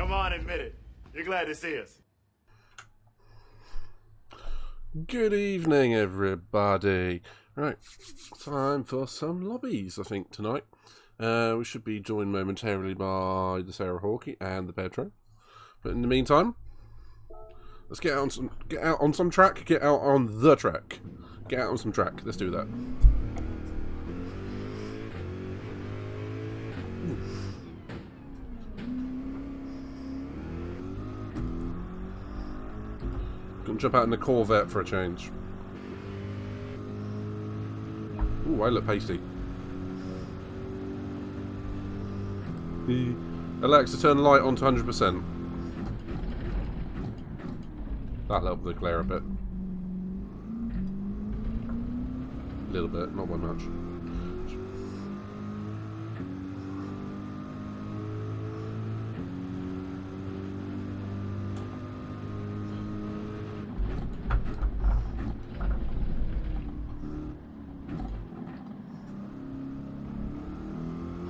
Come on, admit it. You're glad to see us. Good evening, everybody. Right, time for some lobbies, I think, tonight. We should be joined momentarily by the Sarah Hawkey and the Pedro. But in the meantime, let's get out on some track. Get out on the track. Get out on some track. Let's do that. Gonna jump out in the Corvette for a change. Ooh, I look pasty. Alexa, turn the light on to 100%. That leveled the glare a bit. A little bit, not by much.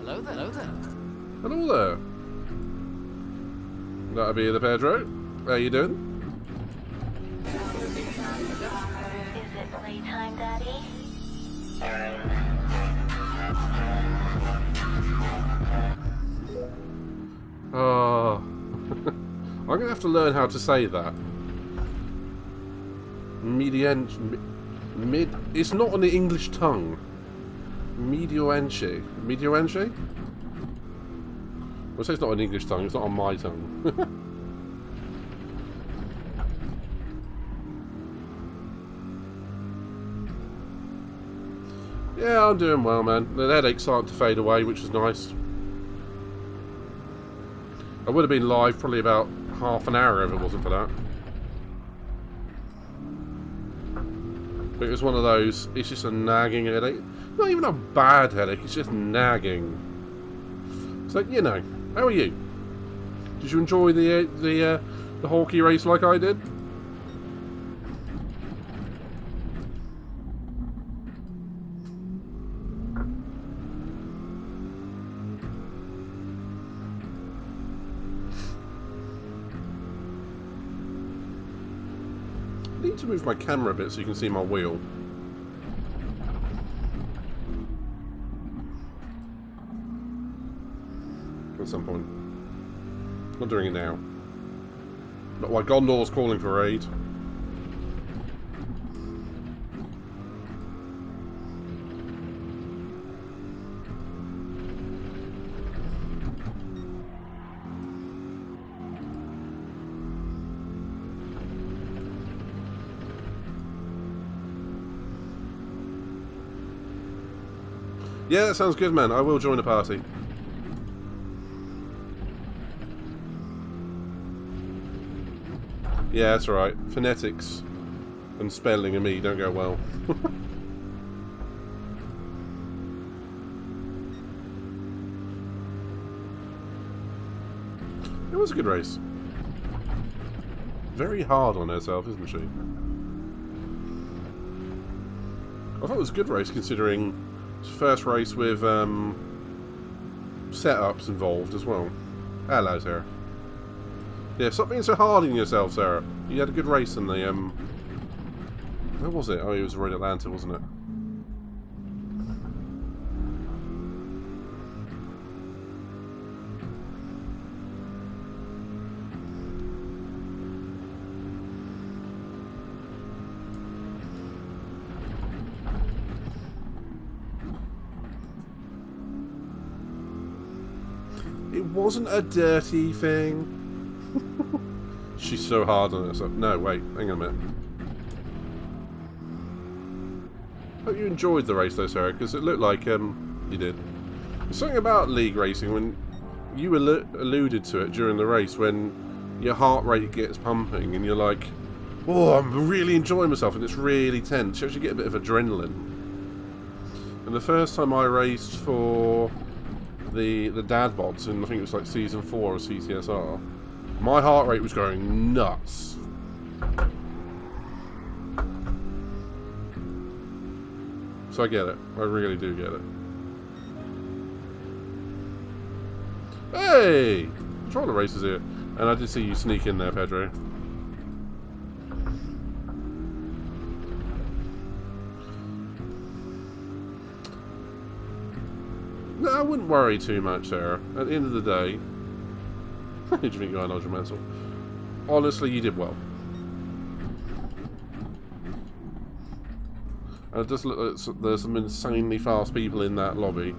Hello there. Hello there. Hello there. That'll be the Pedro. How you doing? Is it playtime, Daddy? Oh. I'm going to have to learn how to say that. It's not on the English tongue. Medioenche. Medioenche? Well, say it's not an English tongue, it's not on my tongue. Yeah, I'm doing well, man. The headache's starting to fade away, which is nice. I would have been live probably about half an hour if it wasn't for that. But it was one of those, it's just a nagging headache. Not even a bad headache, it's just nagging. So, you know, how are you? Did you enjoy the Hawkey race like I did? I need to move my camera a bit so you can see my wheel. At some point. Not doing it now. Not while Gondor's calling for aid. Yeah, that sounds good, man. I will join the party. Yeah, that's alright. Phonetics and spelling and me don't go well. It was a good race. Very hard on herself, isn't she? I thought it was a good race considering it's the first race with setups involved as well. Hello, Sarah. Yeah, stop being so hard on yourself, Sarah. You had a good race in the where was it? Oh, it was Road Atlanta, wasn't it? It wasn't a dirty thing. She's so hard on herself. No, wait, hang on a minute. Hope you enjoyed the race though, Sarah, because it looked like you did. There's something about league racing when you alluded to it during the race when your heart rate gets pumping and you're like, oh, I'm really enjoying myself and it's really tense. You actually get a bit of adrenaline. And the first time I raced for the dad bots, and I think it was like season 4 of CTSR, my heart rate was going nuts. So I get it. I really do get it. Hey! Controller races here. And I did see you sneak in there, Pedro. No, I wouldn't worry too much, Sarah. At the end of the day... Who do you think you are, Nigel Mansell? Honestly, you did well. And it does look like there's some insanely fast people in that lobby.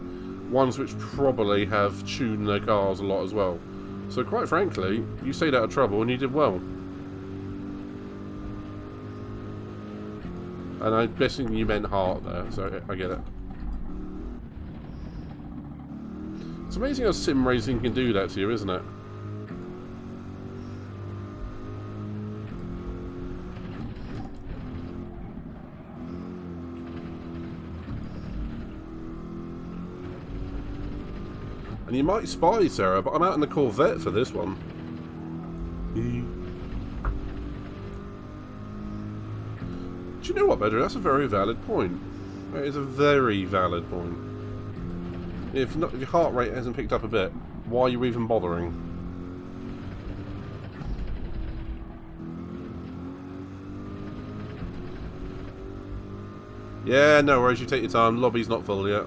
Ones which probably have tuned their cars a lot as well. So quite frankly, you stayed out of trouble and you did well. And I'm guessing you meant heart there, so I get it. It's amazing how sim racing can do that to you, isn't it? And you might spy, Sarah, but I'm out in the Corvette for this one. Do you know what, Bedra? That's a very valid point. That is a very valid point. If your heart rate hasn't picked up a bit, why are you even bothering? Yeah, no worries. You take your time. Lobby's not full yet.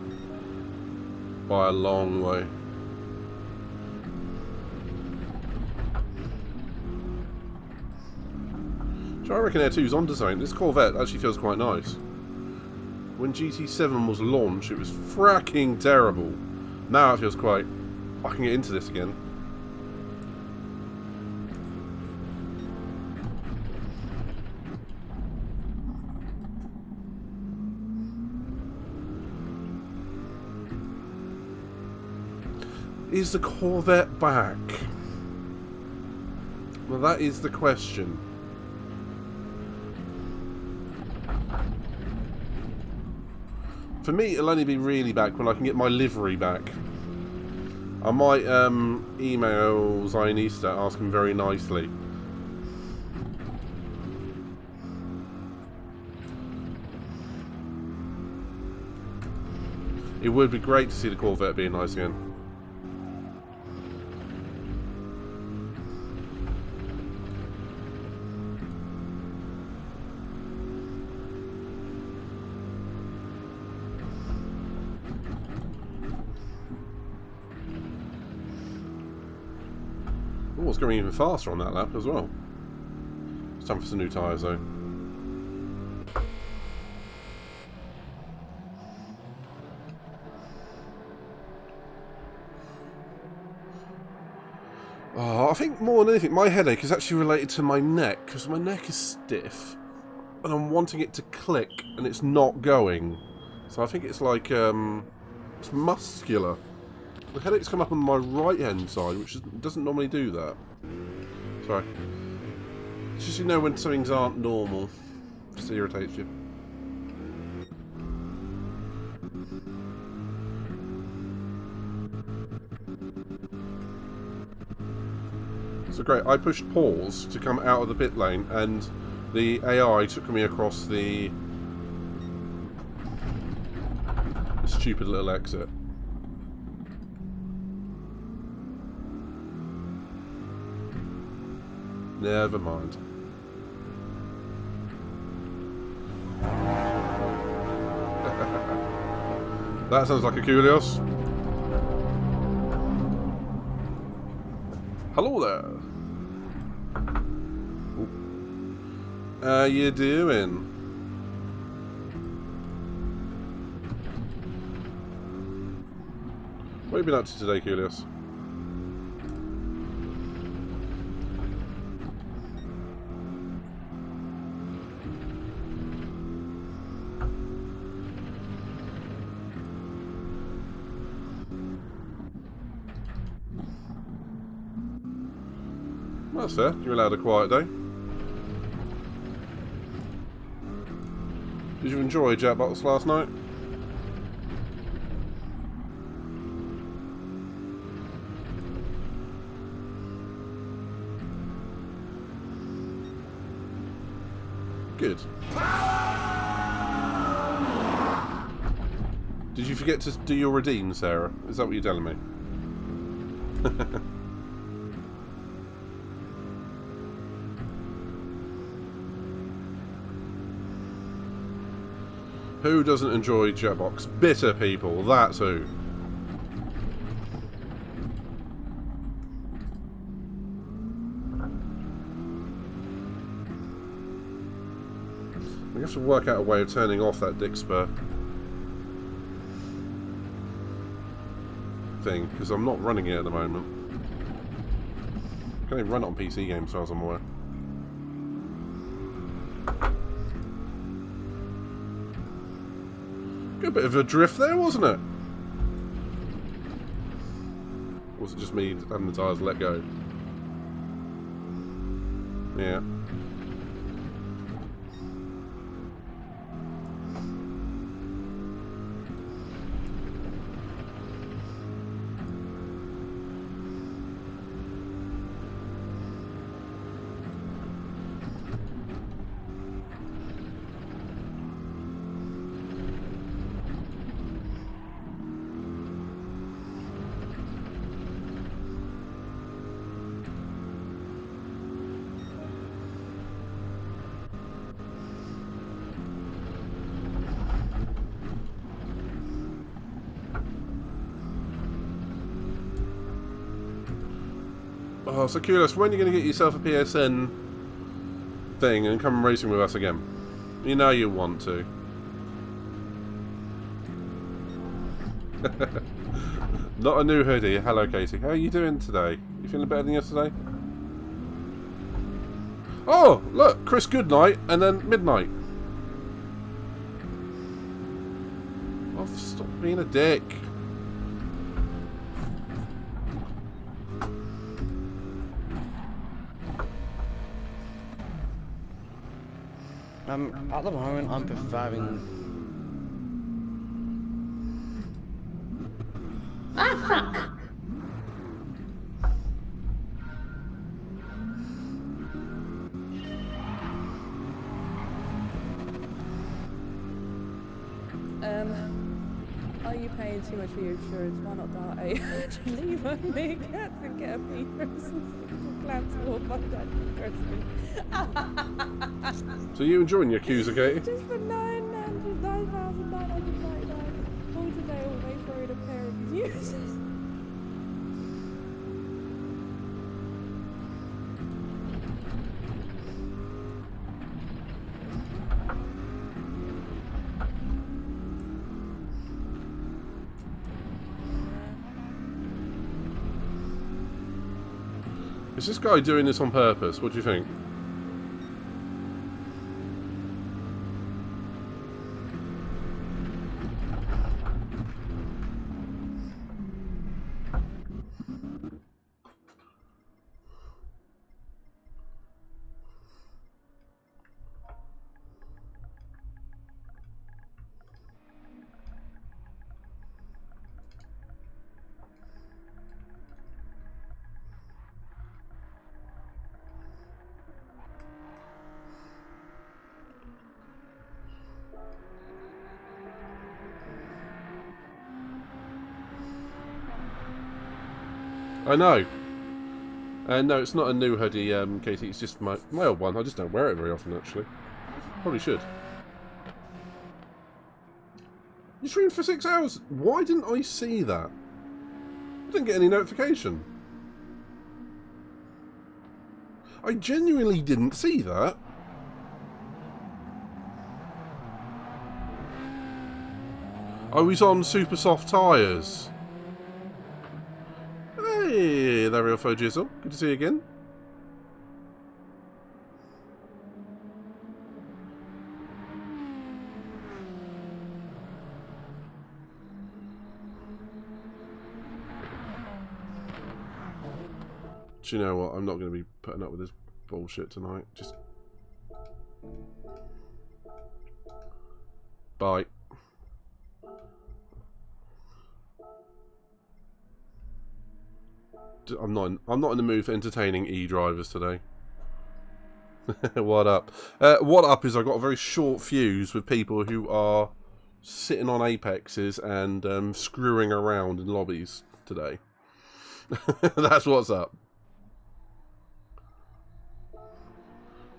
By a long way. So I reckon Air 2's onto something. This Corvette actually feels quite nice. When GT-7 was launched, it was fracking terrible. Now it feels quite... I can get into this again. Is the Corvette back? Well, that is the question. For me, it'll only be really back when I can get my livery back. I might email Zionista, ask him very nicely. It would be great to see the Corvette being nice again. Oh, it's going even faster on that lap as well. It's time for some new tyres though. Oh, I think more than anything, my headache is actually related to my neck, because my neck is stiff, and I'm wanting it to click, and it's not going. So I think it's like, it's muscular. The headaches come up on my right-hand side, which doesn't normally do that. Sorry. It's just, you know, when some things aren't normal. It just irritates you. So great, I pushed pause to come out of the pit lane, and the AI took me across the stupid little exit. Never mind. That sounds like a Kulios. Hello there. How you doing? What have you been up to today, Kulios? That's fair. You're allowed a quiet day. Did you enjoy Jackbox last night? Good. Did you forget to do your redeem, Sarah? Is that what you're telling me? Who doesn't enjoy Jetbox? Bitter people, that's who. We have to work out a way of turning off that dick spur thing, because I'm not running it at the moment. I can only run it on PC games as far as I'm aware. Good bit of a drift there, wasn't it? Or was it just me having the tyres let go? Yeah. Oh, so Kulos, when are you going to get yourself a PSN thing and come racing with us again? You know you want to. Not a new hoodie. Hello, Katie. How are you doing today? You feeling better than yesterday? Oh, look, Chris Goodnight and then Midnight. Oh, stop being a dick. At the moment, I'm preferring... Ah, fuck! Are you paying too much for your insurance? Why not dial 800 leave on me cats and get a penis and plants to walk by that person? So you enjoying your Yakuza, Katie? Just for 9,999. All today will make for a pair of views. Is this guy doing this on purpose? What do you think? I know. No, it's not a new hoodie, Katie. It's just my old one. I just don't wear it very often, actually. Probably should. You streamed for 6 hours. Why didn't I see that? I didn't get any notification. I genuinely didn't see that. I was on super soft tyres. Hey there, Real Fo Jizzle. Good to see you again. Do you know what? I'm not going to be putting up with this bullshit tonight. Just... Bye. I'm not in the mood for entertaining e-drivers today. What up? What up is I've got a very short fuse with people who are sitting on apexes and screwing around in lobbies today. That's what's up. I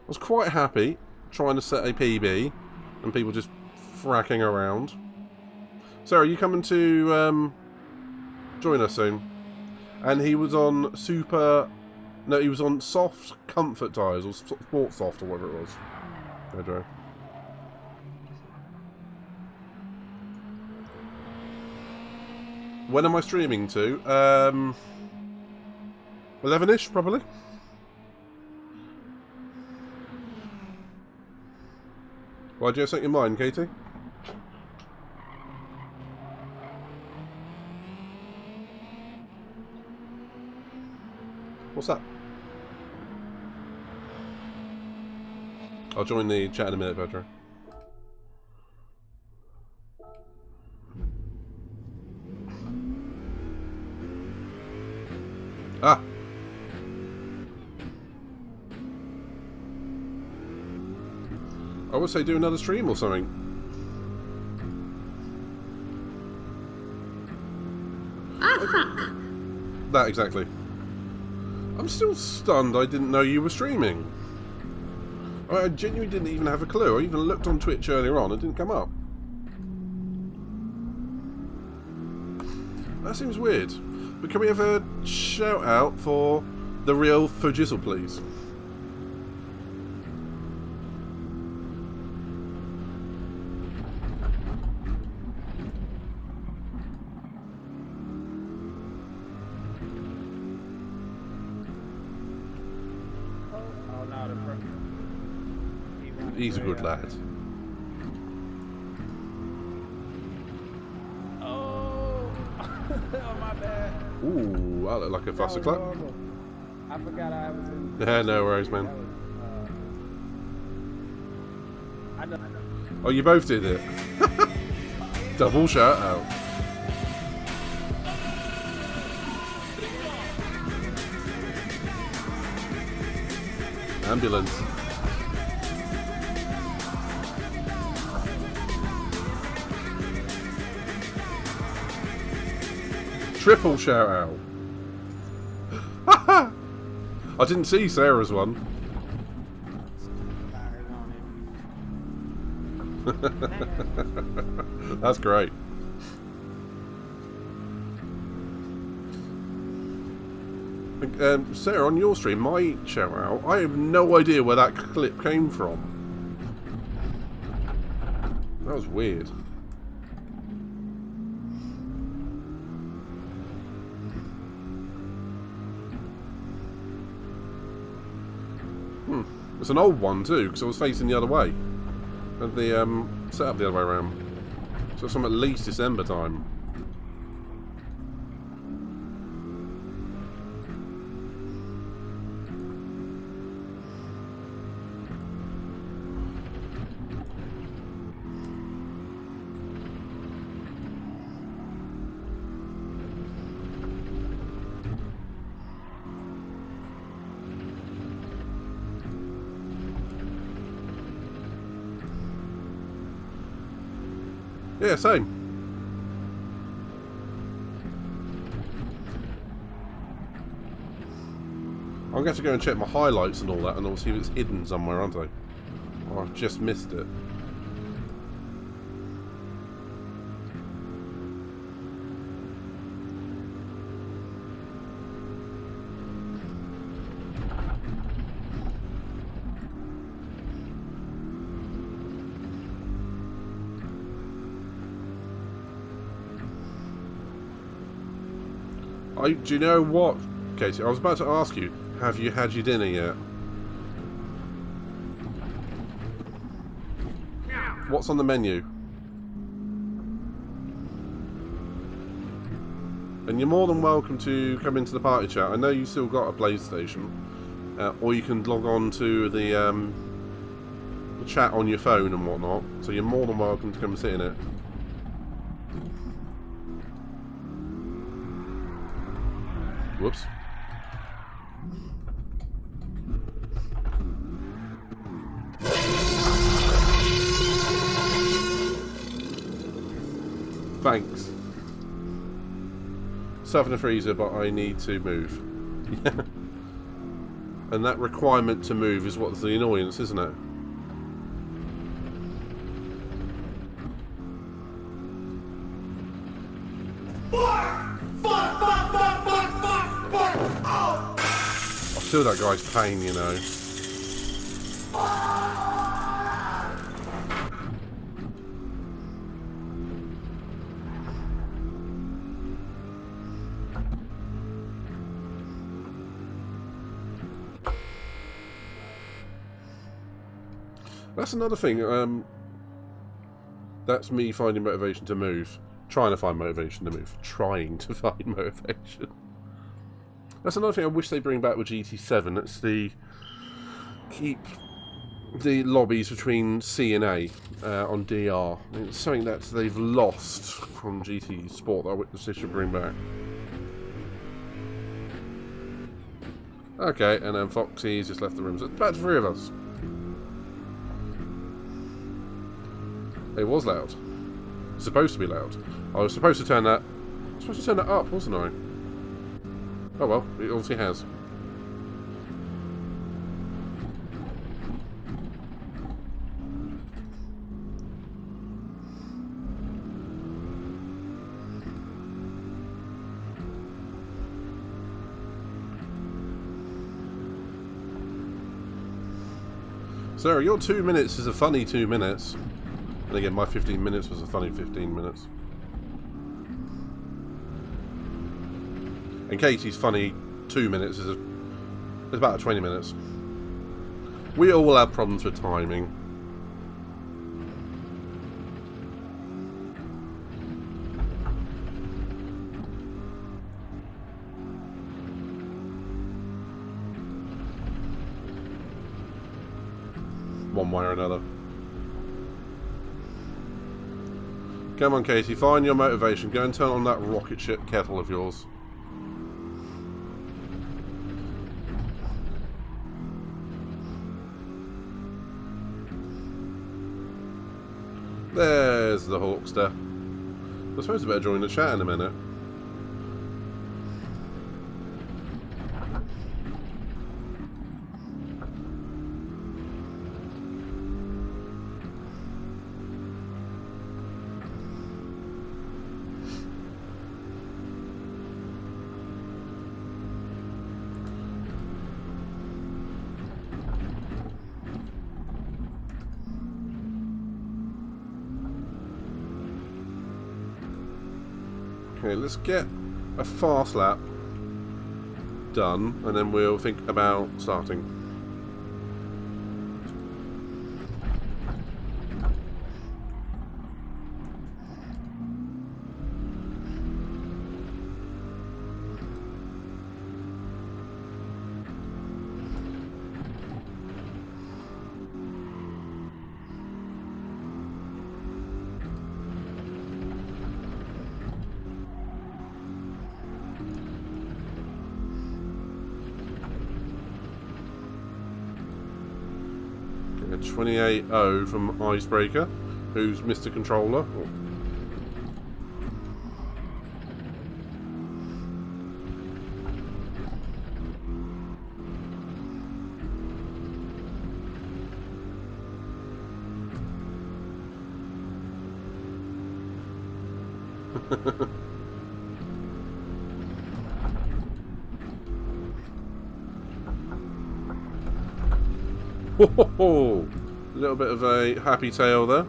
was quite happy trying to set a PB and people just fracking around. Sarah, are you coming to join us soon? And he was on super... No, he was on soft comfort tyres, or sport soft, or whatever it was. Pedro. When am I streaming to? 11-ish, probably. Why do you have something in mind, Katie? What's that? I'll join the chat in a minute, Pedro. Ah! I would say do another stream or something. Ah, fuck. That exactly. I'm still stunned I didn't know you were streaming. I genuinely didn't even have a clue. I even looked on Twitch earlier on, it didn't come up. That seems weird. But can we have a shout out for the real Fujizzle, please? He's a good lad. Oh, my bad. Ooh, I look like a fussy cluck. I forgot I was in. Yeah, no worries, man. Oh, you both did it. Double shout out. Ambulance. Triple shout out. I didn't see Sarah's one. That's great. Sarah, on your stream, my shout out, I have no idea where that clip came from. That was weird. It's an old one too, because I was facing the other way. Had the setup the other way around. So it's from at least December time. Yeah, same. I'm going to have to go and check my highlights and all that, and I'll see if it's hidden somewhere, aren't I? Or I've just missed it. Do you know what, Katie? I was about to ask you, have you had your dinner yet? What's on the menu? And you're more than welcome to come into the party chat. I know you still got a PlayStation, or you can log on to the chat on your phone and whatnot. So you're more than welcome to come and sit in it. Whoops. Thanks. Stuff in the freezer, but I need to move. And that requirement to move is what's the annoyance, isn't it? feel that guy's pain, you know. That's another thing. That's me finding motivation to move. Trying to find motivation to move. Trying to find motivation. That's another thing I wish they bring back with GT-7. It's the... keep the lobbies between C and A on DR. It's something that they've lost from GT Sport that I wish they should bring back. Okay, and then Foxy's just left the room. So it's about 3 of us. It was loud. It's supposed to be loud. I was supposed to turn that... I was supposed to turn that up, wasn't I? Oh well, it obviously has. Sarah, your 2 minutes is a funny 2 minutes. And again, my 15 minutes was a funny 15 minutes. And Katie's funny 2 minutes is about 20 minutes. We all have problems with timing. One way or another. Come on, Katie, find your motivation. Go and turn on that rocket ship kettle of yours. There's the Hawkster. I suppose I better join the chat in a minute. Okay, let's get a fast lap done, and then we'll think about starting. A 28-0 from Icebreaker, who's Mr. Controller. Ho, a little bit of a happy tale there.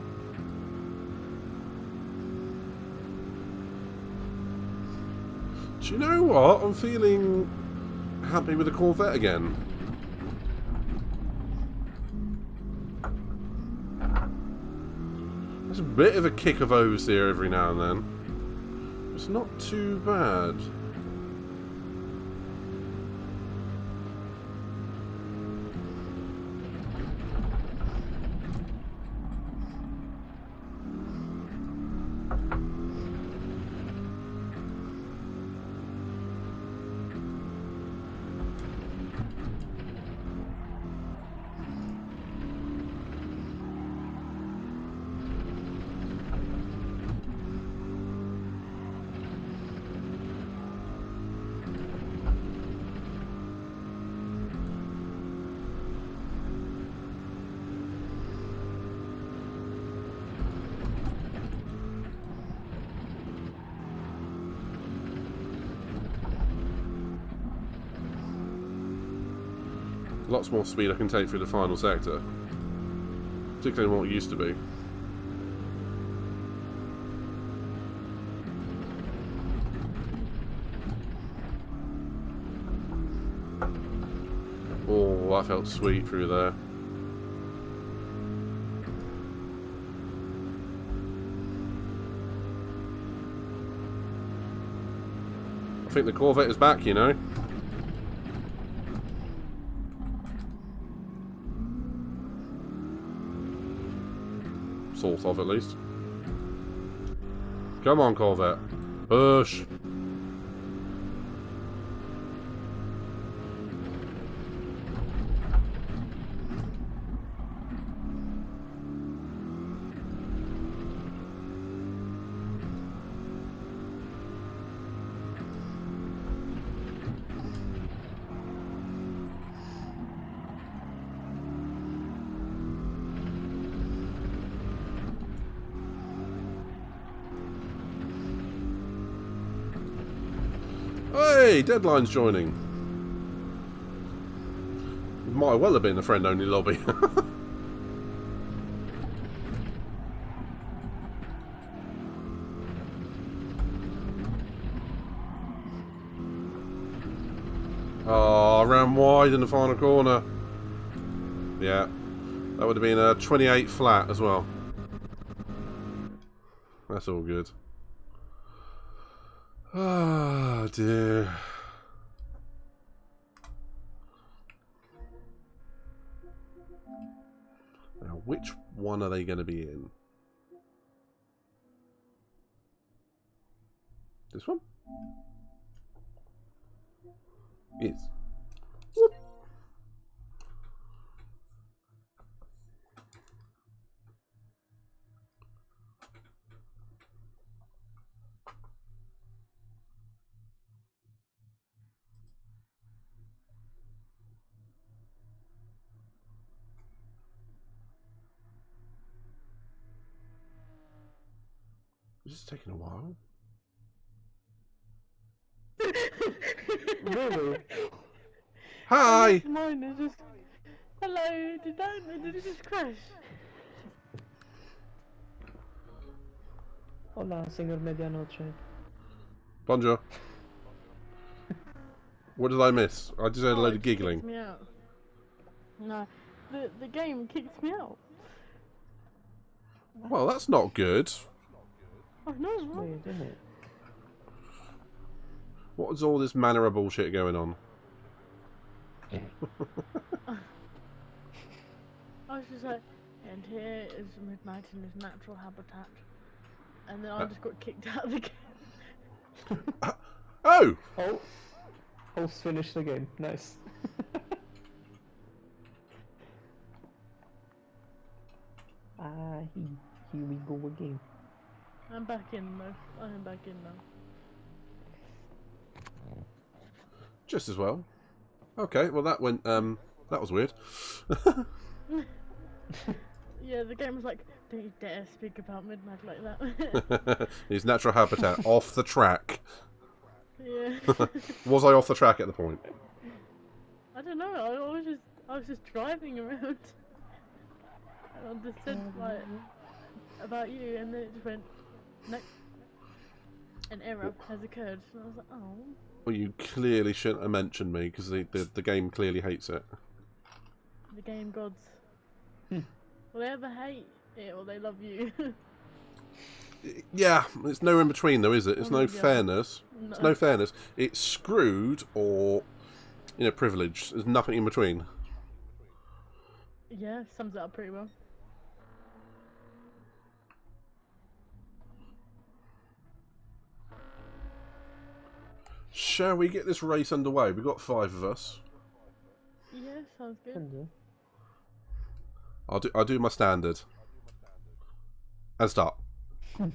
Do you know what? I'm feeling happy with the Corvette again. There's a bit of a kick of oversteer every now and then. It's not too bad. Lots more speed I can take through the final sector. Particularly than what it used to be. Oh, that felt sweet through there. I think the Corvette is back, you know. Sort of, at least. Come on, Corvette. Push. Hey, Deadline's joining. Might well have been a friend-only lobby. Oh, I ran wide in the final corner. Yeah, that would have been a 28 flat as well. That's all good. Ah, dear. Now, which one are they going to be in? This one? Yes. Whoop. Is this taking a while? Really? Hi! Mine is just. Hello, did it just crash? Hola, señor Medianoche. Bonjour. What did I miss? I just heard a load of It kicked giggling. me out. No, the game kicked me out. Well, that's not good. Oh no, it's wrong. Wait, didn't it? What is all this manner of bullshit going on? I was just like, and here is midnight in his natural habitat, and then I just got kicked out of the game. Oh! Oh! Host finished the game. Nice. Here we go again. I'm back in though. I am back in now. Just as well. Okay, well that went, that was weird. Yeah, the game was like, don't you dare speak about midnight like that. His natural habitat, off the track. Yeah. Was I off the track at the point? I don't know. I was just driving around. And I just said like about you, and then it just went, no, an error has occurred. And I was like, oh. Well, you clearly shouldn't have mentioned me because the game clearly hates it. The game gods. Well, they either hate it or they love you. Yeah, it's no in between though, is it? It's no Yeah. fairness. No. It's no fairness. It's screwed or, you know, privileged. There's nothing in between. Yeah, sums it up pretty well. Shall we get this race underway? We've got 5 of us. Yeah, sounds good. I'll do my standard. And start. I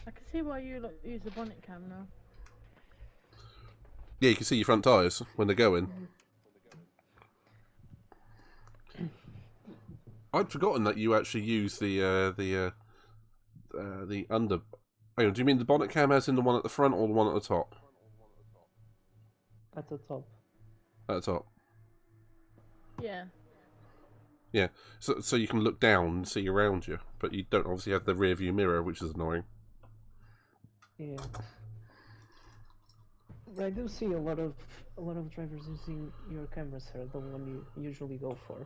can see why you like use the bonnet cam now. Yeah, you can see your front tyres when they're going. I'd forgotten that you actually use the Hang on, do you mean the bonnet cam as in the one at the front or the one at the top? At the top. At the top. Yeah. Yeah, so you can look down and see around you, but you don't obviously have the rear view mirror, which is annoying. Yeah. I do see a lot of drivers using your camera, sir, the one you usually go for.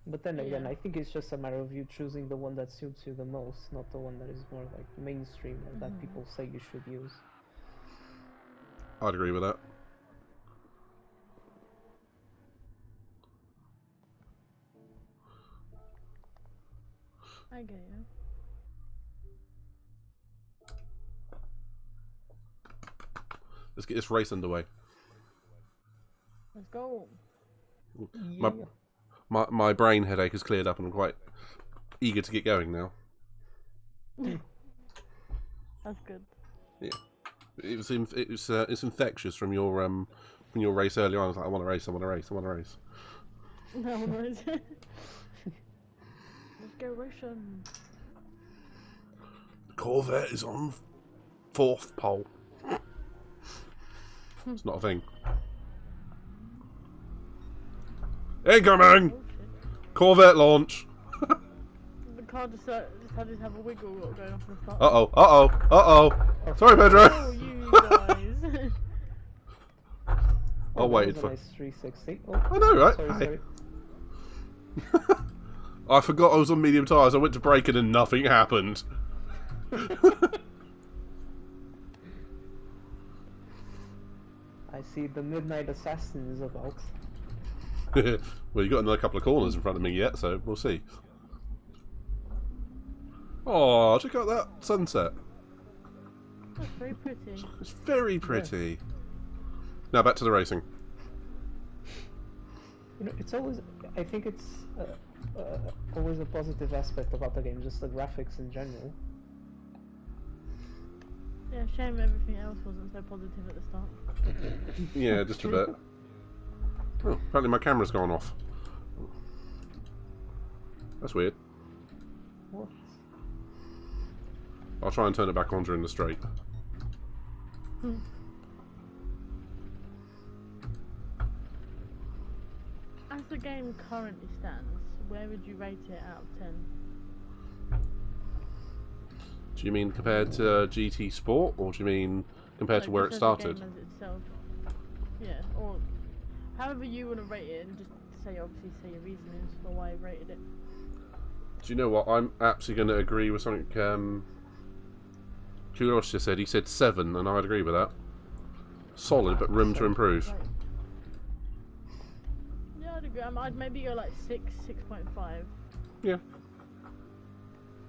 But then again, Yeah. I think it's just a matter of you choosing the one that suits you the most, not the one that is more like mainstream or that people say you should use. I'd agree with that. I get you. Let's get this race underway. Let's go. My, my brain headache has cleared up and I'm quite eager to get going now. That's good. Yeah, it's infectious from your race earlier on. I was like, I want to race, I want to race, I want to race. No worries. Let's go racing. The Corvette is on 4th pole. It's not a thing. Incoming! Oh shit. Corvette launch! The car just had to have a wiggle going off the start. Uh-oh, uh-oh, uh-oh! Sorry, Pedro! Oh, you guys. I waited that for... was a nice 360. Oh, I know, right? sorry, Hey. sorry. I forgot I was on medium tyres. I went to brake it and nothing happened. I see the Midnight Assassin is about. Well, you got another couple of corners in front of me yet, so we'll see. Oh, check out that sunset. That's very pretty. It's very pretty. Now back to the racing. You know, it's always. I think it's always a positive aspect about the game, just the graphics in general. Yeah, shame everything else wasn't so positive at the start. Yeah, just a bit. Oh, apparently my camera's gone off. That's weird. What? I'll try and turn it back on during the straight. As the game currently stands, where would you rate it out of 10? Do you mean compared to GT Sport, or do you mean compared to where it just as the started? game as itself. Yeah, or however you want to rate it, and just say obviously say your reasonings for why you rated it. Do you know what? I'm absolutely going to agree with something Kudos just said. He said 7, and I'd agree with that. Solid, but room to improve. Right. Yeah, I'd agree. I'd maybe go like 6, 6.5. Yeah.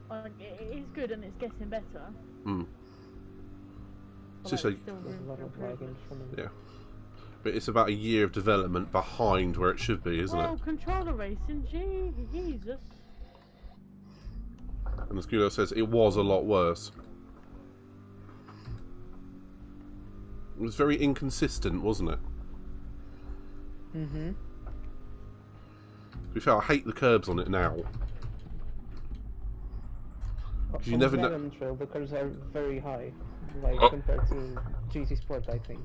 Like, it is good and it's getting better. Hmm. But, Just like, like- still There's room a lot for of lagging improvement. from it. Yeah. But it's about a year of development behind where it should be, isn't Well, it? controller racing, Jesus. And as Kudos says, it was a lot worse. It was very inconsistent, wasn't it? Mm-hmm. To be fair, I hate the curbs on it now. You On never the know- Island Trail, the curves are very high, like Oh. compared to GT Sport, I think.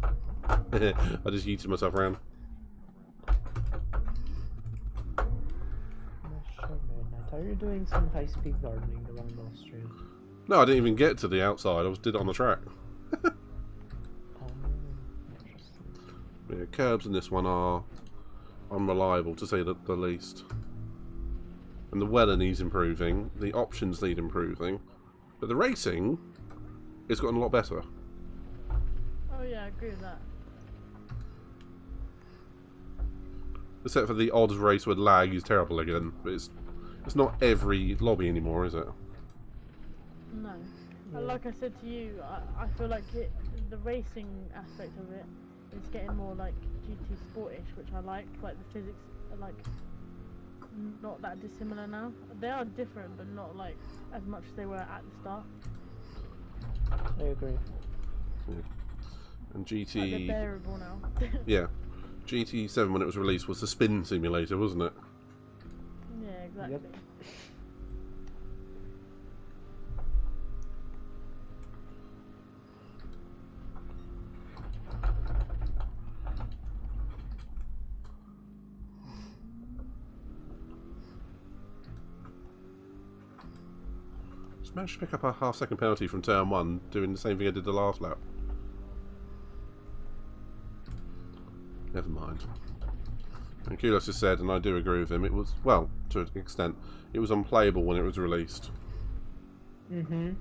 I just yeeted myself around. Sure, Midnight. Are you doing some high-speed gardening around Austria? No, I didn't even get to the outside. I did it on the track. Oh, interesting. Yeah, curbs in this one are unreliable, to say the least. And the weather needs improving. The options need improving. But the racing has gotten a lot better. Oh yeah, I agree with that. Except for the odd race where lag is terrible again. But it's not every lobby anymore, is it? No. And like I said to you, I feel like the racing aspect of it is getting more like GT Sportish, which I like. Like the physics are like not that dissimilar now. They are different, but not like as much as they were at the start. I agree. Yeah. And Like they're GT... bearable now. Yeah. GT-7 when it was released was the spin simulator, wasn't it? Yeah, exactly. Just managed to pick up a half-second penalty from turn 1, doing the same thing I did the last lap. Never mind. And Kulos has said, and I do agree with him, it was, well, to an extent, it was unplayable when it was released. Mm-hmm.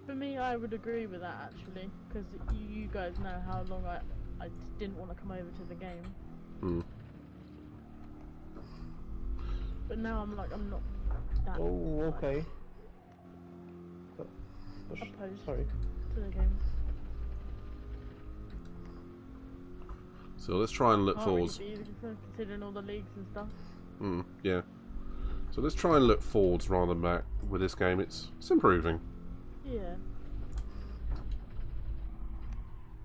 For me, I would agree with that actually, because you guys know how long I didn't want to come over to the game. Hmm. But now I'm like, I'm not that Oh, okay. opposed Sorry. to the game. So let's try and look Can't really forwards. be easy considering all the leagues and stuff. Yeah. So let's try and look forwards rather than back with this game. It's improving. Yeah.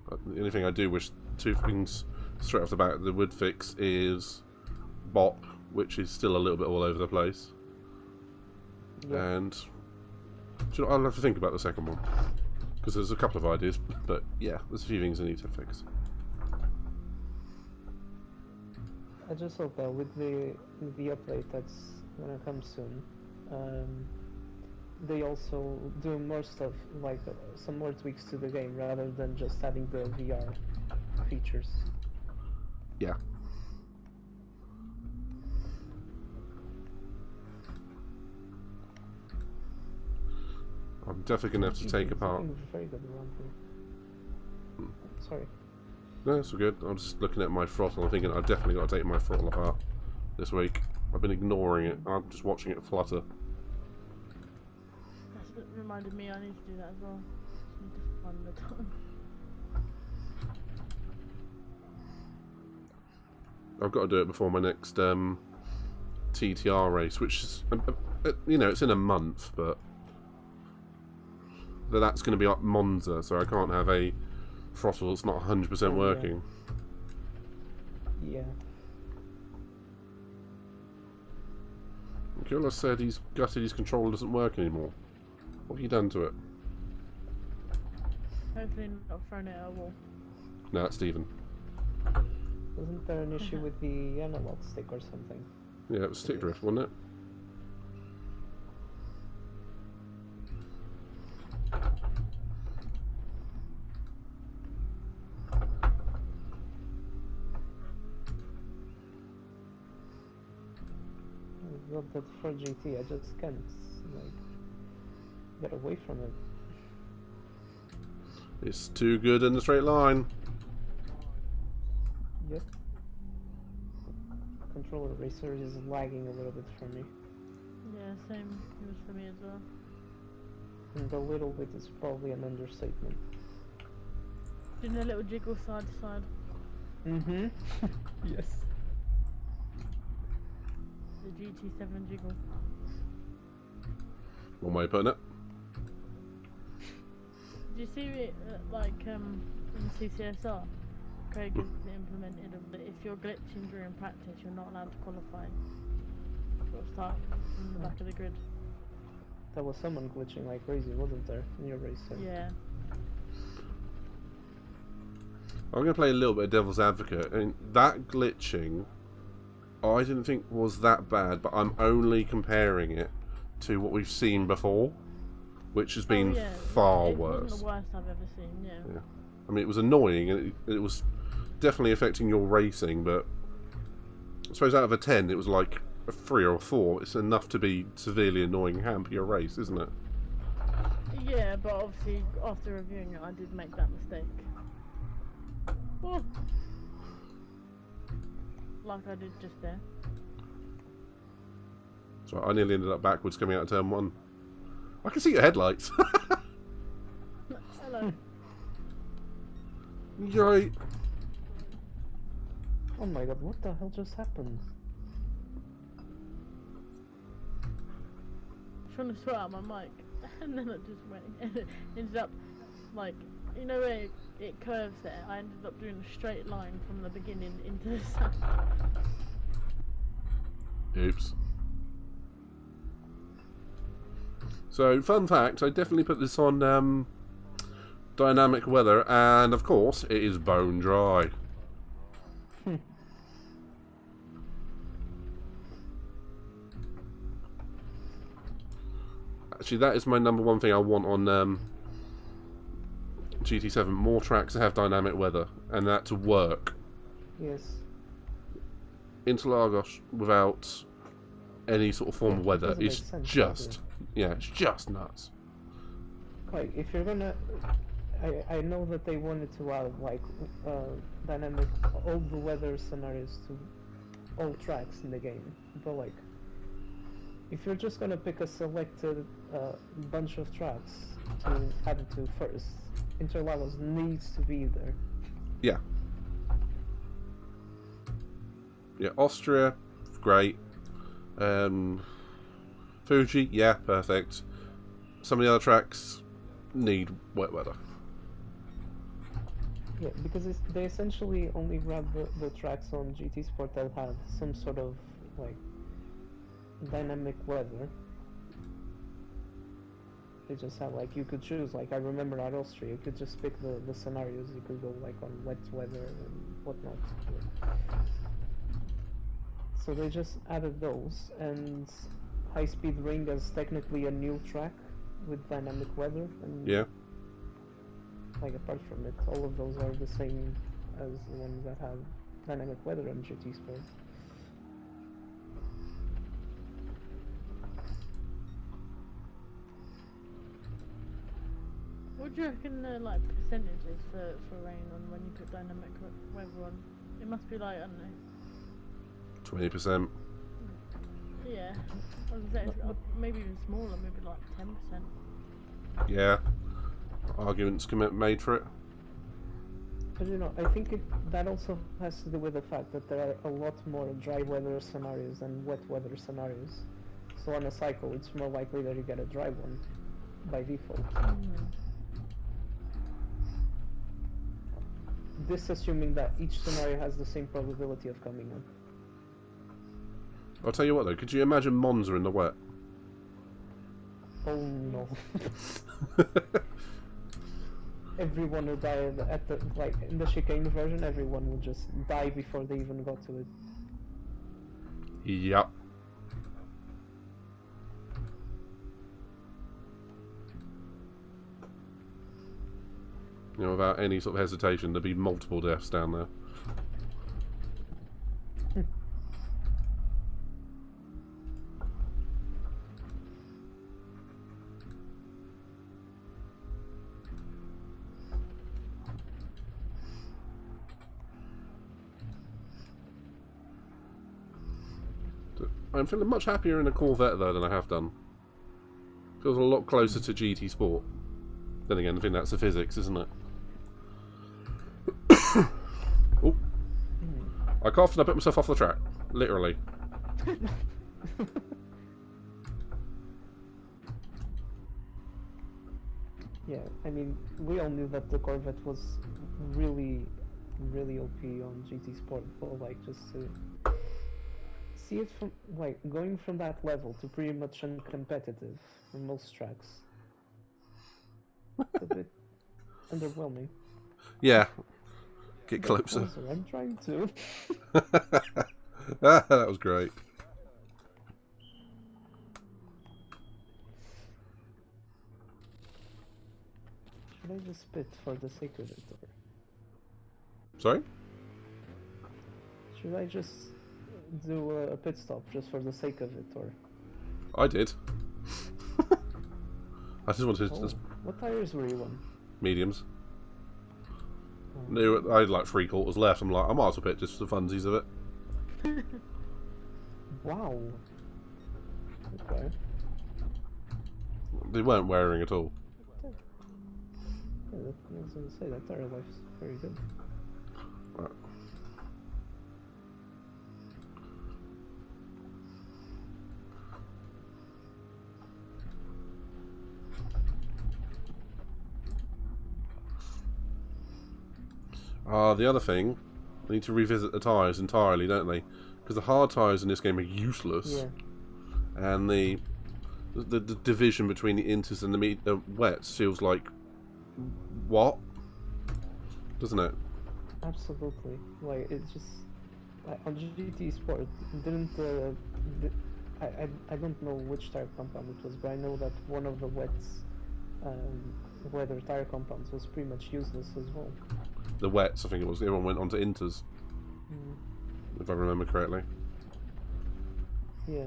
But the only thing I do wish, two things straight off the bat, that would fix is Bop, which is still a little bit all over the place. Yeah. And I'll have to think about the second one, because there's a couple of ideas, but yeah, there's a few things I need to fix. I just hope that with the update that's gonna come soon, they also do more stuff, like some more tweaks to the game rather than just having the VR features. Yeah. I'm definitely gonna have to take apart. Very good around here. Sorry. No, it's all good. I'm just looking at my throttle. I'm thinking I've definitely got to take my throttle apart this week. I've been ignoring it. I'm just watching it flutter. That's what reminded me I need to do that as well. Just need to find the time. I've got to do it before my next TTR race, which is, you know, it's in a month, but that's going to be like Monza, so I can't have a throttle that's not 100% working. Yeah. Kulos said he's gutted his controller doesn't work anymore. What have you done to it? Hopefully not thrown it at a wall. No, it's Stephen. Wasn't there an issue with the analog stick or something? Yeah, it was stick drift, wasn't it? I got that for GT, I just can't, like, get away from it. It's too good in the straight line. Yep. Controller racer is lagging a little bit for me. Yeah, same. It was for me as well. And a little bit is probably an understatement. Doing a little jiggle side to side. Mm-hmm. Yes. The GT-7 jiggle. One way of putting it. Did you see it, in CCSR? Craig has implemented that if you're glitching during practice, you're not allowed to qualify. Sort of start from the back of the grid. There was someone glitching like crazy, wasn't there, in your race? Yeah. I'm going to play a little bit of devil's advocate, and that glitching I didn't think was that bad, but I'm only comparing it to what we've seen before, which has been far worse. It wasn't the worst I've ever seen, yeah. I mean, it was annoying, and it was definitely affecting your racing, but I suppose out of a 10, it was like a 3 or a 4. It's enough to be severely annoying and hamper your race, isn't it? Yeah, but obviously, after reviewing it, I did make that mistake. Oh. Like I did just there. So I nearly ended up backwards coming out of turn 1. I can see your headlights. Hello. Right. Oh my god, what the hell just happened? I was trying to sort out my mic, and then it just went, and it ended up, like, you know where it curves there? I ended up doing a straight line from the beginning into the sun. Oops. So, fun fact, I definitely put this on dynamic weather, and of course, it is bone dry. Actually, that is my number one thing I want on GT-7. More tracks that have dynamic weather, and that to work. Yes. Interlagos without any sort of form of It weather doesn't is make sense, just, does it? yeah, it's just nuts. Like, if you're gonna... I know that they wanted to add, like, dynamic, all the weather scenarios to all tracks in the game, but, like, if you're just gonna pick a selected bunch of tracks to add it to first, Interlagos needs to be there. Yeah. Yeah, Austria, great. Fuji, yeah, perfect. Some of the other tracks need wet weather. Yeah, because they essentially only grabbed the tracks on GT Sport that had some sort of, like, dynamic weather. They just had, like, you could choose, like, I remember at Austria, you could just pick the scenarios, you could go, like, on wet weather and whatnot. So they just added those, and High Speed Ring is technically a new track with dynamic weather, and Yeah. like, apart from it, all of those are the same as the ones that have dynamic weather on GT Sport. What do you reckon the like percentages for rain on when you put dynamic weather on? It must be like, I don't know. 20%. Yeah, I was gonna say maybe even smaller, maybe like 10%. Yeah. Arguments can be made for it. But you know, I think that also has to do with the fact that there are a lot more dry weather scenarios than wet weather scenarios. So on a cycle, it's more likely that you get a dry one by default. This assuming that each scenario has the same probability of coming in. I'll tell you what though, could you imagine Monza in the wet? Oh no. Everyone will die at the, like, in the chicane version, everyone will just die before they even got to it. Yep. You know, without any sort of hesitation, there'd be multiple deaths down there. I'm feeling much happier in a Corvette though than I have done. Feels a lot closer to GT Sport. Then again, I think that's the physics, isn't it? Oh. I coughed and I put myself off the track. Literally. Yeah, I mean, we all knew that the Corvette was really, really OP on GT Sport, but like, just to see it from, like, going from that level to pretty much uncompetitive on most tracks. It's a bit underwhelming. Yeah. Get But closer. I'm trying to. That was great. Should I just spit for the sake of it, or Sorry? should I just do a pit stop just for the sake of it, or? I did. I just wanted to Oh, what tires were you on? mediums. Oh. No, I had like 3/4 left. I'm like, I might as well pit just for the funsies of it. Wow. Okay. They weren't wearing at all. Yeah, I was gonna say that tire life's very good. Right. The other thing, they need to revisit the tyres entirely, don't they? Because the hard tyres in this game are useless. Yeah. And the division between the inters and the wets feels like what? Doesn't it? Absolutely. Like, it's just like, on GT Sport, didn't I don't know which tire compound it was, but I know that one of the weather tire compounds was pretty much useless as well. The wets, I think it was. Everyone went on to Inters, if I remember correctly. Yeah.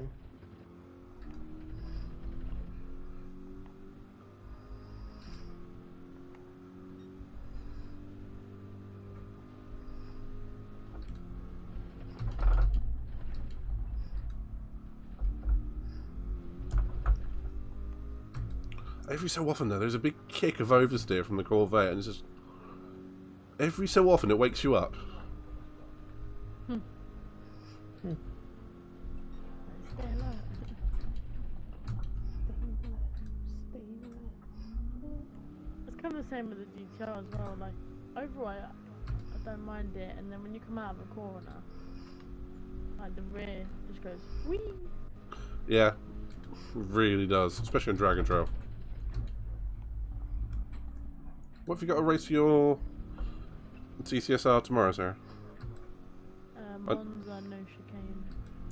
Every so often, though, there's a big kick of oversteer from the Corvette, and it's just... Every so often, it wakes you up. Stay alert. It's kind of the same with the GTR as well. Like, overall, I don't mind it, and then when you come out of a corner, like the rear just goes whee. Yeah, it really does, especially on Dragon Trail. What have you got a race for your TCSR tomorrow, Sarah? Monza, no chicane.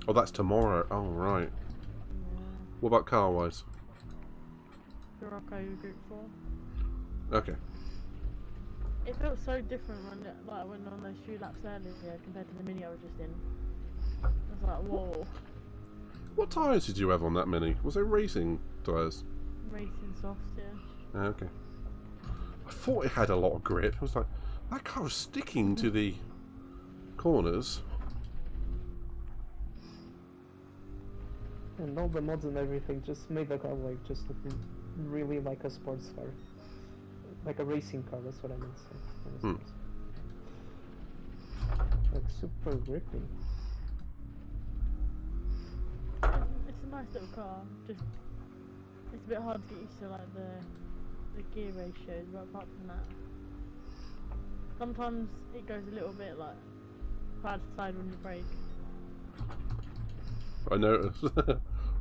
Oh, that's tomorrow. Oh, right. Yeah. What about car-wise? Morocco Group 4. Okay. It felt so different when I went on those few laps earlier compared to the mini I was just in. I was like, whoa. What tyres did you have on that Mini? Was they racing tyres? Racing softs, yeah. Okay. I thought it had a lot of grip. I was like, that car was sticking to the corners. And all the mods and everything just made the car like just look really like a sports car. Like a racing car, that's what I meant to say. Like super grippy. It's a nice little car, just it's a bit hard to get used to like the gear ratios, but apart from that, sometimes it goes a little bit like side to side when you brake. I noticed.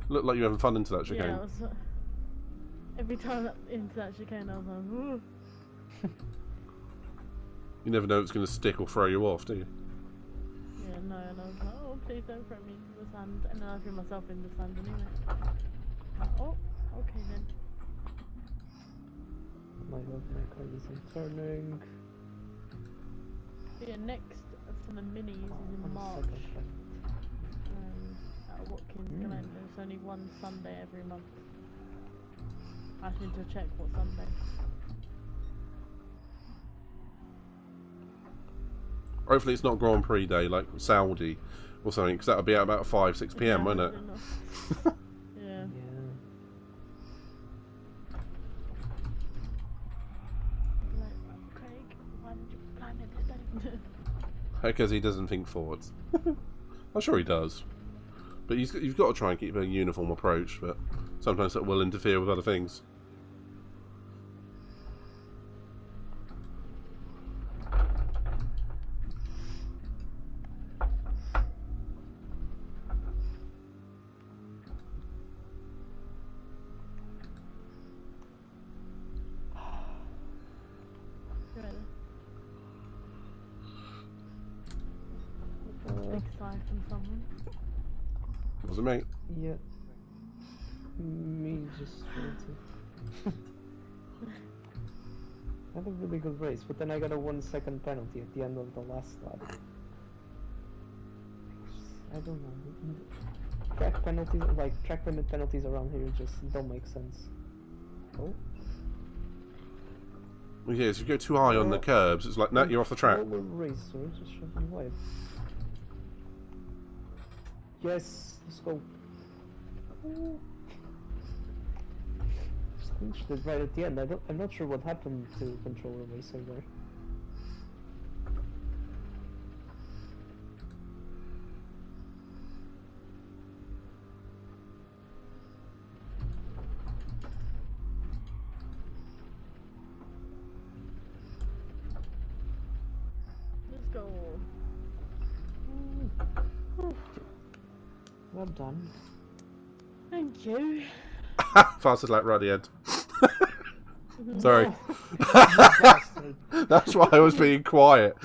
Looked like you were having fun into that chicane. Yeah, it was, every time into that chicane I was like, ooh. You never know if it's going to stick or throw you off, do you? Yeah, no, and I was like, oh, please don't throw me into the sand, and then I threw myself in the sand anyway. Like, oh, okay then. My love, my car isn't turning. Yeah, next for the minis is in On the March. second try. At Watkins Glen. There's only one Sunday every month. I just need to check what Sunday. Hopefully it's not Grand Prix day like Saudi or something, because that would be at about 5-6 PM, wouldn't it? Yeah. Like, Craig, why did you plan it today? Because he doesn't think forwards. I'm sure he does. But you've got to try and keep a uniform approach, but sometimes that will interfere with other things. Big sigh from someone. Was it me? Yeah. Me just trying to... I had a really good race, but then I got a 1 second penalty at the end of the last lap. I don't know. Track penalties, like track limit penalties around here just don't make sense. Oh. Well, yeah, if you go too high on the curbs, it's like, no, you're off the track. Roller racer, just shove me wide. Yes, let's go. Just clinched it right at the end. I'm not sure what happened to controller racer there. Let's go. Well done. Thank you. Fastest lap right at the end. Sorry. That's why I was being quiet.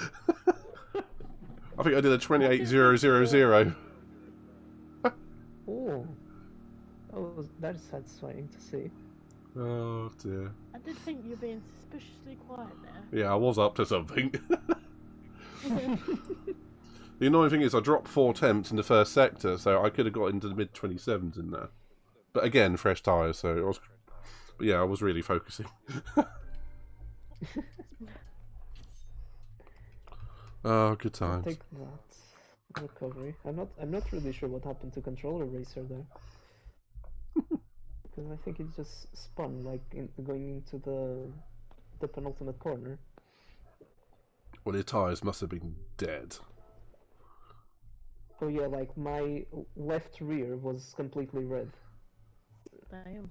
I think I did a 28.000. Oh, Oh, that's satisfying to see. Oh dear. I did think you were being suspiciously quiet there. Yeah, I was up to something. The annoying thing is I dropped 4 attempts in the first sector, so I could have got into the mid-27s in there. But again, fresh tyres, so it was... But yeah, I was really focusing. Oh, good I'll times. take that recovery. I'm not really sure what happened to controller racer there. Because I think it just spun like going into the penultimate corner. Well, the tyres must have been dead. Oh yeah, like my left rear was completely red. Damn.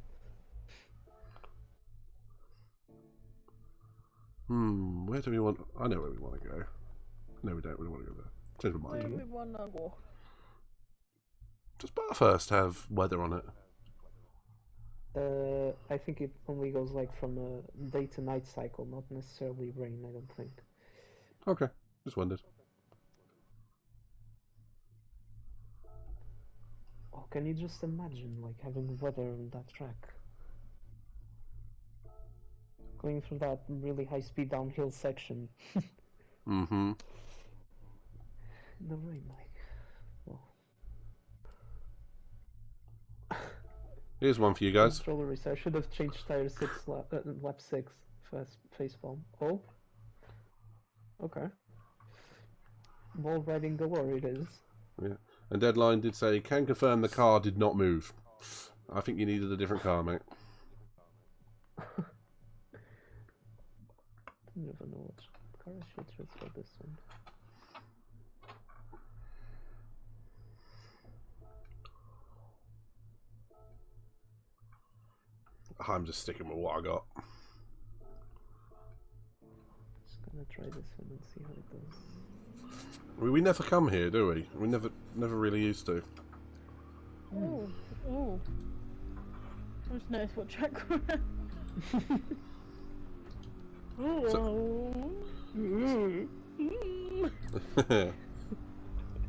Where do we want... I know where we want to go. No, we don't. We don't want to go there. Change my mind. We wanna go. Does Bathurst have weather on it? I think it only goes like from a day to night cycle, not necessarily rain, I don't think. Okay, just wondered. Oh, can you just imagine like having weather on that track? Going through that really high speed downhill section. Mm-hmm. The rain, like, well. Here's one for you guys. Controller race. I should have changed tire 6 lap 6 first face palm. Oh. Okay. Ball riding galore it is. Yeah. And Deadline did say, can confirm the car did not move. I think you needed a different car, mate. You never know what car I should choose for this one. I'm just sticking with what I got. Just gonna try this one and see how it goes. We never come here, do we? We never really used to. Ooh, ooh. I just noticed what track we're at. Ooh.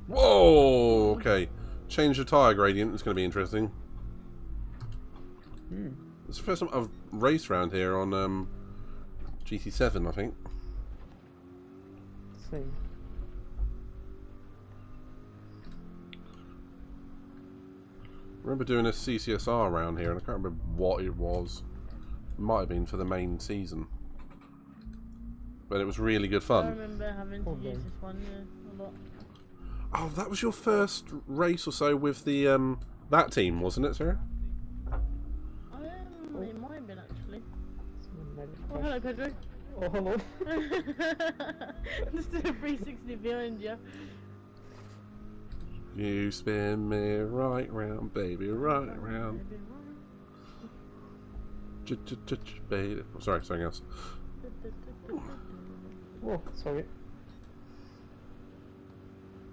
Whoa! Okay. Change the tyre gradient. It's going to be interesting. It's the first time I've raced around here on GT-7, I think. Same. I remember doing a CCSR around here, and I can't remember what it was. It might have been for the main season. But it was really good I fun. remember having to use this one a lot. Oh, that was your first race or so with the that team, wasn't it, sir? It might have been actually. Someone might have Oh, hello, Pedro. Oh, hello. Just did a 360 behind you. You spin me right round, baby, right round. Baby. Oh, sorry, something else. Oh, sorry.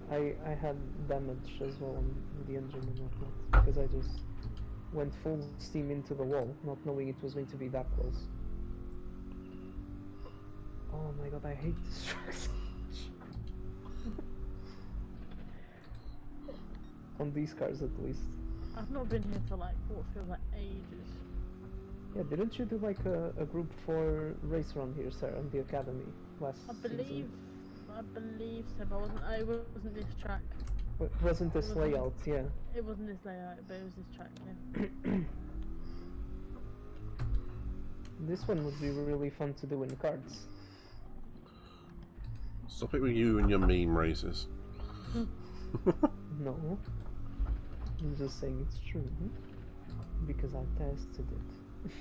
I had damage as well on the engine and whatnot, because I just went full steam into the wall, not knowing it was going to be that close. Oh my god, I hate this track so much. On these cars at least. I've not been here for like what feels like ages. Yeah, didn't you do like a group 4 race around here, sir, on the academy last I season? believe so, but it wasn't this track. Wasn't this layout, yeah. It wasn't this layout, but it was this track, yeah. This one would be really fun to do in cards. Stop it with you and your meme races. No. I'm just saying it's true. Because I tested it.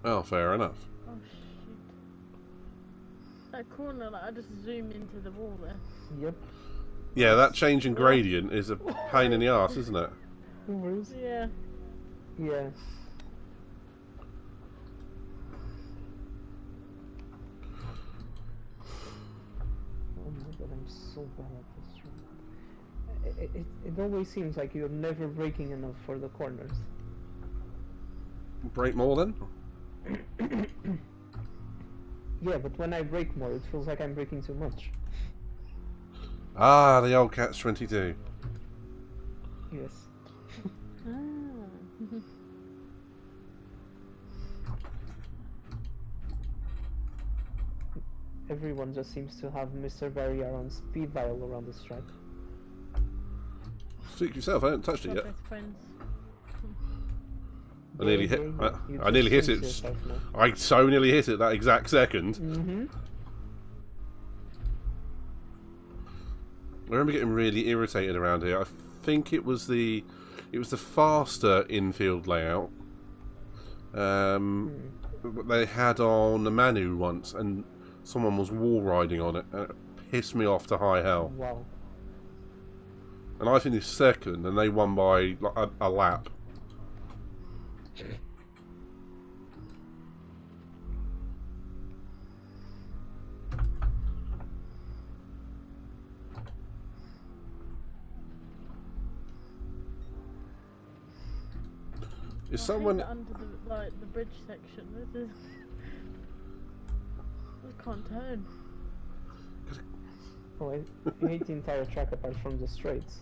Oh, fair enough. Oh shit. That corner, like I just zoomed into the wall there. Yep. Yeah, that change in gradient is a pain in the arse, isn't it? No worries. Yeah. Yeah. Oh my god, I'm so bad at this track. It always seems like you're never braking enough for the corners. Break more then? Yeah, but when I brake more, it feels like I'm braking too much. Ah, the old catch-22. Yes. Ah. everyone just seems to have Mr. Barrier on speed dial around this track. Speak for yourself, I haven't touched it My yet. best friends. I nearly hit. You I nearly hit just it. jinxed yourself now. I so nearly hit it that exact second. I remember getting really irritated around here. I think it was the faster infield layout. They had on the Manu once, and someone was wall riding on it, and it pissed me off to high hell. Wow. And I finished second, and they won by like a lap. Is I someone? hate it under the bridge section. This is. I can't turn. Oh, I hate the entire track apart from the straights.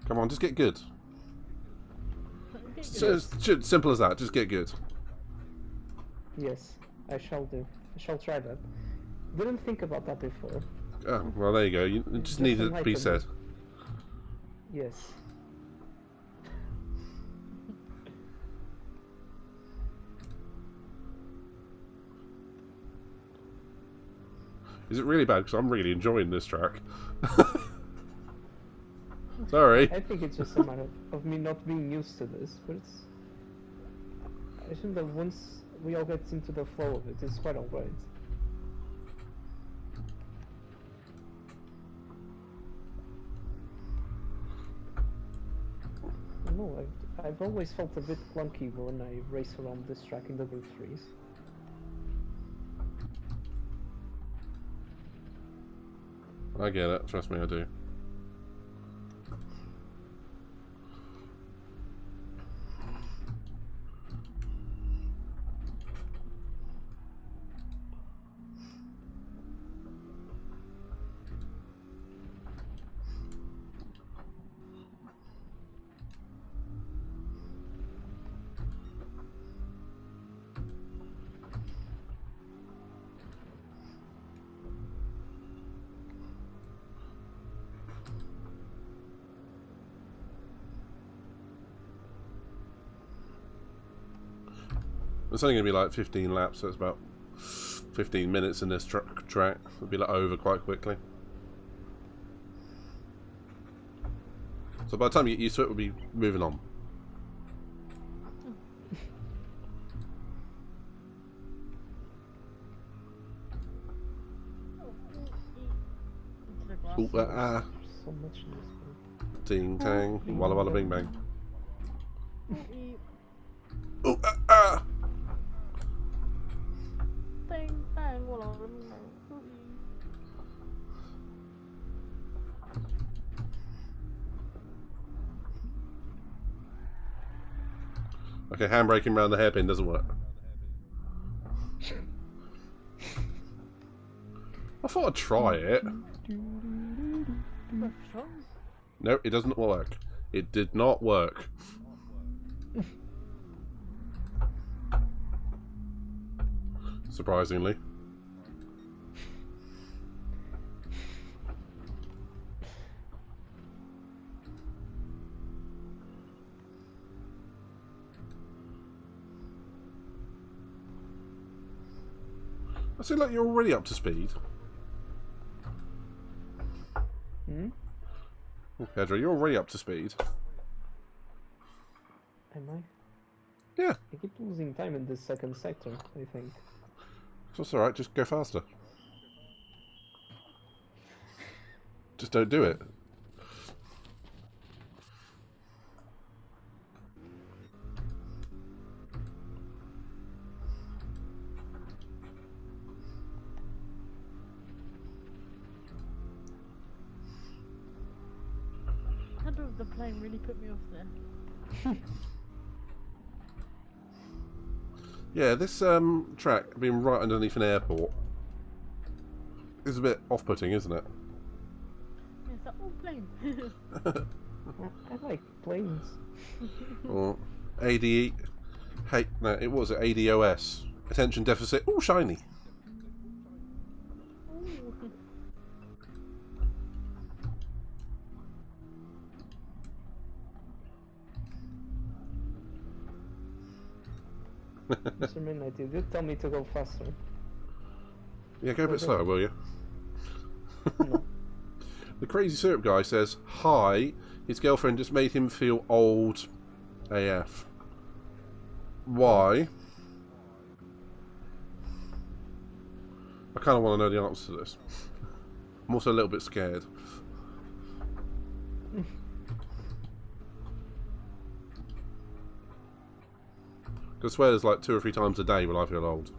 Come on, just get good. Get So, simple as that. Just get good. Yes, I shall do. I shall try that. Didn't think about that before. Oh, well, there you go. You just needed it to be said. Yes. Is it really bad? Because I'm really enjoying this track. Sorry. I think it's just a matter of me not being used to this, but it's... I think that once we all get into the flow of it, it's quite alright. No, I've always felt a bit clunky when I race around this track in the Group 3s. I get it. Trust me, I do. It's only going to be like 15 laps, so it's about 15 minutes in this track. It'll be like over quite quickly. So by the time you get used to it, we'll be moving on. into the glass. So much in this game. Ding tang, walla walla bing bang. Eat. Ooh, Bang, bang, walla, walla, bang. Okay, handbraking around the hairpin doesn't work. I thought I'd try it. No, it doesn't work. It did not work. Surprisingly. I feel like you're already up to speed. Hmm? Oh, Pedro, you're already up to speed. Am I? Yeah, I keep losing time in this second sector, I think. that's alright, just go faster. Just don't do it. The header of the plane really put me off there. Yeah, this track being right underneath an airport is a bit off-putting, isn't it? It's that old plane. I like planes. Or ADE. Hey, no, it was ADOS. Attention deficit. Oh, shiny. Ooh. Mr. Midnight, you did tell me to go faster. Yeah, go a bit slower, will you? No. The crazy syrup guy says, hi, his girlfriend just made him feel old AF. Why? I kind of want to know the answer to this. I'm also a little bit scared. I swear there's like 2 or 3 times a day when I feel old.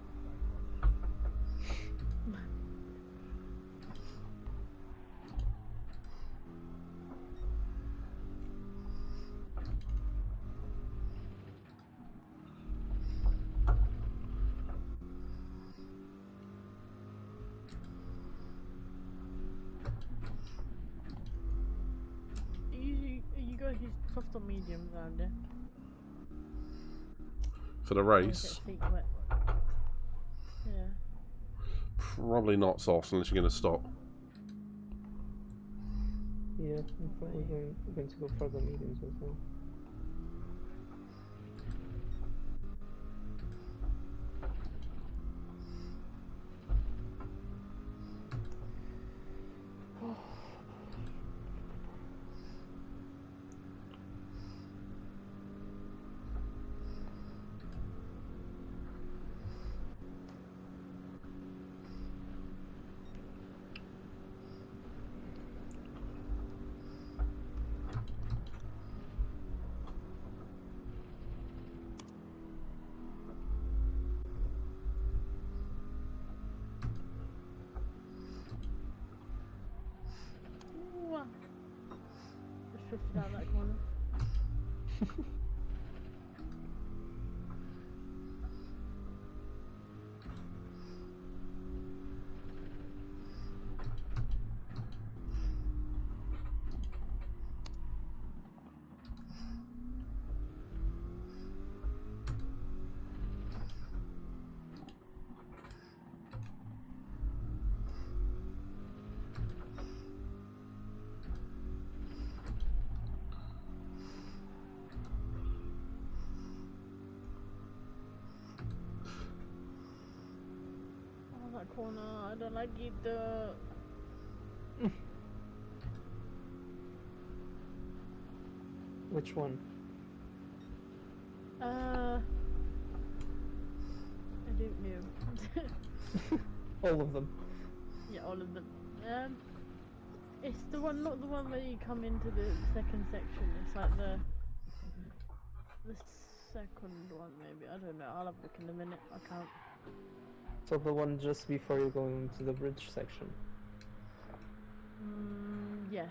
You guys use soft or medium around there? For the Or is race, it feet wet? Yeah. probably not soft unless you're going to stop. Yeah, I'm probably going to go for the mediums as well. Ooh, just drifted down that corner. Oh, that corner, I don't like it. Which one? I don't know. All of them. Yeah, all of them. It's the one, not the one where you come into the second section. It's like the second one, maybe. I don't know. I'll have a look in a minute. I can't. So the one just before you go into the bridge section. Yes.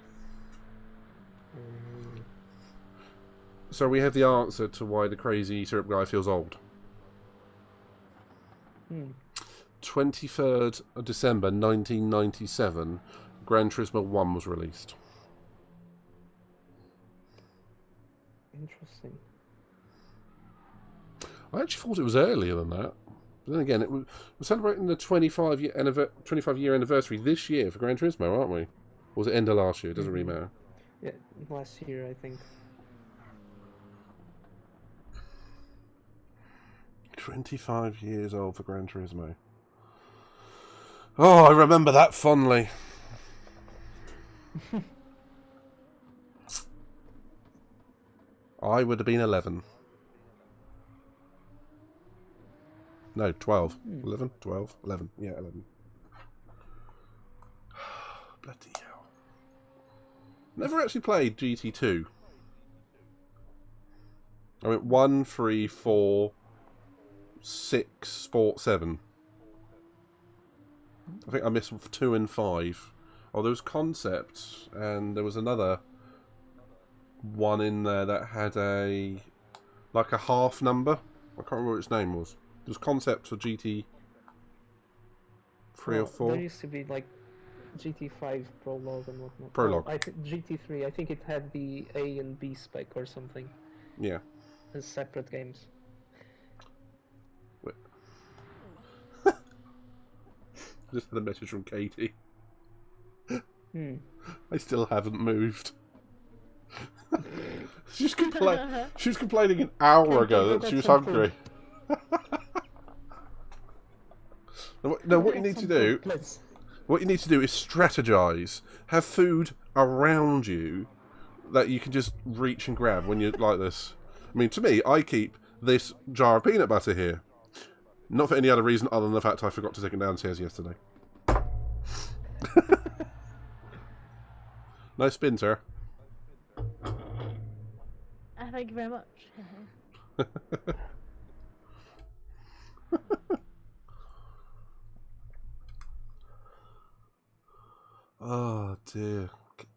So we have the answer to why the crazy syrup guy feels old. 23rd of December 1997, Gran Turismo 1 was released. Interesting. I actually thought it was earlier than that. But then again, we're celebrating the 25-year anniversary this year for Gran Turismo, aren't we? Or was it end of last year? It doesn't really matter. Yeah, last year I think. 25 years old for Gran Turismo. Oh, I remember that fondly. I would have been 11. No, 12. 11? 12? 11. Yeah, 11. Bloody hell. Never actually played GT2. I went 1, 3, 4, 6, Sport 7. I think I missed 2 and 5. Oh, there was Concept, and there was another one in there that had like a half number. I can't remember what its name was. There was Concept for GT 3 or 4. There used to be like GT5 Prologue and whatnot. Prologue. Oh, GT3, I think it had the A and B spec or something Yeah. as separate games. Just had a message from Katie. Hmm. I still haven't moved. She was complaining an hour ago that she was hungry. No, what you need to do... What you need to do is strategize. Have food around you that you can just reach and grab when you're like this. I mean, to me, I keep this jar of peanut butter here. Not for any other reason other than the fact I forgot to take it downstairs yesterday. Nice spin, sir. Thank you very much. Oh, dear.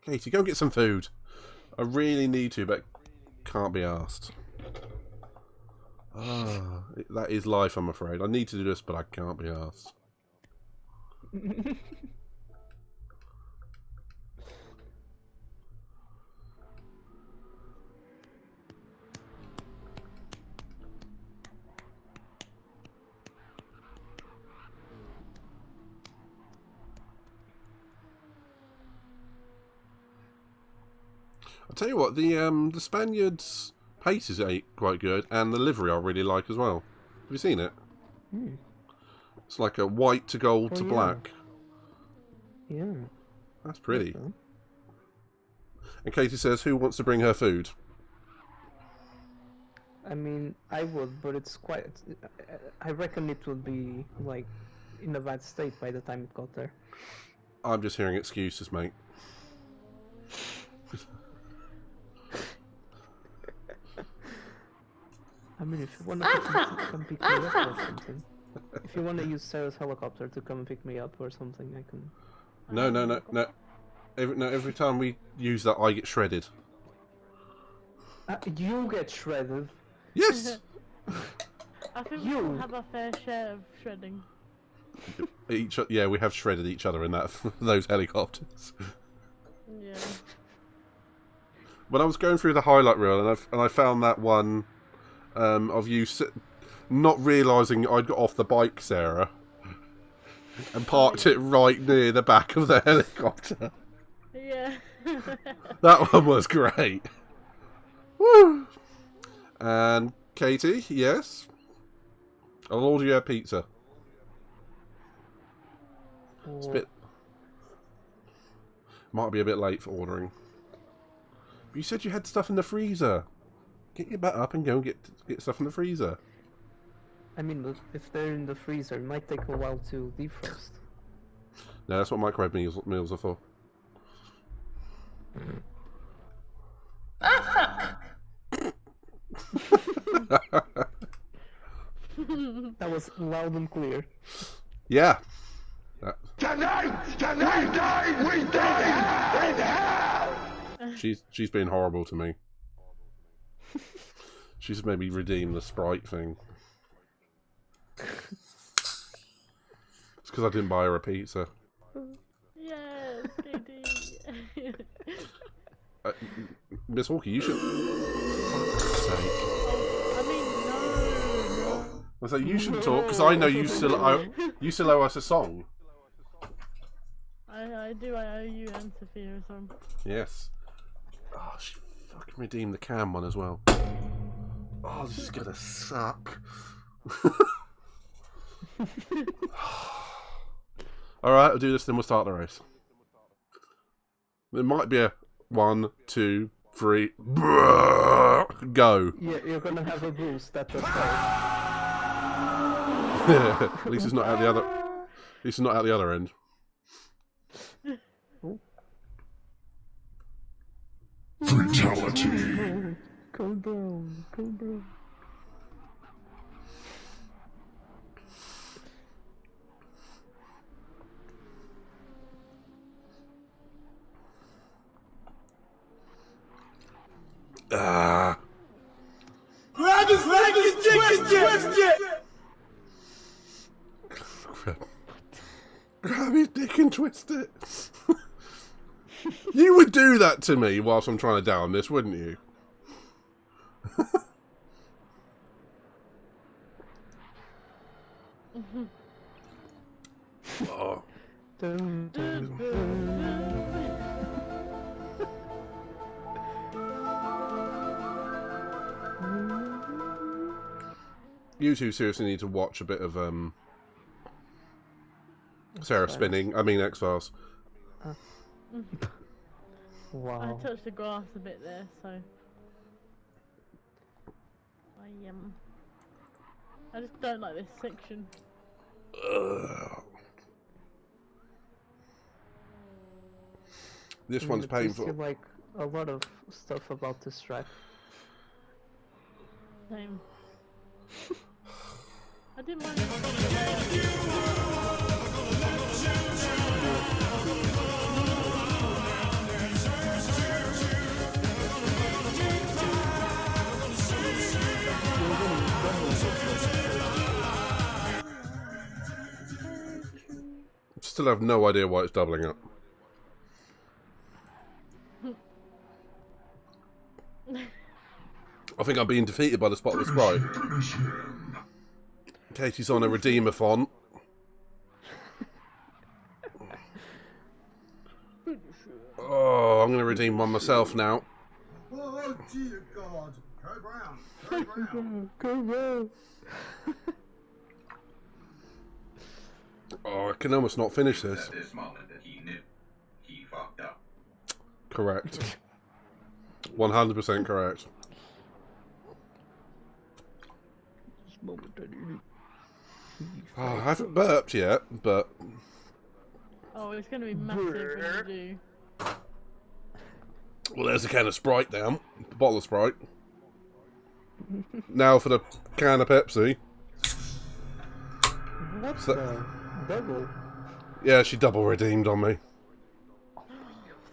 Katie, go get some food. I really need to, but can't be asked. Ah, that is life, I'm afraid. I need to do this, but I can't be asked. I'll tell you what, the Spaniards' paces ain't quite good, and the livery I really like as well. Have you seen it? Hmm. It's like a white to gold to yeah. black. Yeah. That's pretty. Okay. And Katie says, who wants to bring her food? I mean, I would, but it's quite... I reckon it would be, like, in a bad state by the time it got there. I'm just hearing excuses, mate. I mean, if you want to come pick me up or something. If you want to use Sarah's helicopter to come and pick me up or something, I can... No. Every time we use that, I get shredded. You get shredded. Yes! I think we all have our fair share of shredding. Yeah, we have shredded each other in that those helicopters. Yeah. When I was going through the highlight reel, and I found that one of you not realising I'd got off the bike, Sarah, and parked it right near the back of the helicopter. Yeah. That one was great. Woo! And Katie, yes? I'll order you a pizza. It's a bit... Might be a bit late for ordering. But you said you had stuff in the freezer. Get your butt up and go and get stuff in the freezer. I mean, if they're in the freezer, it might take a while to defrost. No, that's what microwave meals are for. That was loud and clear. Yeah. Tonight we die in hell! She's been horrible to me. She's made me redeem the Sprite thing. It's because I didn't buy her a pizza. Yes, Katie. Miss Hawkey, you should... Fuck's sake. I mean, no. I say you should talk because I know you still owe us a song. I do. I owe you and Sophia a song. Yes. Oh, she fucking redeemed the cam one as well. Oh, this is gonna suck. Alright, I'll do this, then we'll start the race. There might be a 1, 2, 3, go. Yeah, you're gonna have a boost, that's okay. At least it's not out the other. At least it's not out the other end. Fatality. Cool down, cool down. Grab his leg, his dick is twisted! Grab his dick and twist it. You would do that to me whilst I'm trying to down this, wouldn't you? Oh. Dun, dun, dun. You two seriously need to watch a bit of Sarah spinning. I mean X-Files. Wow. I touched the grass a bit there, so I just don't like this section. This one's It tastes painful. like a lot of stuff about this track. Same. I didn't mind. Still have no idea why it's doubling up. I think I'm being defeated by the spotless sprite. Katie's on a Redeemer font. Oh, I'm going to redeem one myself now. Oh, dear God. Go brown. Go brown. Go, go. Oh, I can almost not finish this. At this moment that he knew he fucked up. Correct. 100% correct. Oh, I haven't burped yet, but Oh, it's gonna be massive when you do. well, there's a can of Sprite down, a bottle of Sprite. Now for the can of Pepsi. What So- the? Double? Yeah, she double redeemed on me.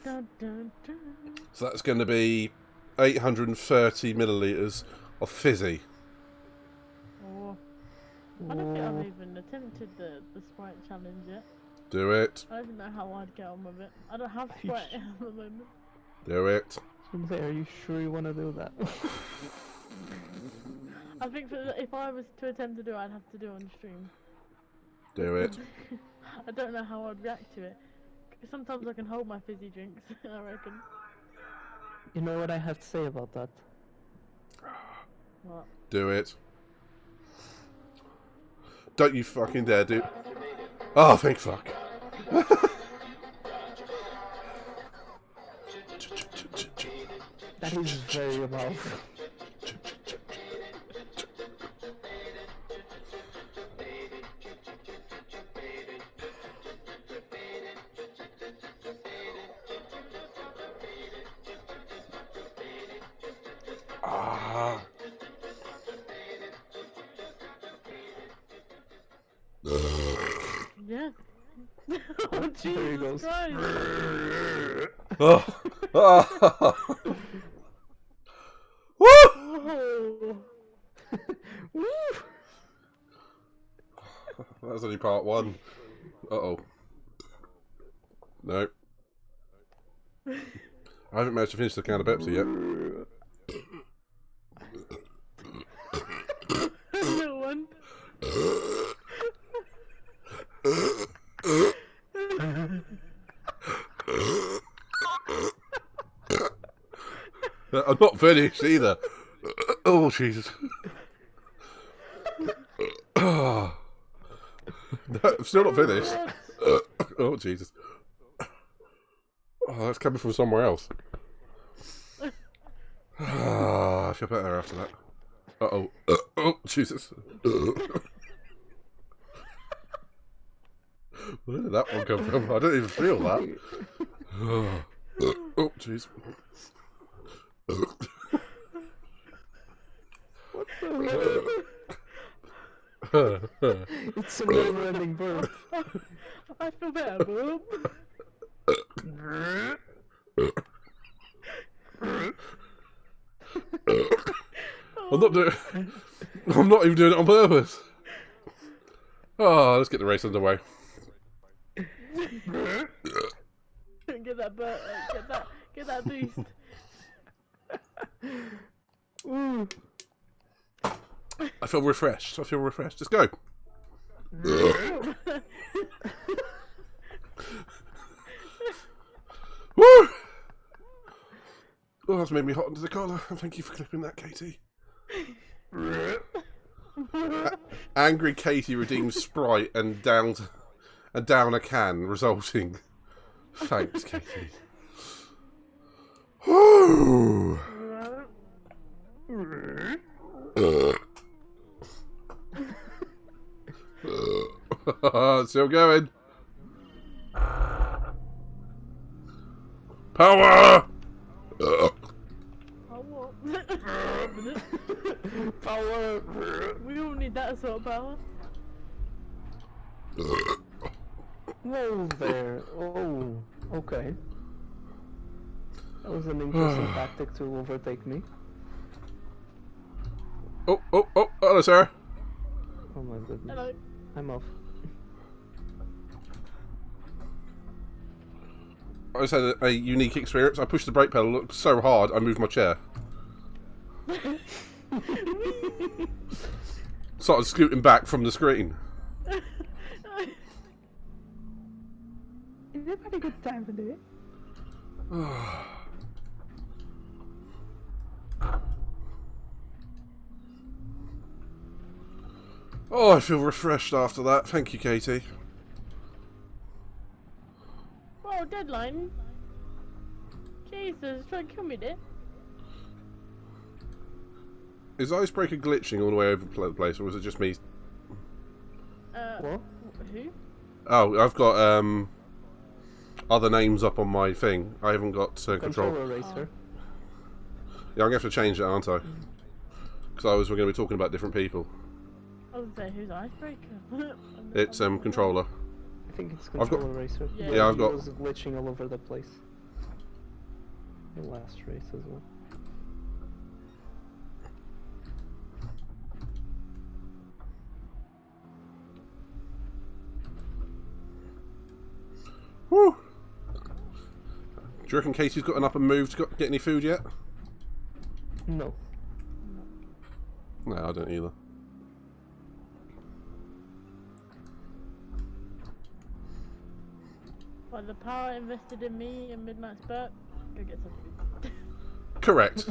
Dun, dun, dun. So that's going to be 830 millilitres of fizzy. Oh. I don't think I've even attempted the Sprite challenge yet. Do it. I don't even know how I'd get on with it. I don't have Sprite at the moment. Do it. Are you sure you want to do that? I think if I was to attempt to do it, I'd have to do it on stream. Do it. I don't know how I'd react to it. Sometimes I can hold my fizzy drinks, I reckon. You know what I have to say about that? What? Do it. Don't you fucking dare do... Oh, thank fuck. That is very loud. Ah. Yeah. Oh, There he Jesus goes. Christ! Oh. Oh. Woo! Oh. Woo! That was only part one. Uh-oh. No. I haven't managed to finish the can of Pepsi yet. Little one. I'm not finished either. Oh, Jesus. Oh. No, I'm still not finished. Oh, Jesus. Oh, that's coming from somewhere else. Ah, I feel better after that. Uh-oh. Oh, Jesus. Where did that one come from? I don't even feel that. Oh, jeez. It's a never-ending burp. I feel better, boob. I'm not even doing it on purpose. Oh, let's get the race underway. Get that get that boost. Ooh. I feel refreshed. Let's go. Oh, that's made me hot under the collar. Thank you for clipping that, Katie. Angry Katie redeems Sprite and down a can, resulting. Thanks, Katie. Woo! Still going. Power! Power! We all need that sort of power. Whoa there. Oh, okay. That was an interesting tactic to overtake me. Oh, hello, sir. Oh my goodness. Hello. I'm off. I just had a unique experience. I pushed the brake pedal, looked so hard, I moved my chair. Started scooting back from the screen. Is it a pretty good time to do it? Oh, I feel refreshed after that. Thank you, Katie. Whoa, deadline. Jesus, try to kill me, dear. Is Icebreaker glitching all the way over the place, or was it just me? What? Who? Oh, I've got other names up on my thing. I haven't got control. Eraser. Yeah, I'm gonna have to change it, aren't I? Because we're going to be talking about different people. I was gonna say, who's Icebreaker? It's controller. I think it's I've got- controller racer. Yeah, I've got- It was glitching all over the place. The last race as well. Woo! Do you reckon Katie's gotten up and moved to get any food yet? No. No, I don't either. Well, the power invested in me and Midnight Spurt, go get some food. Correct.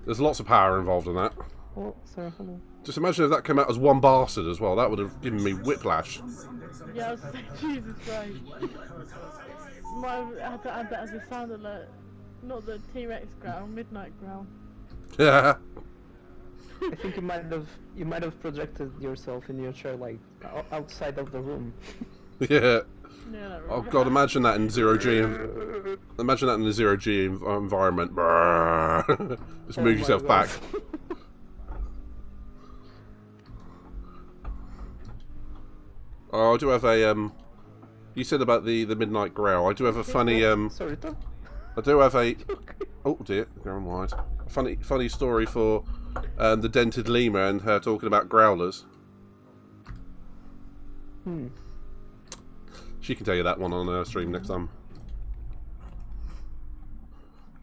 There's lots of power involved in that. Oh, sorry, hello. Just imagine if that came out as one bastard as well. That would have given me whiplash. Yeah, I was like, Jesus Christ. Might have had to add that as a sound alert. Not the T-Rex growl, Midnight growl. Yeah. I think you might have projected yourself in your chair like outside of the room. Yeah. Yeah, that Oh god, imagine that in zero G. Imagine that in a zero G environment. Just Oh move my yourself God. back. Oh, I do have a You said about the midnight growl. I do have a funny Sorry, don't. I do have a. Oh dear, going wide. A funny story for the dented lemur and her talking about growlers. She can tell you that one on her stream next time.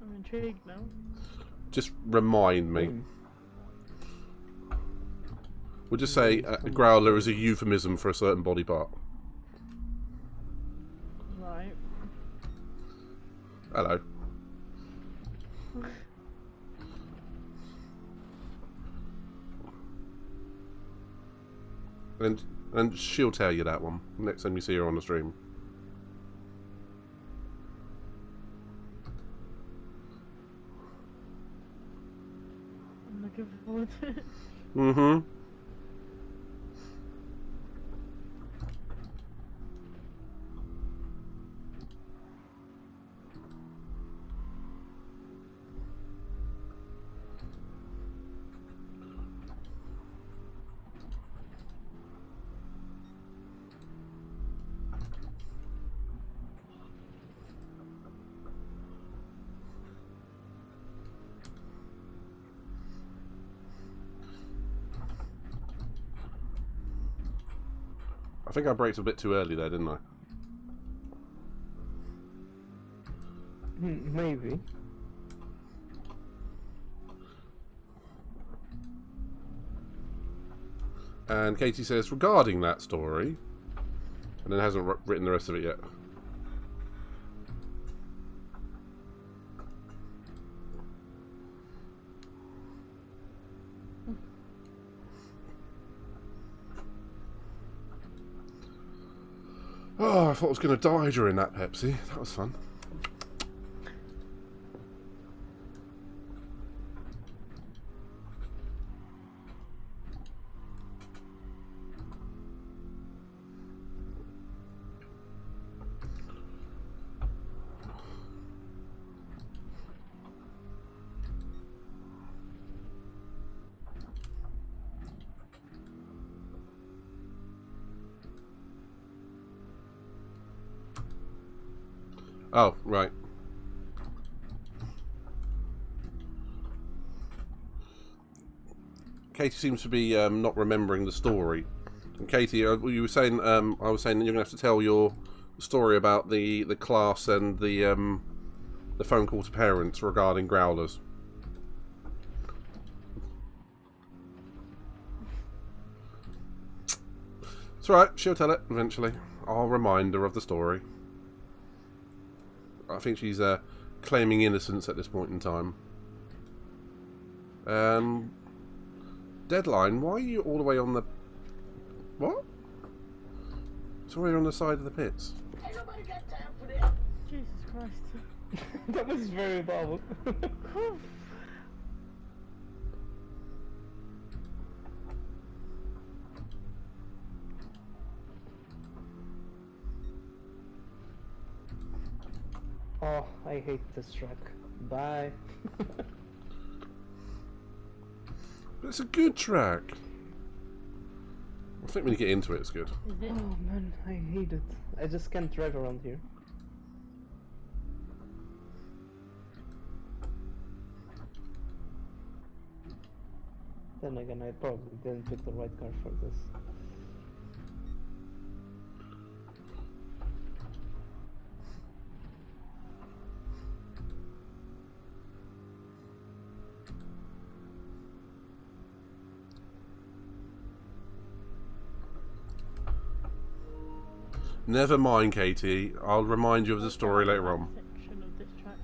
I'm intrigued now. Just remind me. We'll just say a growler is a euphemism for a certain body part. Right. Hello. And she'll tell you that one next time you see her on the stream. I'm looking forward to it. Mm-hmm. I think I braked a bit too early there, didn't I? Maybe. And Katie says, regarding that story, and then hasn't written the rest of it yet. Oh, I thought I was going to die during that Pepsi. That was fun. Oh, right. Katie seems to be not remembering the story. And Katie, you were saying, I was saying that you're going to have to tell your story about the class and the phone call to parents regarding growlers. It's alright, she'll tell it eventually. I'll remind her of the story. I think she's claiming innocence at this point in time. Deadline, why are you all the way on the... What? It's all the way on the side of the pits. Jesus Christ. That was very loud. Oh, I hate this track. Bye. But it's a good track. I think when you get into it, it's good. Is it? Oh man, I hate it. I just can't drive around here. Then again, I probably didn't pick the right car for this. Never mind, Katie. I'll remind you of the story later on. Section of this track.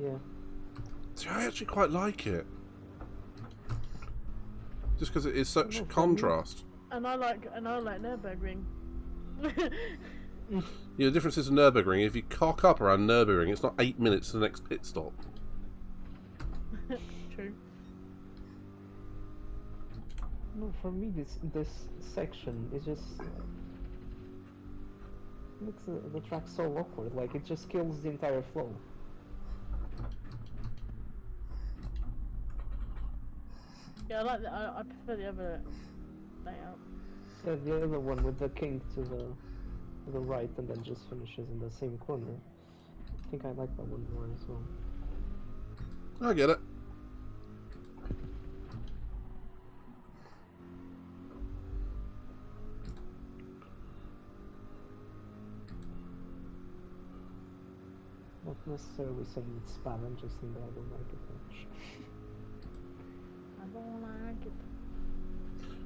Yeah. See, I actually quite like it. Just because it is such No, contrast. And I like Nürburgring. Yeah, the difference is in Nürburgring, if you cock up around Nürburgring, it's not 8 minutes to the next pit stop. True. No, for me this section is just makes the track so awkward. Like it just kills the entire flow. Yeah, I like that. I prefer the other layout. Yeah, the other one with the king to the right and then just finishes in the same corner. I think I like that one more as well. I get it. Not necessarily saying it's bad, I'm just saying that I don't like it much. I don't like it.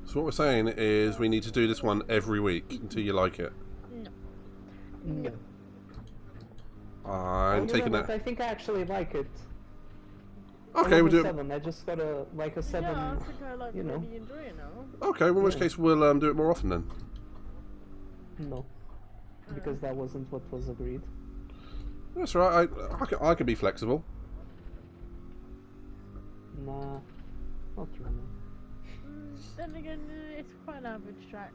So what we're saying is we need to do this one every week until you like it. No. No. I'm taking that. I think I actually like it. Okay, we'll do it. 7. I just got a 7. Yeah, I think I like you know. really enjoy it now. Okay, well, in which case we'll do it more often then. No, because that wasn't what was agreed. That's right. I can be flexible. Nah, not really. Then again, it's quite an average track.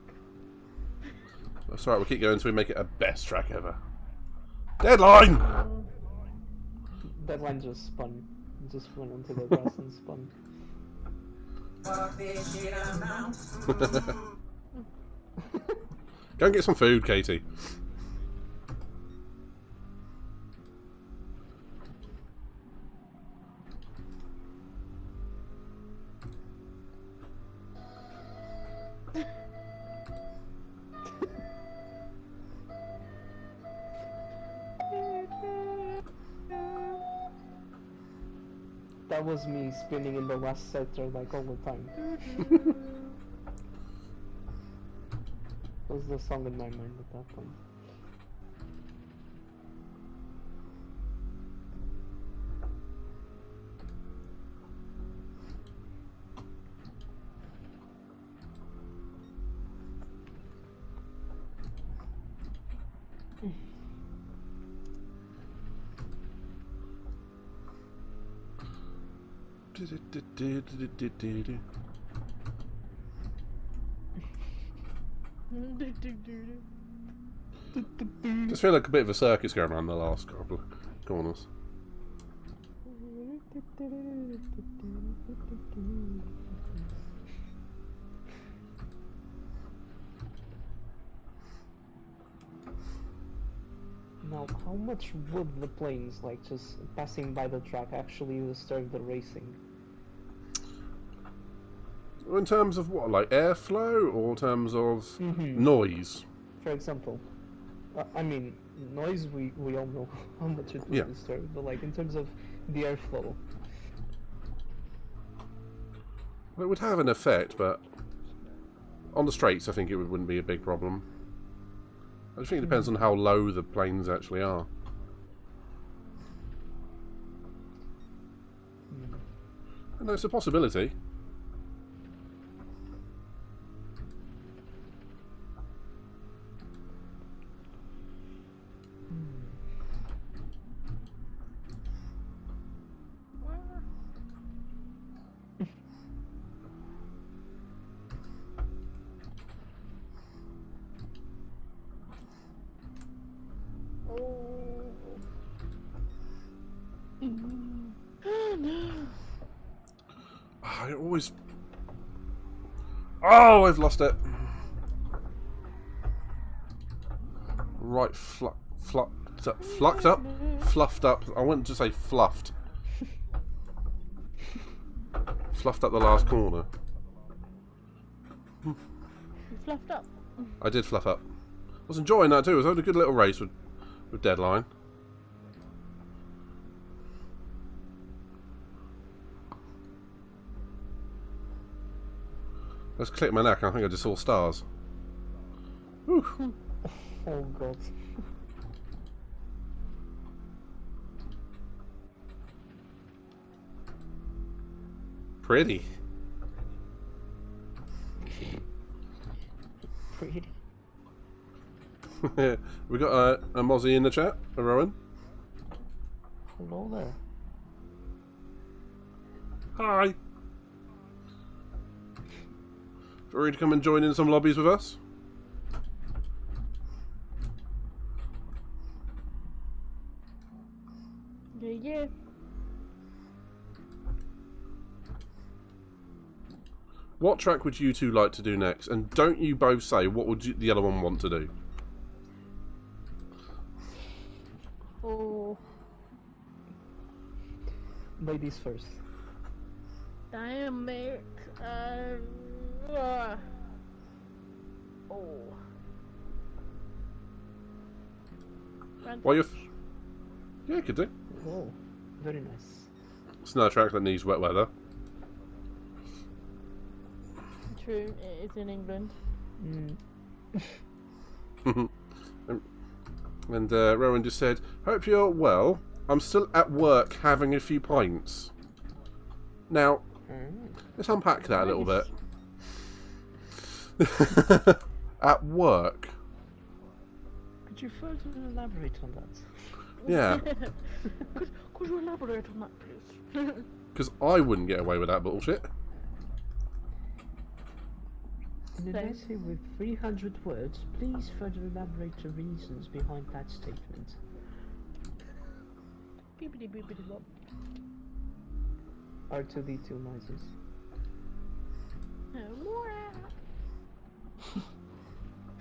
That's right. We'll keep going until we make it a best track ever. Deadline. That one just spun. Just went onto the grass and spun. Go and get some food, Katie. That was me spinning in the last sector like all the time. That was the song in my mind at that point. Just feel like a bit of a circus going around the last couple of corners. Now, how much would the planes, like just passing by the track, actually disturb the racing? In terms of what, like airflow, or in terms of noise? For example, I mean, noise, we all know how much it would disturb, but like in terms of the airflow. Well, it would have an effect, but on the straights I think it wouldn't be a big problem. I just think it depends on how low the planes actually are. And it's a possibility. I always... Oh, I've lost it. Right, fluffed up. I wanted to say fluffed. Fluffed up the last corner. You fluffed up. I did fluff up. I was enjoying that too. It was having a good little race with Deadline. Let's click my neck. I think I just saw stars. Whew. Oh god. Pretty. Pretty. We got a Mozzie in the chat, a Rowan. Hello there. Hi. Ready to come and join in some lobbies with us? Yeah. What track would you two like to do next? And don't you both say what would the other one want to do? Oh. Ladies first. Damn, mate. Oh. Well, yeah, could do. Oh, very nice. It's another track that needs wet weather. True, it is in England. And Rowan just said, "Hope you're well. I'm still at work having a few pints." Now, let's unpack that a little bit. At work. Could you further elaborate on that? Yeah. Could you elaborate on that, please? Because I wouldn't get away with that bullshit. In an essay with 300 words, please further elaborate the reasons behind that statement. Beepity beepity bop. R2D2 noises.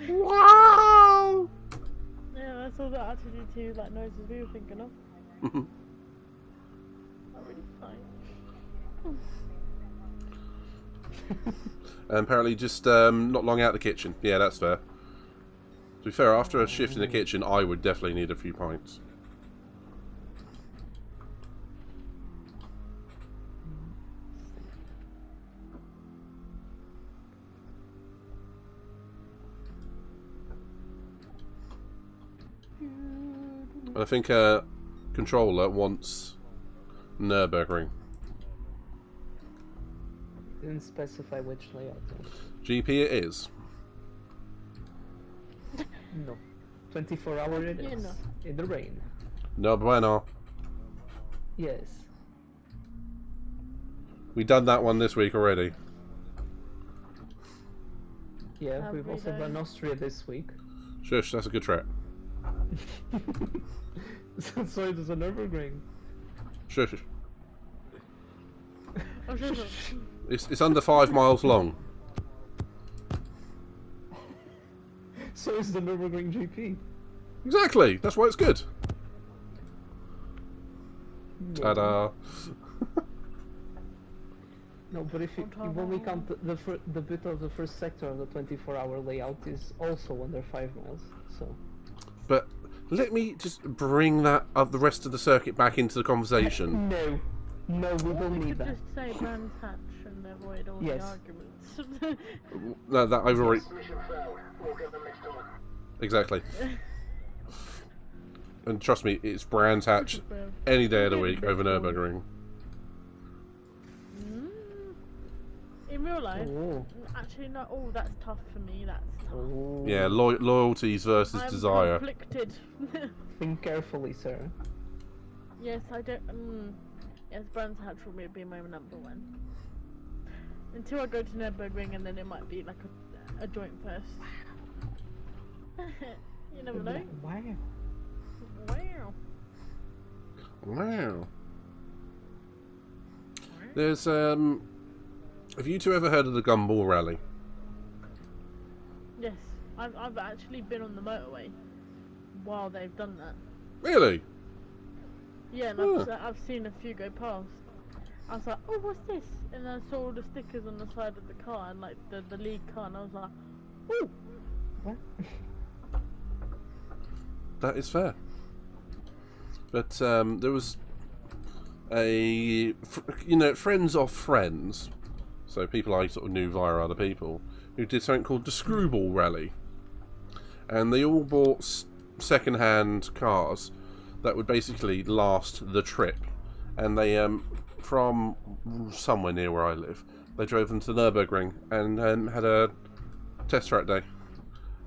Wow! Yeah, that's all the R2D2 like noises we were thinking of. Not really fine. And apparently just not long out the kitchen. Yeah, that's fair. To be fair, after a shift in the kitchen, I would definitely need a few pints. And I think controller wants Nürburgring. Didn't specify which layout though. GP it is. No. 24-hour it You is. know. In the rain. No bueno. Yes. We done that one this week already. Yeah, Have we've we also done though? Austria this week. Shush, that's a good track. So it is a Nürburgring. Shush. Oh, shut up. It's under 5 miles long. So is the Nürburgring GP. Exactly. That's why it's good. No. Ta-da. No, but if you only count the bit of the first sector of the 24-hour layout is also under 5 miles. So. But let me just bring that the rest of the circuit back into the conversation. No, we Or don't we need could that. just say Brands Hatch and avoid all Yes. the arguments. No, that I've already. Exactly. And trust me, it's Brands Hatch any day of the week over Nürburgring. In real life, Oh. actually, no. Oh, that's tough for me. That's tough. Oh. Yeah, loyalties versus I'm desire. conflicted. Think carefully, sir. Yes, I don't. Yes, Brands Hatch will be my number one. Until I go to Nürburgring, and then it might be like a joint first. You never know. Wow. Wow. Wow. There's have you two ever heard of the Gumball Rally? Yes, I've actually been on the motorway while they've done that. Really? Yeah, and Huh. I've seen a few go past. I was like, oh, what's this? And then I saw all the stickers on the side of the car, and like the lead car, and I was like, oh, What? That is fair. But there was friends of friends, so people I sort of knew via other people, who did something called the Screwball Rally, and they all bought second-hand cars that would basically last the trip, and they from somewhere near where I live, they drove them to the Nürburgring and had a test track day.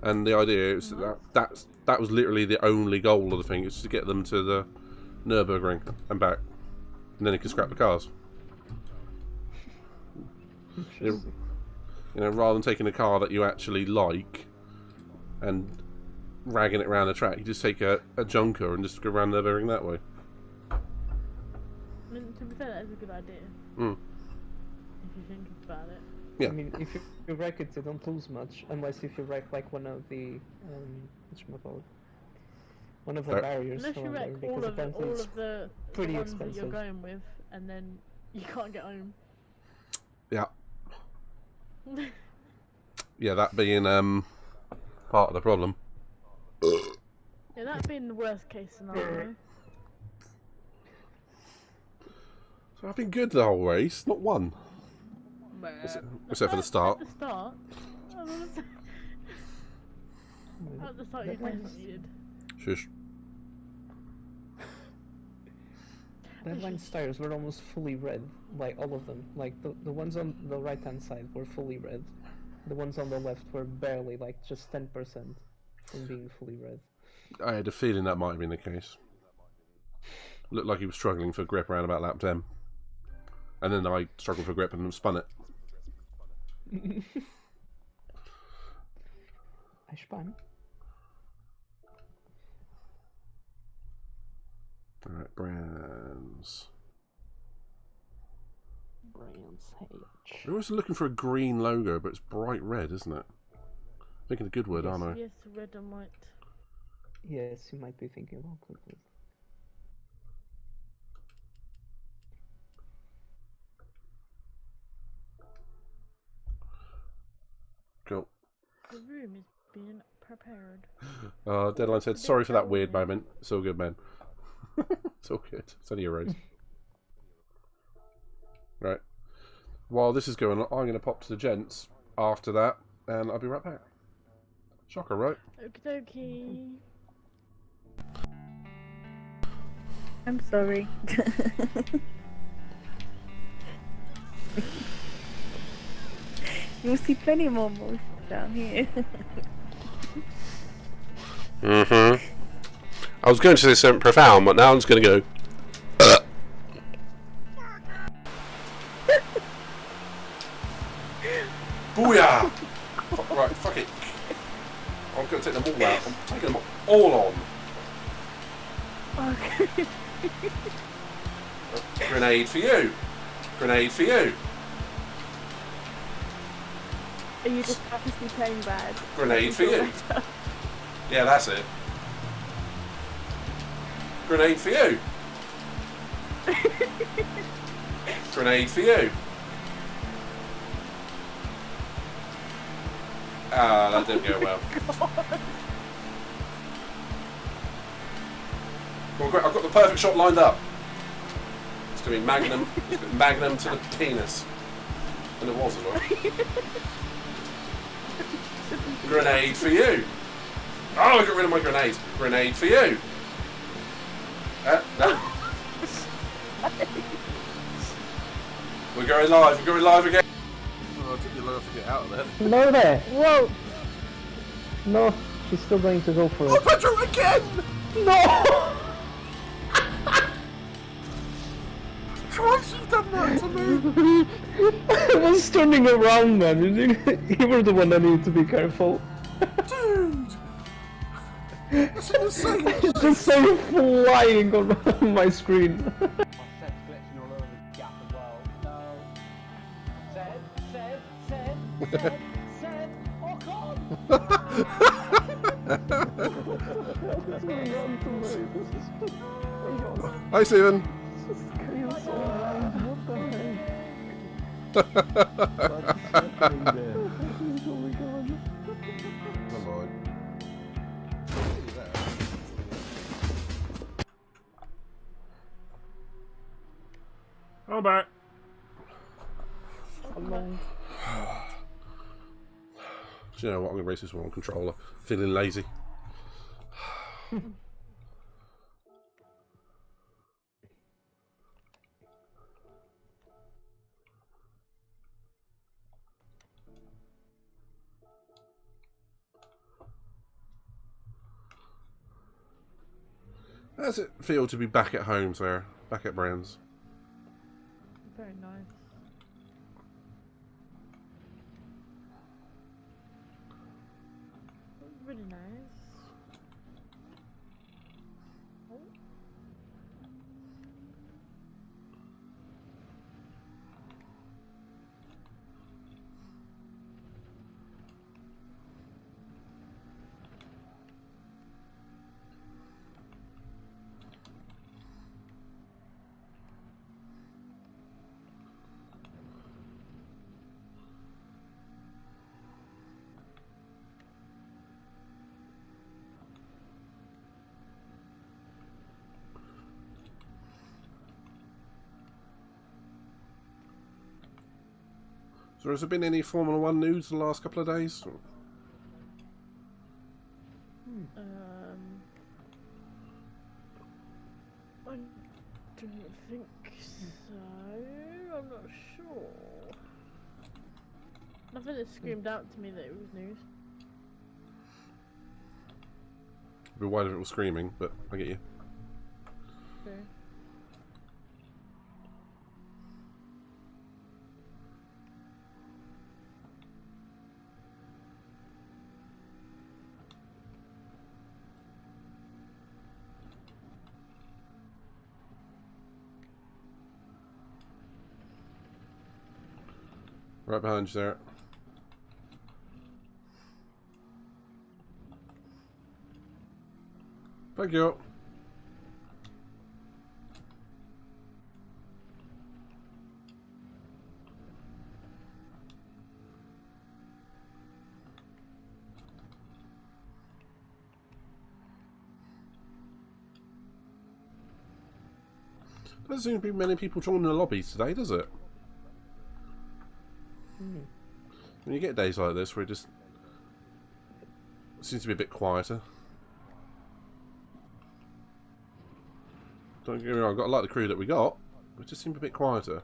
And the idea is that was literally the only goal of the thing, is to get them to the Nürburgring and back, and then you could scrap the cars. You know, rather than taking a car that you actually like and ragging it around the track, you just take a junker and just go around Nürburgring that way. I mean, to be fair, that is a good idea. Mm. If you think about it. Yeah. I mean, if you wreck it, you don't lose much, unless if you wreck like one of the whatchamacallit, one of the barriers. Unless you around there, wreck because all of apparently it's the pretty ones that you're expensive. going with, and then you can't get home. Yeah. Yeah, that being part of the problem. Yeah, that'd been the worst case scenario. So I've been good the whole race, not one. Except for the start. At the start. At the start, you definitely did. Shush. Deadline's tires were almost fully red, like all of them. Like the ones on the right hand side were fully red. The ones on the left were barely, like just 10% from being fully red. I had a feeling that might have been the case. Looked like he was struggling for grip around about lap 10. And then I struggled for grip and spun it. I spun. Alright, Brands. Brands H. We're always looking for a green logo, but it's bright red, isn't it? Thinking a good word, aren't I? Yes, red and white. Yes, you might be thinking about it. Cool. The room is being prepared. Deadline said, sorry for that weird moment. It's all good, man. It's all good. It's only a race. Right. While this is going on, I'm going to pop to the gents after that, and I'll be right back. Shocker, right? Okie dokie. I'm sorry. You'll see plenty more moles down here. Mm-hmm. I was going to say something profound, but now I'm just going to go. Booyah! Right, fuck it. I'm going to take them all out. I'm taking them all on. Okay. Grenade for you. Grenade for you. Are you just purposely playing bad? Grenade for you. Yeah, that's it. Grenade for you. Grenade for you. Ah, that didn't go well. Well, great. I've got the perfect shot lined up. It's going to be Magnum. It's going to be Magnum to the penis. And it was as well. Grenade for you. Oh, I got rid of my grenade. Grenade for you. No. We're going live. We're going live again. Oh, I took you long to get out of there. No there! Whoa! No, she's still going to go for it. Oh, Pedro again! No! Twice you've done that to me! I was turning around, man. You were the one that needed to be careful. Dude! That's insane! It's just so flying on my screen. My set's glitching all over the gap as well. No. Said. Oh God! Hi, Stephen. I'm back. Do you know what? I'm going to race this one on controller. Feeling lazy. How does it feel to be back at home, Sarah? Back at Brands? Very nice. Really nice. Oh. So has there been any Formula 1 news the last couple of days? I don't think so. I'm not sure. Nothing has screamed out to me that it was news. It'd be wide if it was screaming, but I get you. Okay. Right behind you, Sarah. Thank you. Doesn't seem to be many people joining the lobbies today, does it? When you get days like this where it just seems to be a bit quieter. Don't get me wrong, I've got to like the crew that we got, but it just seemed a bit quieter.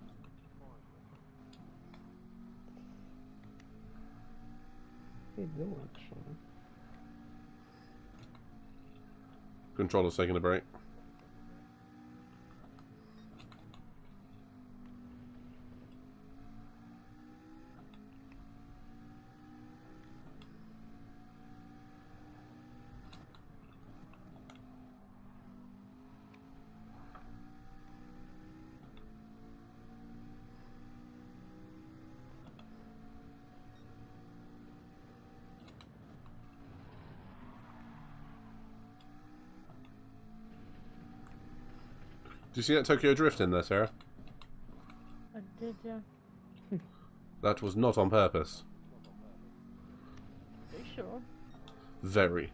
They do actually. Controller's taking a break. Do you see that Tokyo Drift in there, Sarah? I did, yeah. That was not on purpose. Are you sure? Very.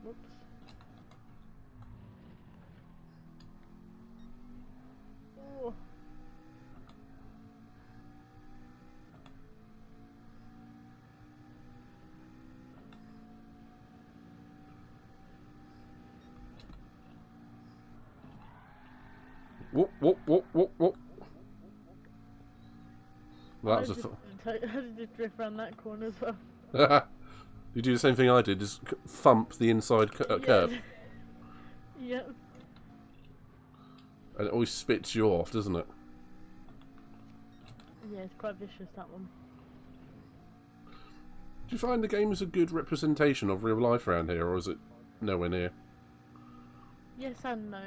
Whoops. Oh. Whoop, whoop, whoop, whoop, whoop. That was a How did you drift around that corner as well? You do the same thing I did, just thump the inside curb. Yep. And it always spits you off, doesn't it? Yeah, it's quite vicious, that one. Do you find the game is a good representation of real life around here, or is it nowhere near? Yes and no.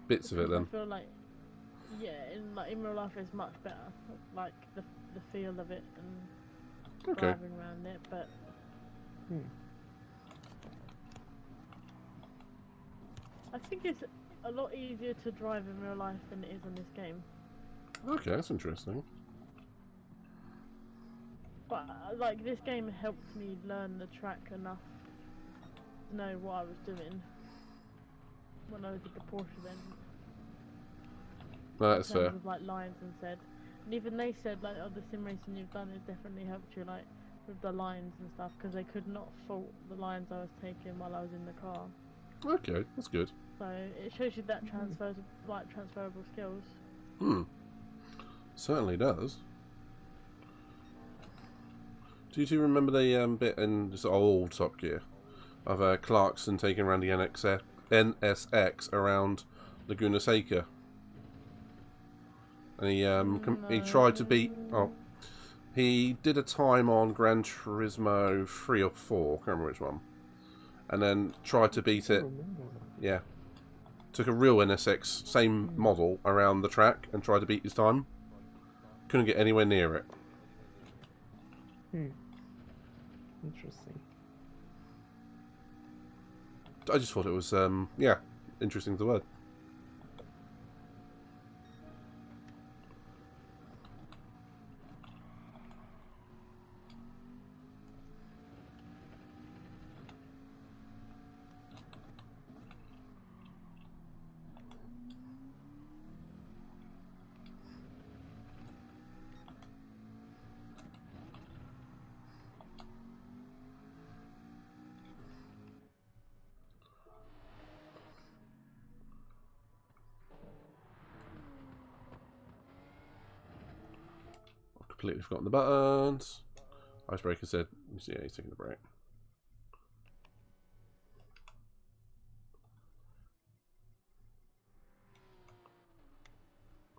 Bits of it, then. I feel like, yeah, in real life it's much better. Like the feel of it and Okay. driving around it, but I think it's a lot easier to drive in real life than it is in this game. Okay, that's interesting. But like this game helped me learn the track enough to know what I was doing when I was at the Porsche then. That's in terms fair. of like lines and said, and even they said like, oh, the sim racing you've done has definitely helped you like with the lines and stuff, because they could not fault the lines I was taking while I was in the car. Okay, that's good. So it shows you that transferable skills. Hmm. Certainly does. Do you two remember the bit in this old Top Gear of Clarkson taking around the NSX around Laguna Seca? And he tried to beat. Oh, he did a time on Gran Turismo 3 or 4. Can't remember which one. And then tried to beat it. Yeah. Took a real NSX, same model, around the track and tried to beat his time. Couldn't get anywhere near it. Interesting. I just thought it was, yeah, interesting to word. Completely forgotten the buttons. Icebreaker said, yeah, he's taking a break.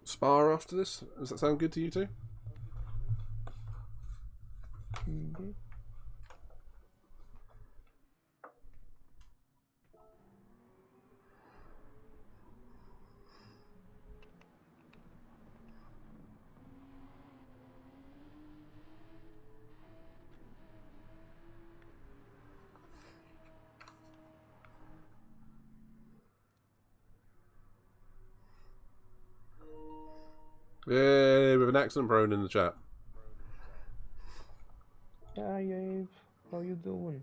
Spar after this? Does that sound good to you two? Yay, with an accident prone in the chat. Hi, Abe. How you doing?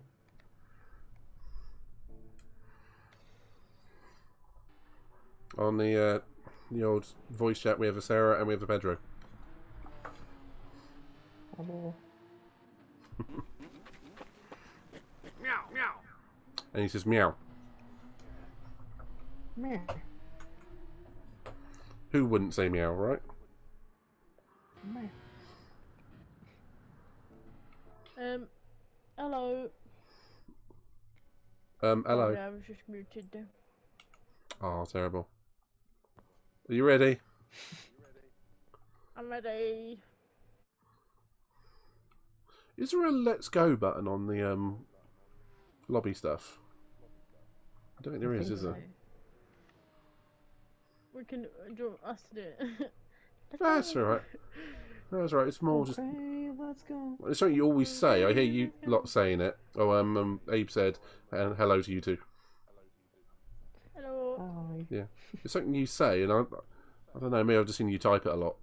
On the old voice chat, we have a Sarah and we have a Pedro. Hello. Meow, meow. And he says meow. Meh. Who wouldn't say meow, right? Meh. Hello. Hello. Sorry, I was just muted there. Oh, terrible. Are you ready? I'm ready. Is there a let's go button on the lobby stuff? I don't think there is there? We can do us to do it. That's alright. That's right. It's more just. Okay, let's go. It's something you always say. I hear you lot saying it. Oh, Abe said, and hello to you too. Hello. Hi. Yeah, it's something you say, and I don't know. Maybe I've just seen you type it a lot.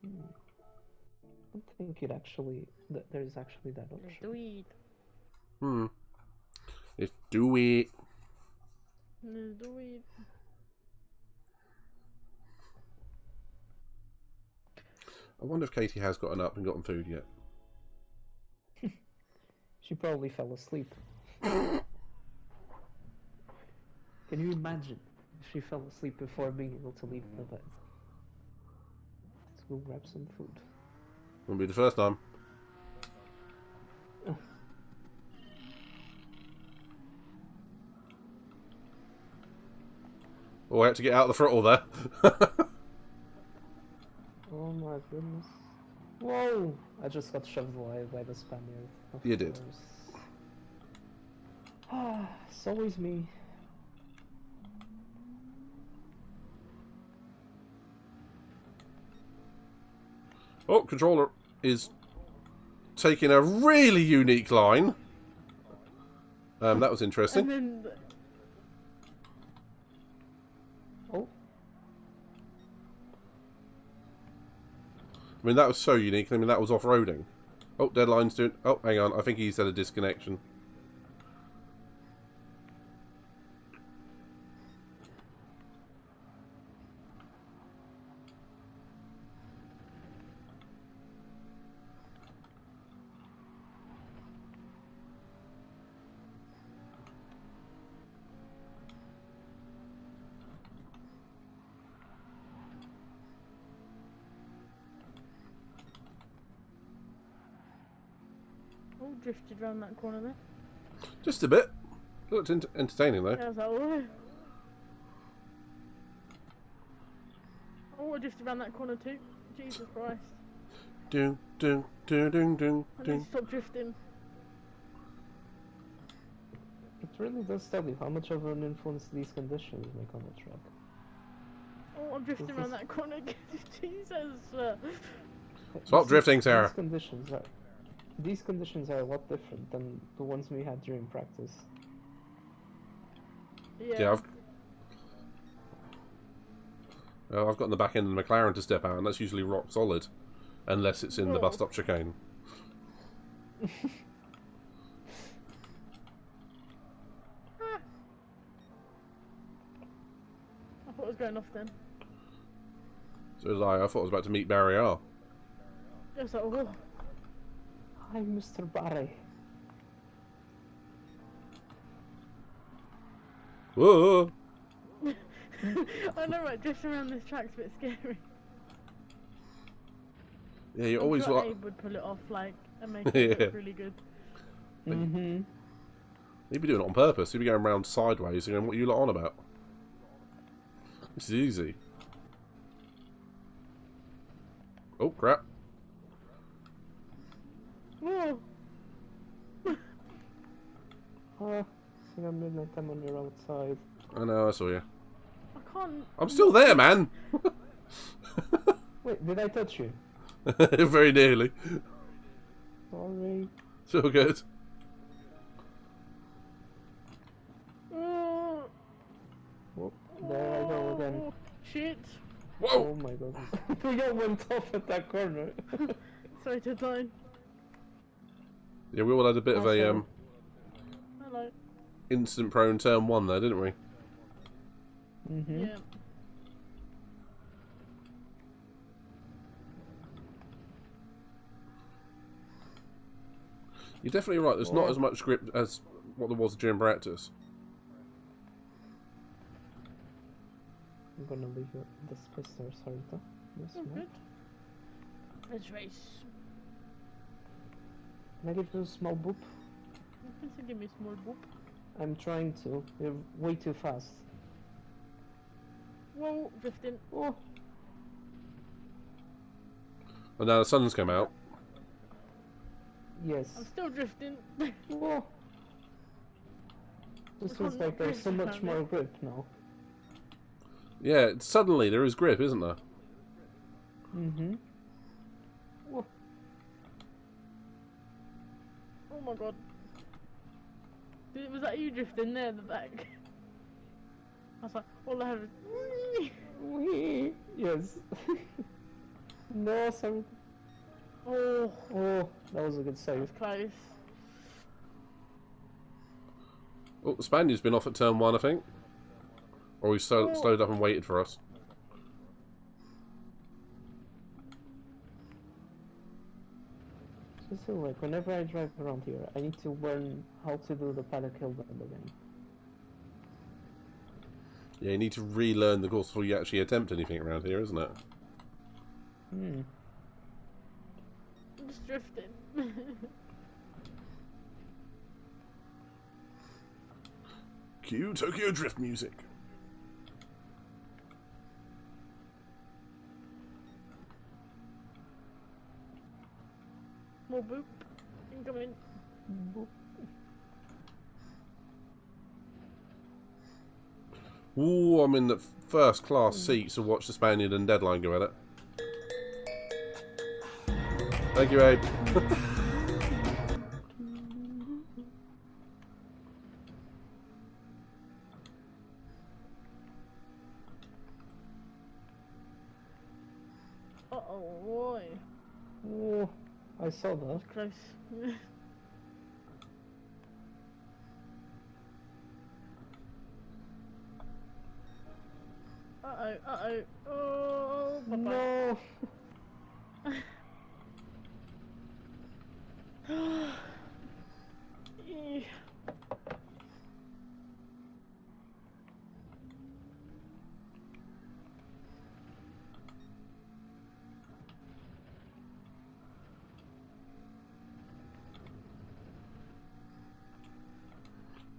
I don't think it actually. There's actually that option. Let's do it. Let's do it. Let's do it. I wonder if Katie has gotten up and gotten food yet. She probably fell asleep. Can you imagine if she fell asleep before being able to leave the bed? Let's go grab some food. Won't be the first time. Oh, I had to get out of the throttle there. Oh my goodness. Whoa! I just got shoved away by the Spaniard. You did. Ah, it's always me. Oh, controller is taking a really unique line. That was interesting. And then Oh, I mean, that was so unique. I mean, that was off-roading. Oh, Deadline's doing... Oh, hang on. I think he's had a disconnection. oh, drifted around that corner there. Just a bit. Looked entertaining, though. Yeah, I was like, oh. Oh, I drifted around that corner too. Jesus Christ. Ding, ding, ding, ding, ding, I need ding. to stop drifting. it really does tell you how much of an influence these conditions make on the track. Oh, I'm drifting around that corner again. Jesus. Stop drifting, Sarah. These conditions are a lot different than the ones we had during practice. Yeah, I've got in the back end of the McLaren to step out, and that's usually rock solid. Unless it's in the bus stop chicane. I thought I was going off then. So did I. I thought I was about to meet Barry R. I was like, oh. Hi, Mr. Barry. Whoa! I know, right? Drifting around this track's a bit scary. Yeah, you I'm always sure want. Abe would pull it off, like, and make it Yeah. look really good. Mm-hmm. He'd be doing it on purpose. He'd be going around sideways and going, what are you lot on about? This is easy. Oh, crap. Whoa! See, I'm midnight time on your outside. I know, I saw you. I can't. I'm still there, man! Wait, did I touch you? Very nearly. Sorry. So good. Oh, Whoop, there I go again. shit. Whoa! Oh my god. We all went off at that corner. Sorry to die. Yeah, we all had a bit of a Hello. incident prone turn one there, didn't we? Mm-hmm. Yeah. You're definitely right. There's not as much grip as what there was during practice. I'm gonna leave the space there, sorry though. Yes, Oh, ma'am. good. Let's race. Can I give you a small boop? You can still give me a small boop. I'm trying to. You're way too fast. Whoa, drifting. Oh, And now the sun's come out. yes. I'm still drifting. Whoa. This I feels can't like there's so drift much around more it. grip now. Yeah, suddenly there is grip, isn't there? Mm-hmm. Whoa. Oh my god. Was that you drifting there in the back? I was like, all I have is... Whee! Yes. No, sorry. Oh, Oh, that was a good save. that's close. Oh, the Spaniard's been off at turn 1, I think. Or he slowed up and waited for us. So, like, whenever I drive around here, I need to learn how to do the paddock hill bend again. Yeah, you need to relearn the course before you actually attempt anything around here, isn't it? Hmm. I'm just drifting. Cue Tokyo Drift music. More boop. Incoming. Boop. Ooh, I'm in the first class seat to watch the Spaniard and Deadline go at it. Thank you, Abe. Uh-oh, boy. Oh, I saw that. Close. Uh-oh, uh-oh. Oh, bye-bye. No. Eh.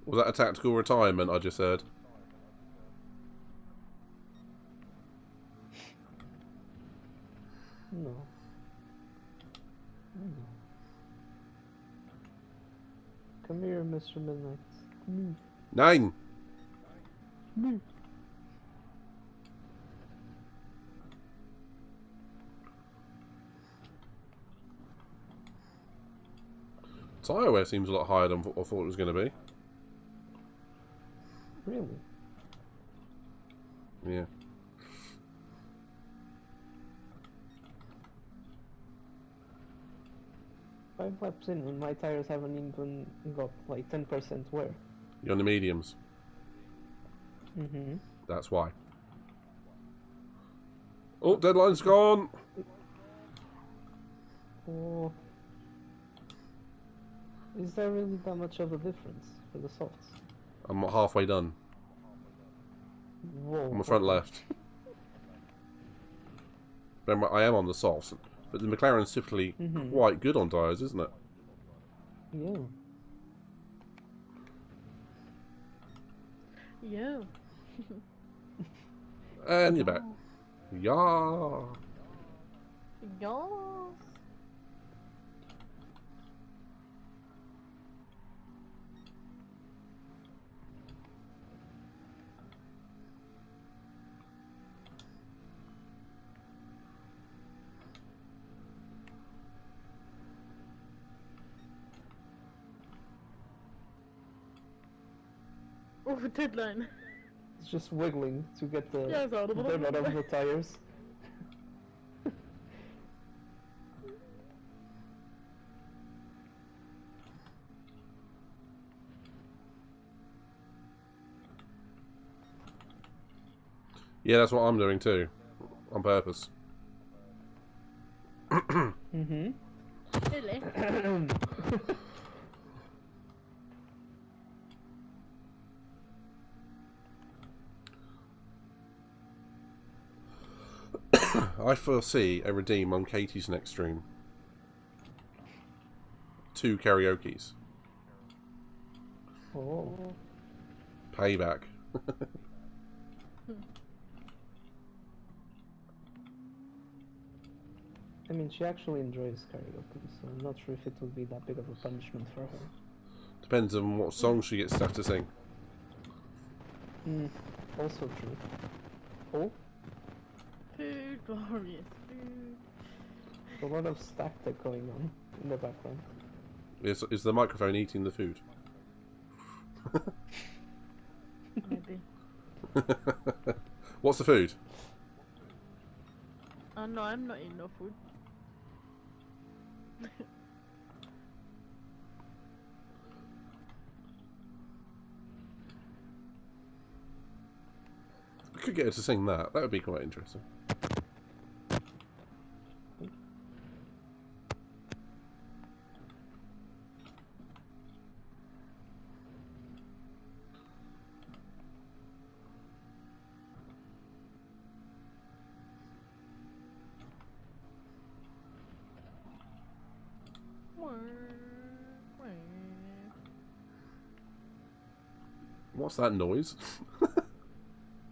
Was that a tactical retirement I just heard? No. No. Come here, Mr. Midnight. Come here. 9! Come here. Tyre wear seems a lot higher than I thought it was going to be. Really? Yeah. Five laps in and my tires haven't even got like 10% wear. You're on the mediums. Mm-hmm. That's why. Oh, Deadline's gone! Oh. Is there really that much of a difference for the softs? I'm halfway done. Whoa. On the front left. Remember, I am on the softs, but the McLaren's typically quite good on tyres, isn't it? Yeah. Yeah. And you're back. Yeah. Yes. Oh, Deadline. It's just wiggling to get the Yeah, so dirt out of the tires. Yeah, that's what I'm doing too. On purpose. Mm-hmm. Really? I foresee a redeem on Katie's next stream. 2 karaokes. Oh. Payback. I mean, she actually enjoys karaoke, so I'm not sure if it would be that big of a punishment for her. Depends on what song she gets stuff to sing. Also true. Oh, Food, glorious food. a lot of stack deck going on in the background. Is the microphone eating the food? Maybe. What's the food? No, I'm not eating no food. We could get her to sing that. That would be quite interesting. What's that noise? I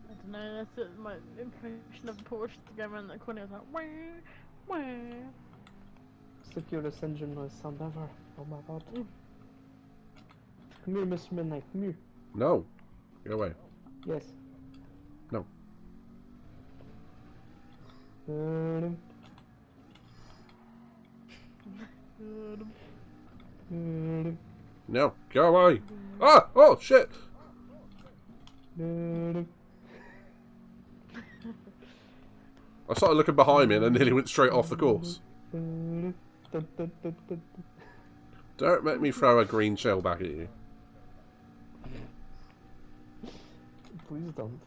don't know, that's my impression of Porsche to go around that corner. I was like, wah, wah. It's the cutest engine noise sound ever. Oh my god. Come here, Mr. Midnight, come here. No. Go away. Yes. No. No. Go away. Ah! Oh, shit! I started looking behind me and I nearly went straight off the course. Don't make me throw a green shell back at you. Please don't.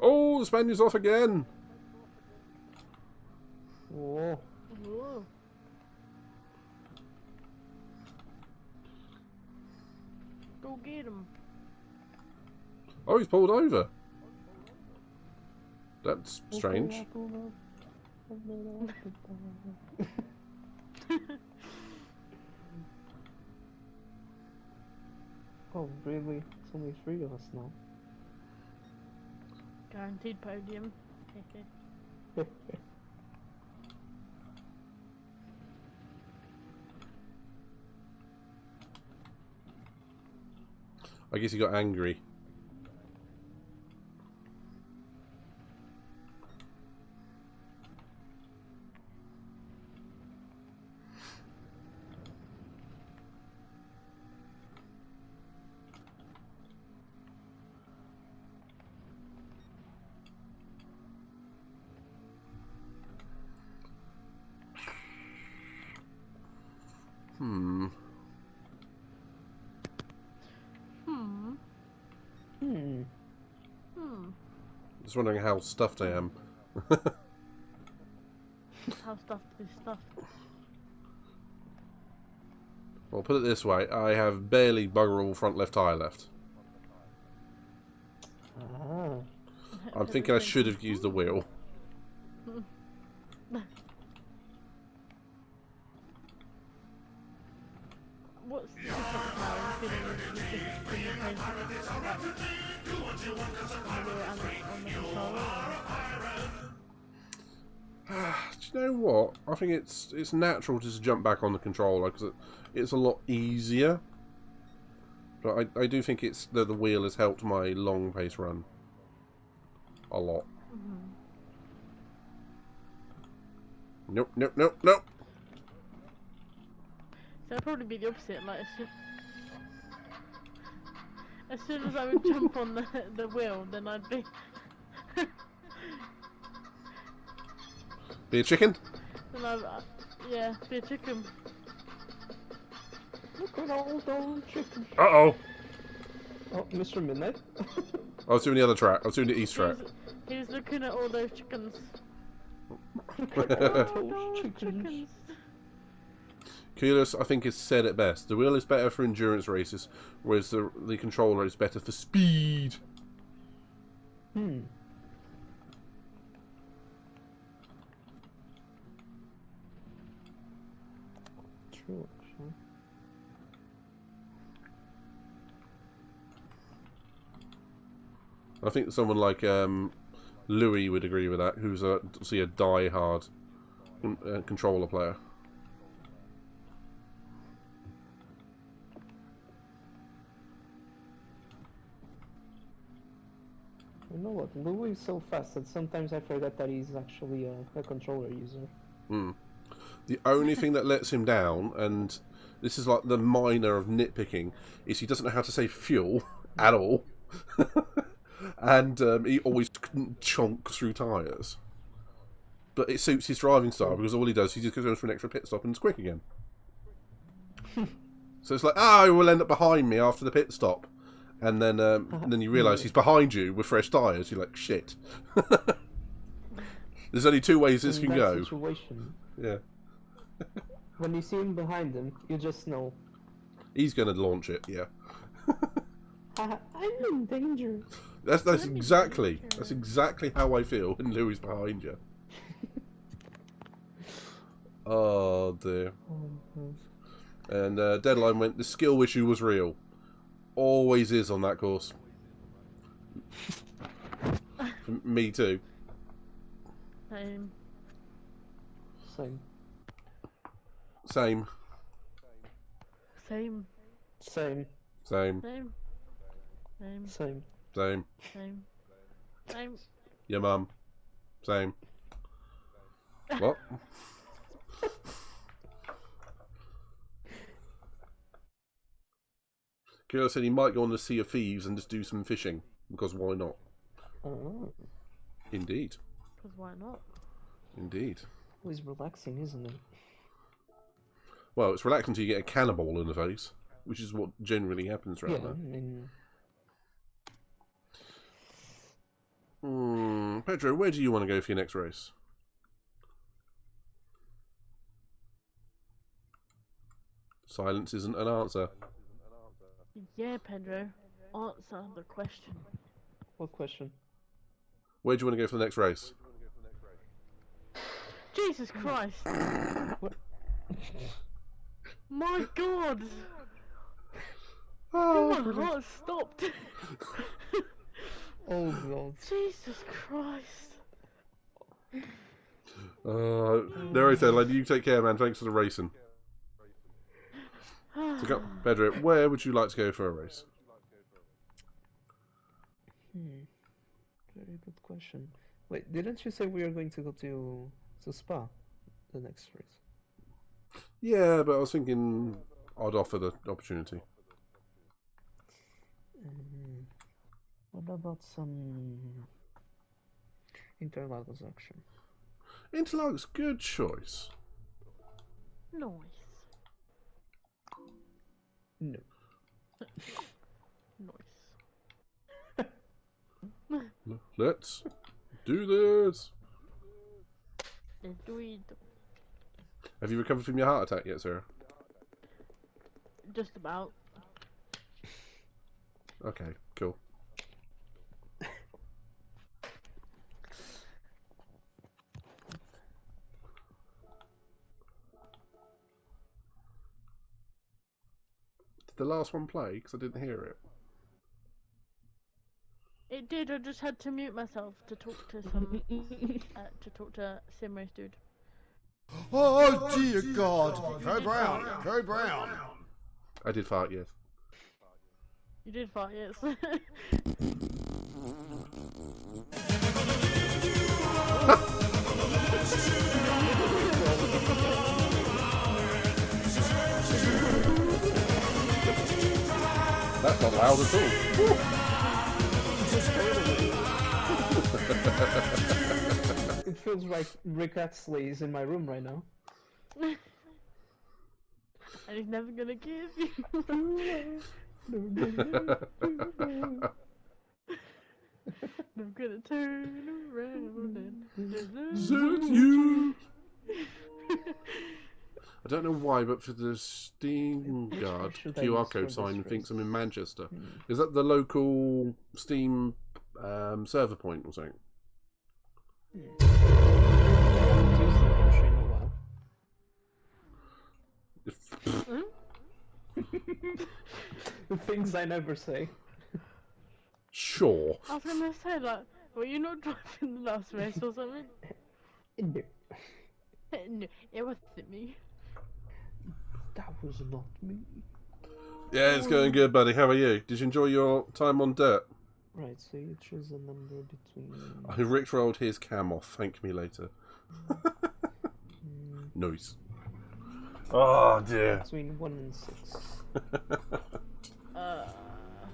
Oh, the Spaniard's off again! Whoa. Whoa. Go get him. Oh, he's pulled over. That's strange. Oh, really? It's only 3 of us now. Guaranteed podium. I guess he got angry. Just wondering how stuffed I am. How stuffed is stuffed? Well, put it this way, I have barely bugger all front left tyre left. I'm thinking I should have used the wheel. What's the difference now in feeling the difference between the paint on the controller? Do you know what? I think it's natural to just jump back on the controller because it's a lot easier. But I do think it's the wheel has helped my long pace run a lot. Nope, nope, nope, nope. So it'd probably be the opposite. Like as soon as I would jump on the wheel, then I'd be Be a chicken? then I'd yeah, be a chicken. Look at all those chickens. Uh-oh. Oh, Mr. Midnight. I was doing the other track. I was doing the east track. He was looking at all those chickens. Look at all those chickens. Kulis, I think, has said it best. The wheel is better for endurance races, whereas the controller is better for speed. Hmm. True, actually. I think someone like Louis would agree with that, who's a die-hard controller player. You know what? Louis is so fast that sometimes I forget that he's actually a controller user. Hmm. The only thing that lets him down, and this is like the minor of nitpicking, is he doesn't know how to save fuel at all. And he always chonks through tyres. But it suits his driving style, because all he does, he just goes for an extra pit stop and it's quick again. So it's like, he will end up behind me after the pit stop. And then you realise he's behind you with fresh tyres. You're like, shit. There's only two ways this can go. Situation, Yeah. when you see him behind him, you just know. He's going to launch it, yeah. I'm in danger. That's exactly how I feel when Louis is behind you. Oh dear. And Deadline went, the skill issue was real. Always is on that course. Me too. Same. Same. Same. Same. Same. Same. Same. Same. Same. Same. Same. Same. Your mum. Same. What? Kira said he might go on the Sea of Thieves and just do some fishing, because why not? Oh. Indeed. Because why not? Indeed. Always relaxing, isn't it? Well, it's relaxing until you get a cannonball in the face, which is what generally happens around there. Pedro, where do you want to go for your next race? Silence isn't an answer. Yeah, Pedro. Answer the question. What question? Where do you want to go for the next race? Jesus Christ! What? My God! Oh, My heart stopped. Oh God. Jesus Christ! There is Deadline. You take care, man. Thanks for the racing. So go, Pedro, where would you like to go for a race? Very good question. Wait, didn't you say we are going to go to Spa, the next race? Yeah, but I was thinking I'd offer the opportunity. What about some Interlagos action? Interlagos, good choice. Nice. No. Nice. Let's do this. Let's do it. Have you recovered from your heart attack yet, Sarah? Just about. Okay, cool. Did the last one play? Because I didn't hear it. It did. I just had to mute myself to talk to some, to talk to Simrace dude. Oh dear God! Go brown! Go brown! I did fart, yes. You did fart, yes. That's not loud at all. It feels like Rick Astley is in my room right now. And he's never gonna kiss you. I'm gonna turn around and Zut you! I don't know why, but for the Steam Guard should I QR use code for sign this thinks race? I'm in Manchester. Is that the local Steam server point or something? I haven't used the country in a while. The things I never say. Sure. I was gonna say, like, were you not driving the last race or something? No, No, it wasn't me. that was not me. Yeah, it's going good, buddy. How are you? Did you enjoy your time on dirt? Right, so you choose a number between... I rickrolled his cam off. Thank me later. Nice. Oh, dear. Between 1 and 6.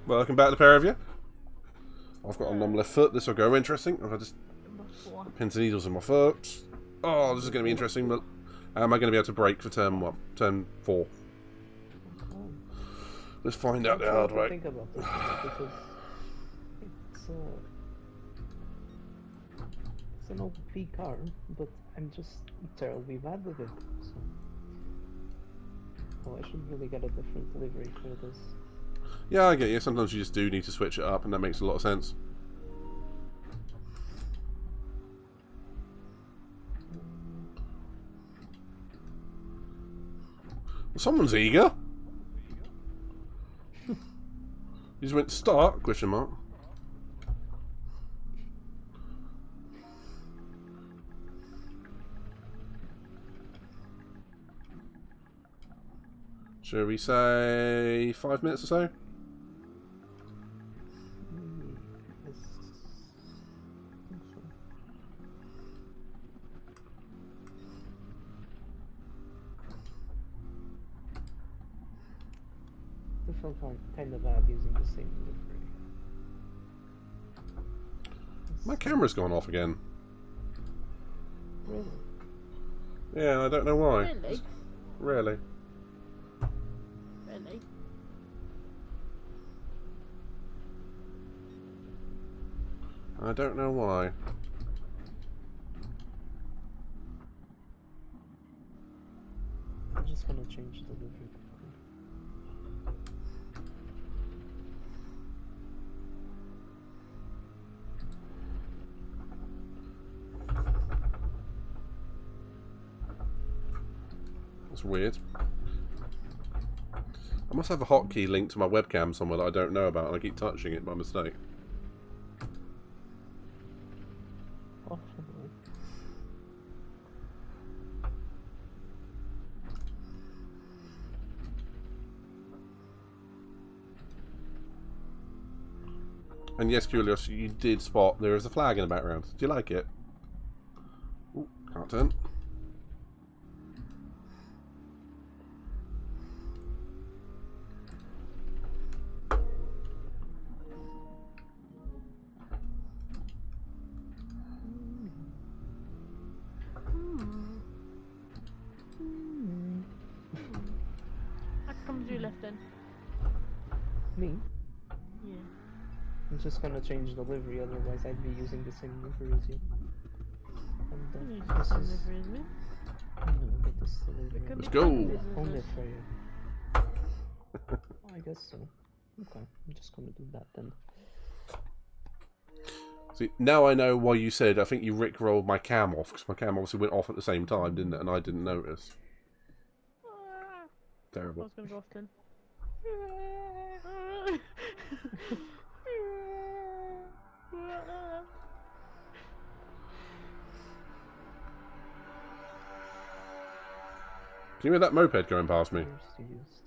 Welcome back, the pair of you. I've got a numb left foot. This will go interesting. I've just pins and needles in my foot. Oh, this is going to be interesting, but am I going to be able to brake for turn 1? Turn 4? Let's find out the hard way. Think about this because it's an OP car, but I'm just terribly bad with it. So. Oh, I should really get a different livery for this. Yeah, I get you. Sometimes you just do need to switch it up, and that makes a lot of sense. Well, someone's eager. You just went start? Question mark. Shall we say 5 minutes or so? I felt kind of bad using the same livery. My camera's gone off again. Really? Yeah, I don't know why. Really? Really? Really? I don't know why. I'm just gonna change the livery quickly. That's weird. I must have a hotkey linked to my webcam somewhere that I don't know about, and I keep touching it by mistake. Possibly. And yes, Curious, you did spot there is a flag in the background. Do you like it? Ooh, can't turn. How comes you left then? Me? Yeah. I'm just gonna change the livery, otherwise I'd be using the same livery as you. And this is... No, but this is the livery. Let's go! Only for you. I guess so. Okay, I'm just gonna do that then. See, now I know why you said, I think you rickrolled my cam off, because my cam obviously went off at the same time, didn't it? And I didn't notice. I Terrible. was gonna go off then. Can you hear that moped going past me? First use.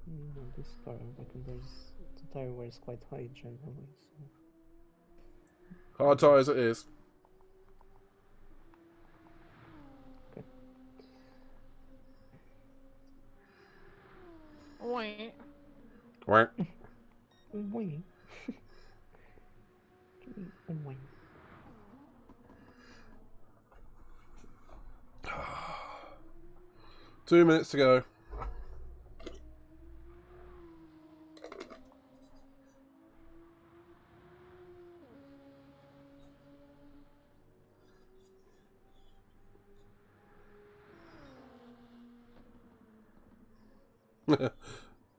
No, this car, like, the tire wear is quite high generally, so... Hard tie as it is. Okay. Wait. Quack. Wing. Give me a wing. Two minutes to go.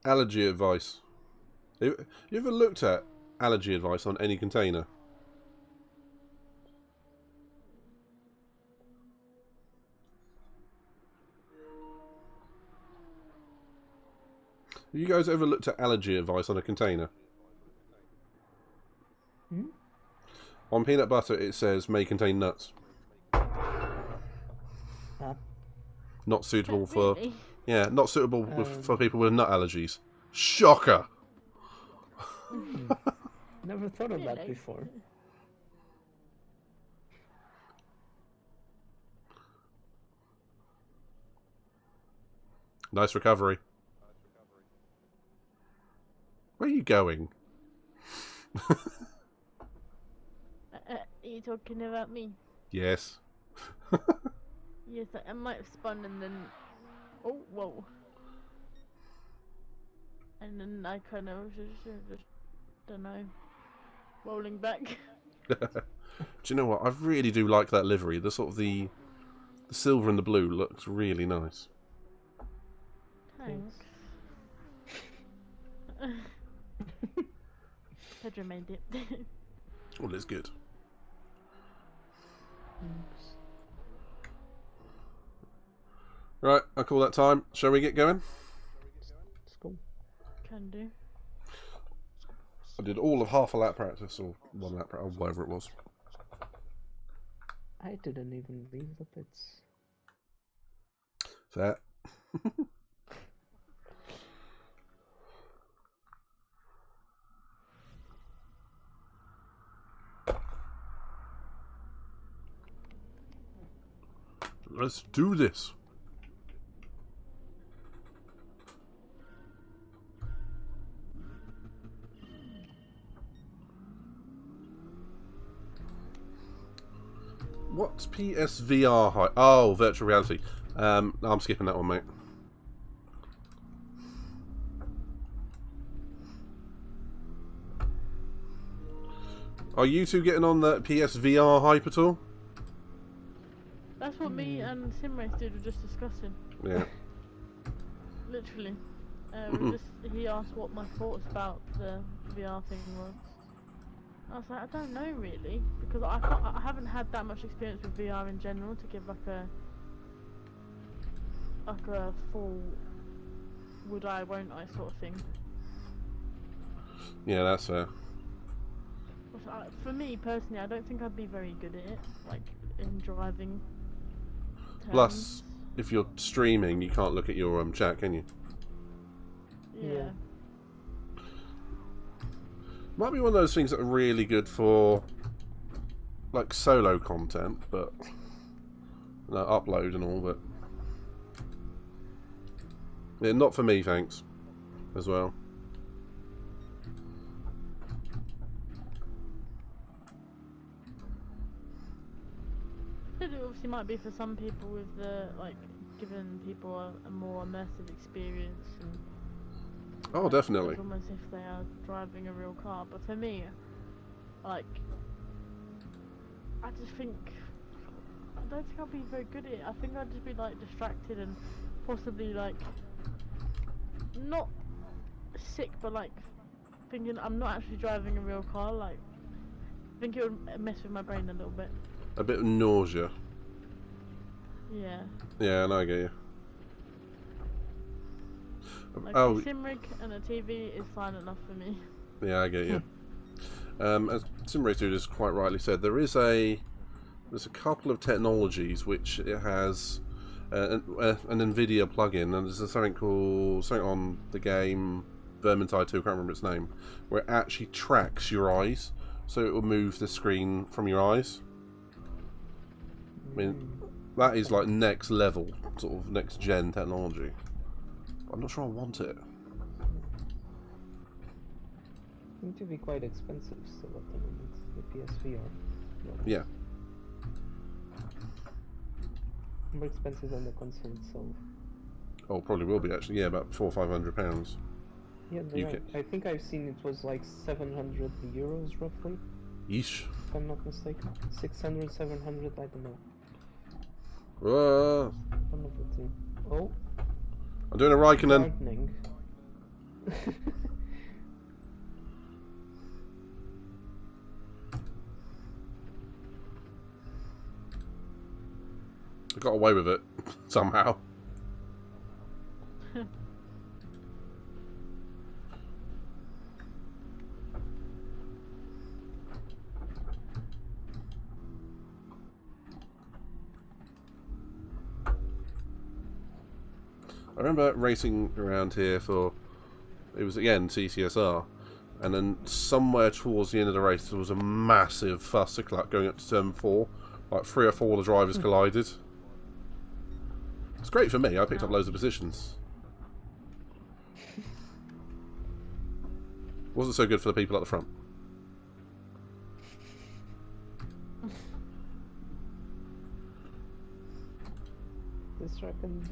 Allergy advice. You ever looked at allergy advice on any container? Have you guys ever looked at allergy advice on a container? Hmm? On peanut butter it says may contain nuts. Huh? Not suitable for... Really? Yeah, not suitable for people with nut allergies. Shocker! Never thought of that Really? before. Nice recovery. Where are you going? Are you talking about me? Yes. Yes, I might have spun and then... Oh, whoa. And then I kind of just don't know, rolling back. Do you know what? I really do like that livery. The sort of the silver and the blue looks really nice. Thanks. Pedro made it. Well, it's good. Right, I call that time. Shall we get going? Let's go. Can do. I did all of half a lap practice, or 1 lap practice, or whatever it was. I didn't even leave the pits. Fair. Let's do this. What's PSVR height? Oh, virtual reality. No, I'm skipping that one, mate. Are you two getting on that PSVR hype at all? That's what me and Simrace dude were just discussing. Yeah. Literally. He asked what my thoughts about the VR thing was. I was like, I don't know really, because I haven't had that much experience with VR in general to give like a full would I, won't I sort of thing. Yeah, that's fair. For me personally, I don't think I'd be very good at it, like in driving terms. Plus, if you're streaming, you can't look at your chat, can you? Yeah. Might be one of those things that are really good for like solo content, but upload and all, but yeah, not for me, thanks. As well. It obviously might be for some people with the giving people a more immersive experience and Oh, definitely. it's almost if they are driving a real car, but for me, I just think I don't think I'll be very good at it. I think I'd just be distracted and possibly not sick, but thinking I'm not actually driving a real car. I think it would mess with my brain a little bit. A bit of nausea. Yeah. Yeah, and I get you. A sim rig and a TV is fine enough for me. Yeah, I get you. As Simrace Dude has quite rightly said, there's a couple of technologies which it has an NVIDIA plugin, and there's something on the game Vermintide 2, I can't remember its name, where it actually tracks your eyes, so it will move the screen from your eyes. I mean, that is next level, sort of next gen technology. I'm not sure I want it. Seem to be quite expensive still at the moment, the PSVR. Yeah. More expensive than the console itself. Oh, probably will be actually. Yeah, about £400 or £500. Yeah, I think I've seen it was like 700 euros roughly. Yeesh. If I'm not mistaken. 600, 700, I don't know. Whoa. One of the two. Oh. I'm doing a Raikkonen. Gardening. I got away with it somehow. I remember racing around here for, it was again CCSR, and then somewhere towards the end of the race there was a massive fuss-a-cluck going up to turn 4. Like 3 or 4 of the drivers collided. It's great for me, I picked up loads of positions. Wasn't so good for the people at the front. This track can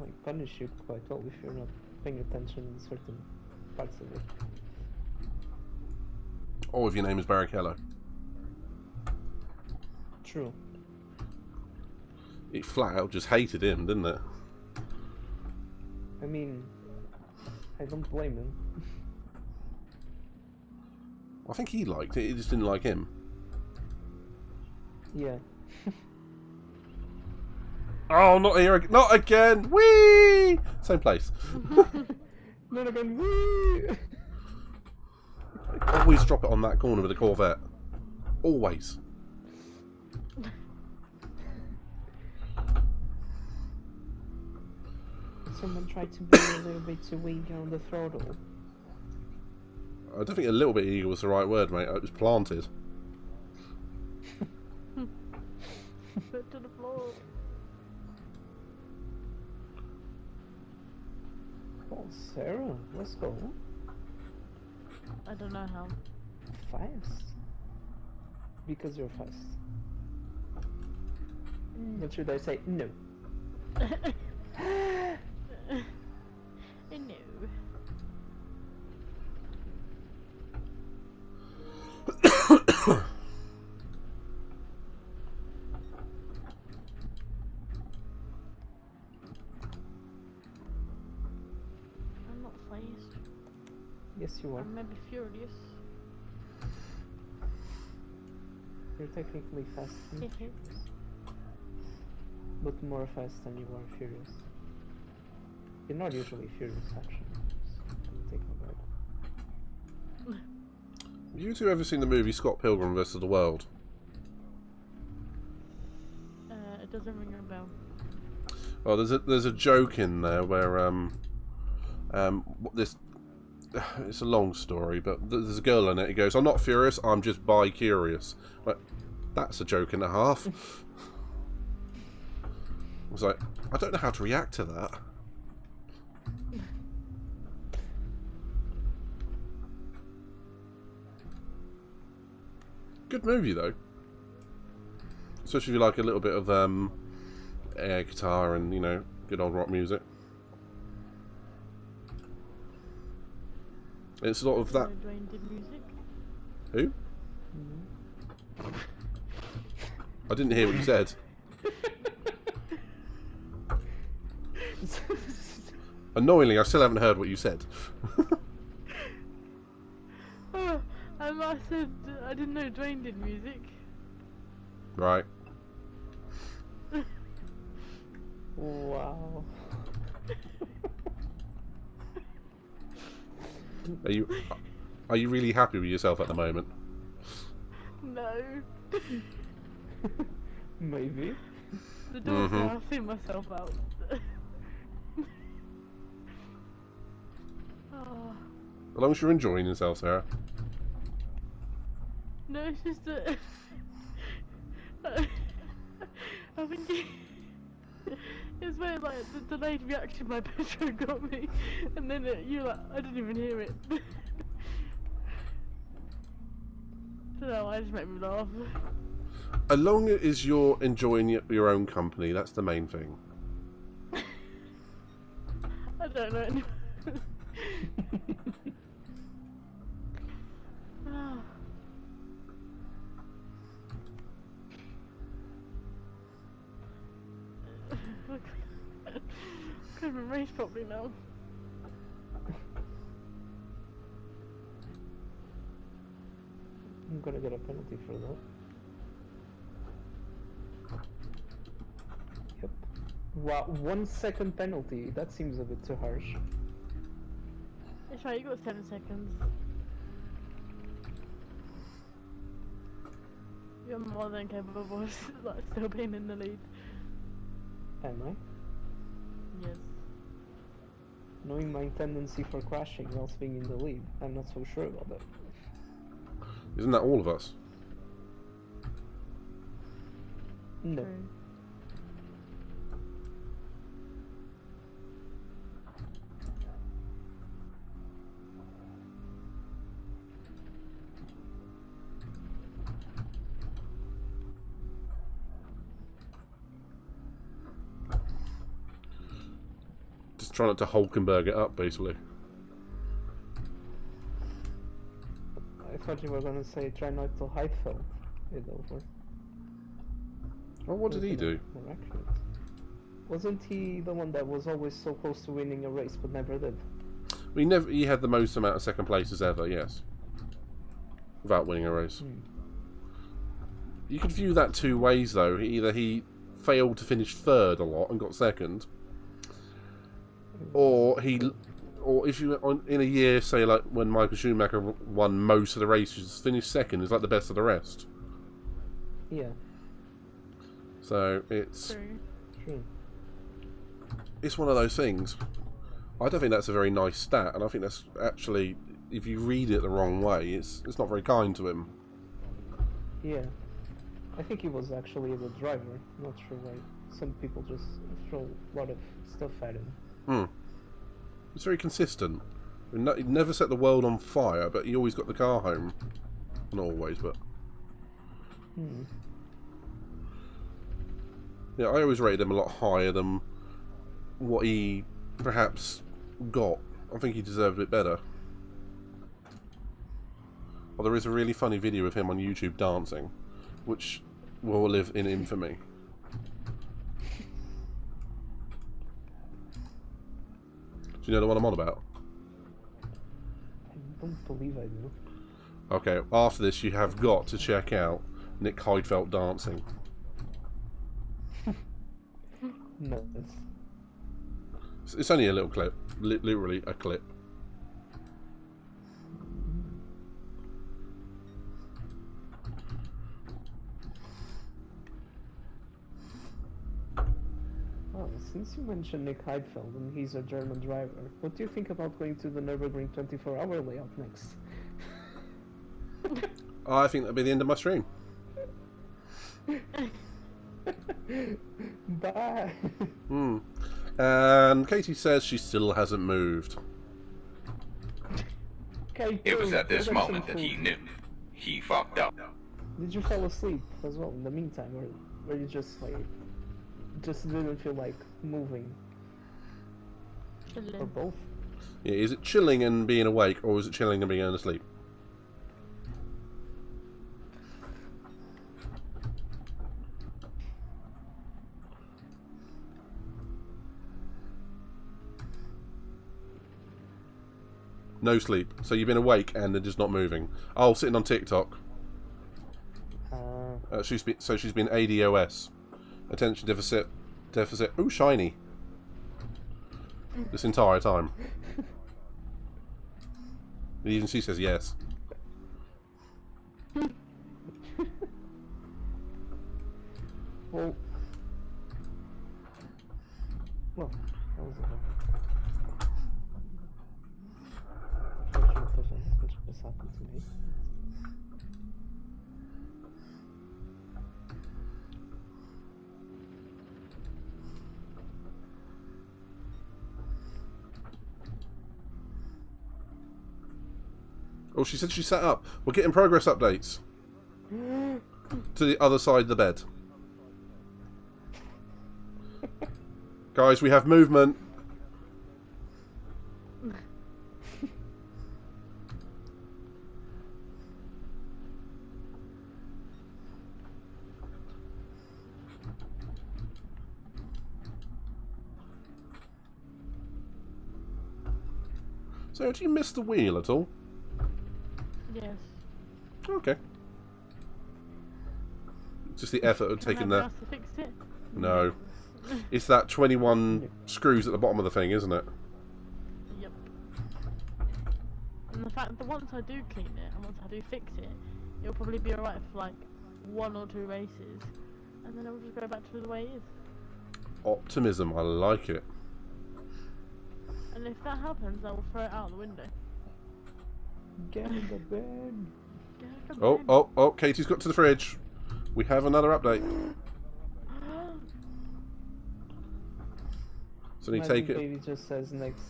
like punish you quite well if you're not paying attention in certain parts of it. Or if your name is Barrichello. True. It flat out just hated him, didn't it? I mean, I don't blame him. I think he liked it, he just didn't like him. Yeah. Oh, not here again! Not again! Whee! Same place. Not again. Whee! Always drop it on that corner with a Corvette. Always. Someone tried to be a little bit too eager on the throttle. I don't think a little bit eager was the right word, mate. It was planted. Foot to the floor. Oh, Sarah, let's go. I don't know how. Fast. Because you're fast. What should I say? No. No. I'm not pleased. Yes, you are. I'm maybe furious. You're technically fast and furious. But more fast than you are furious. You're not usually furious, actually. Just take my word. Have you two ever seen the movie Scott Pilgrim vs. the World? It doesn't ring a bell. Well, there's a joke in there where this it's a long story, but there's a girl in it. He goes, "I'm not furious, I'm just bi-curious." Like, that's a joke and a half. I was like, I don't know how to react to that. Good movie though, especially if you like a little bit of air guitar and, you know, good old rock music. It's a lot of that. Dwayne did music. Who? I didn't hear what you said. Annoyingly, I still haven't heard what you said. I said I didn't know Dwayne did music. Right. Wow. Are you really happy with yourself at the moment? No. Maybe. The door's there, I'll see myself out. Oh. As long as you're enjoying yourself, Sarah. No, it's just that I think it's where like the delayed reaction my Petro got me, and then you like I didn't even hear it. So no, I just made me laugh. As long as you're enjoying your own company, that's the main thing. I don't know. Can't even race properly now. I'm gonna get a penalty for that. Yep. Wow, 1 second penalty. That seems a bit too harsh. It's right, you got 7 seconds. You're more than capable of like, still being in the lead. Am I? Yes. Knowing my tendency for crashing whilst being in the lead, I'm not so sure about that. Isn't that all of us? No. True. Just try not to Hulkenberg it up, basically. I thought you were gonna say try not to Heifeld it over. Oh, what did he do? Miraculous. Wasn't he the one that was always so close to winning a race but never did? He had the most amount of second places ever, yes. Without winning a race. You could view that two ways, though. Either he failed to finish third a lot and got second, or if you in a year, say like when Michael Schumacher won most of the races, finished second is like the best of the rest. Yeah. So it's True. It's one of those things. I don't think that's a very nice stat, and I think that's actually, if you read it the wrong way, it's not very kind to him. Yeah. I think he was actually a good driver. Not sure why some people just throw a lot of stuff at him. It's very consistent. He never set the world on fire, but he always got the car home. Not always, but... Yeah, I always rated him a lot higher than what he perhaps got. I think he deserved it better. Well, there is a really funny video of him on YouTube dancing, which will live in infamy. Do you know the one I'm on about? I don't believe I do. Okay, after this you have got to check out Nick Heidfeld dancing. No, It's only a little clip. Literally a clip. Oh, since you mentioned Nick Heidfeld and he's a German driver, what do you think about going to the Nürburgring 24-hour layout next? I think that'll be the end of my stream. Bye! And Katie says she still hasn't moved. Okay, It was at this go get moment some that he food. knew. He fucked up. Did you fall asleep as well in the meantime, or you just didn't feel like moving? Or Chilling. both? Yeah, is it chilling and being awake, or is it chilling and being asleep? No sleep. So you've been awake and they're just not moving. Oh, sitting on TikTok. She's been ADOS. Attention deficit. Ooh, shiny. This entire time. Even she says yes. Well, that was a unfortunate event which just happened to me. Oh, she said she sat up. We're getting progress updates. To the other side of the bed. Guys, we have movement. So, do you miss the wheel at all? Yes. Okay. Just the effort of taking Can I the... ask to fix it? No. It's that 21 screws at the bottom of the thing, isn't it? Yep. And the fact that once I do clean it and once I do fix it, it'll probably be alright for like 1 or 2 races, and then it'll just go back to the way it is. Optimism, I like it. And if that happens, I will throw it out the window. Get in the bed. Get out of Oh, bed. oh, oh, Katie's got to the fridge. We have another update. So you Imagine take it... Baby just says next,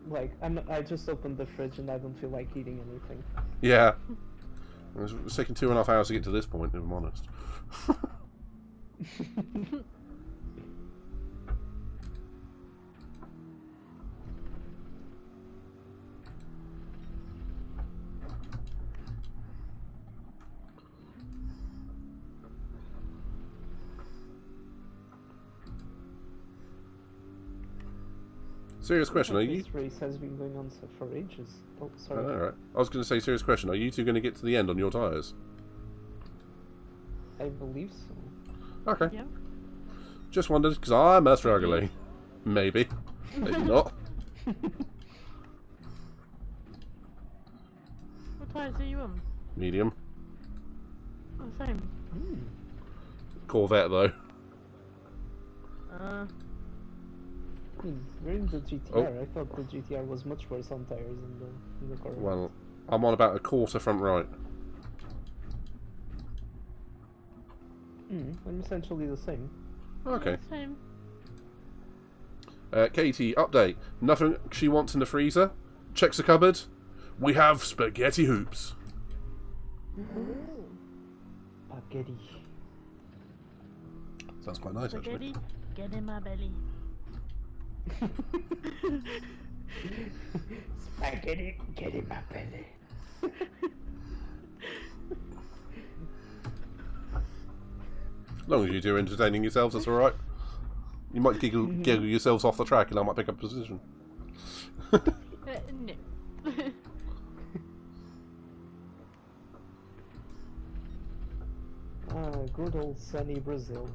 like, I just opened the fridge and I don't feel like eating anything. Yeah. It's taken 2.5 hours to get to this point, if I'm honest. Serious question, are you... This race has been going on for ages. Oh, sorry. Alright. I was going to say, serious question, are you two going to get to the end on your tyres? I believe so. Okay. Yeah. Just wondered, because I'm a struggling. Maybe. Maybe not. What tyres are you on? Medium. Oh, same. Corvette, though. We're in the GTR. Oh. I thought the GTR was much worse on tires than the Corvette. Well, I'm on about a quarter front right. I'm essentially the same. Okay. Yeah, same. Katie, update. Nothing she wants in the freezer? Checks the cupboard. We have spaghetti hoops. Spaghetti. Sounds quite nice, actually. Spaghetti, get in my belly. Spaghetti, get in my belly. As long as you do entertaining yourselves, that's alright. You might giggle yourselves off the track and I might pick up a position. No. Good old sunny Brazil.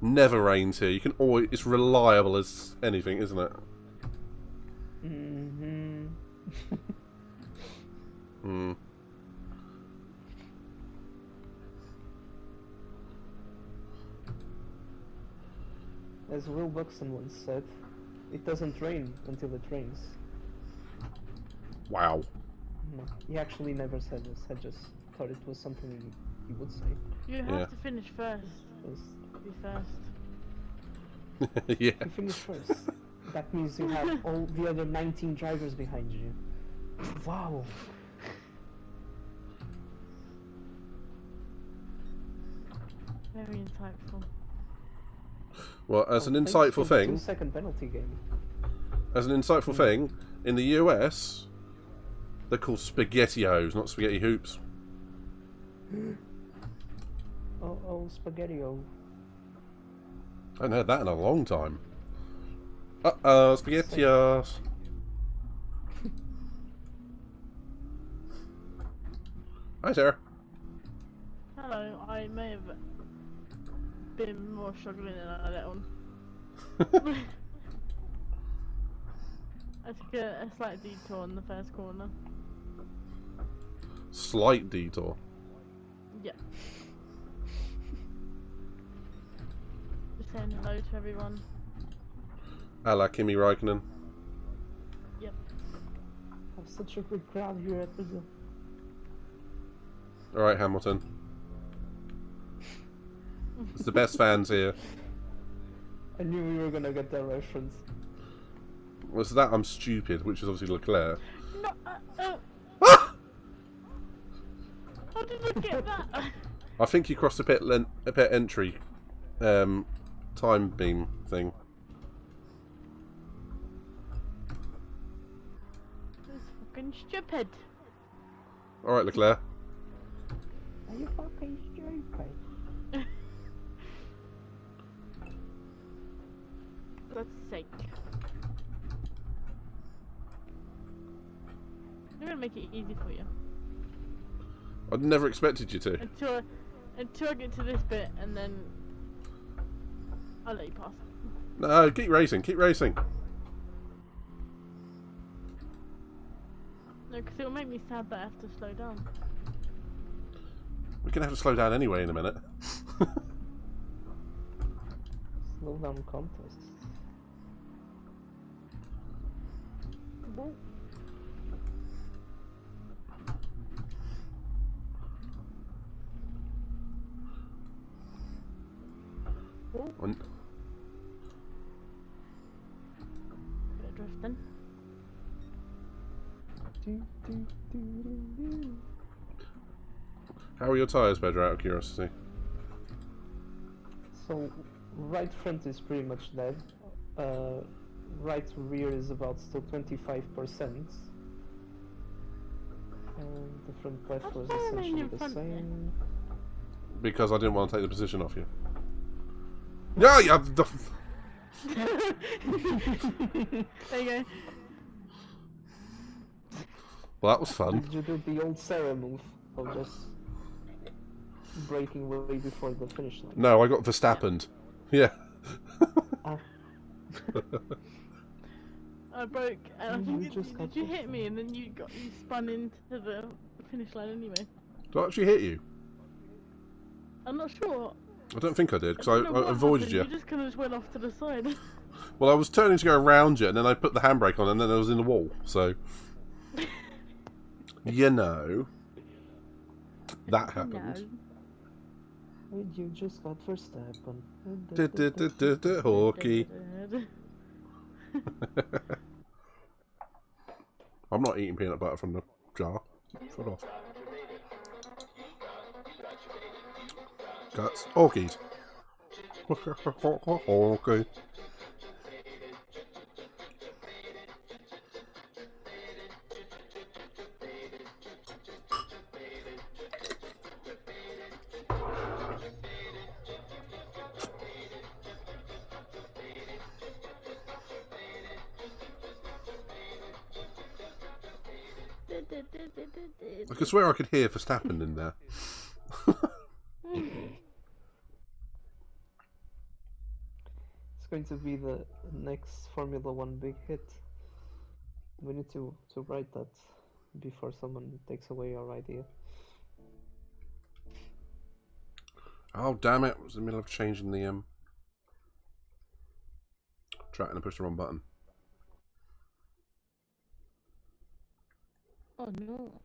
Never rains here. You can always... It's reliable as anything, isn't it? As Will Buxton once said, it doesn't rain until it rains. Wow. No, he actually never said this. I just thought it was something he would say. You have to finish first. Be first. Yeah. You finish first. That means you have all the other 19 drivers behind you. Wow. Very insightful. Well, as an Thanks insightful for the thing... 2-second penalty game. As an insightful thing, in the US, they're called spaghettios, not spaghetti hoops. Oh, spaghetti-o. I haven't heard that in a long time. Uh-oh, spaghettios. Hi, Sarah. Hello, I may have been more struggling than I let on. I took a slight detour in the first corner. Slight detour. Yeah. Just saying hello to everyone. A la Kimi Räikkönen. Yep. Have such a good crowd here at Brazil. Alright, Hamilton. It's the best fans here. I knew we were gonna get that reference. Well, so that I'm stupid, which is obviously Leclerc. No, how did I get that? I think you crossed the pit entry time beam thing. That's fucking stupid. Alright, Leclerc. Are you fucking stupid? For God's sake. I'm gonna make it easy for you. I'd never expected you to. until I get to this bit, and then I'll let you pass. No, keep racing, keep racing. No, because it'll make me sad that I have to slow down. We're going to have to slow down anyway in a minute. Slow down contest. Whoa. On- Bit of drifting. How are your tyres, Pedro, out of curiosity? So, right front is pretty much dead. Right rear is about still 25%. And the front left was What's going on essentially in the front same. Because I didn't want to take the position off you. Yeah, yeah. There you go. Well, that was fun. Did you do the old Sarah move of just breaking way before the finish line? No, I got Verstappened. Yeah. Ah. I broke, and I You think just got did you this hit me, and then you spun into the finish line anyway. Did I actually hit you? I'm not sure. I don't think I did, because don't know I what avoided happened, you. You just kind of just went off to the side. Well, I was turning to go around you, and then I put the handbrake on, and then I was in the wall, so... You know... That happened. And you just got Verstappen. Hawkey. I'm not eating peanut butter from the jar. Foot off. Guts. Hawkeys. Okay. I could swear I could hear Verstappen in there. It's going to be the next Formula 1 big hit. We need to write that before someone takes away our idea. Oh, damn it. I was in the middle of changing the track and I pushed the wrong button. Oh no.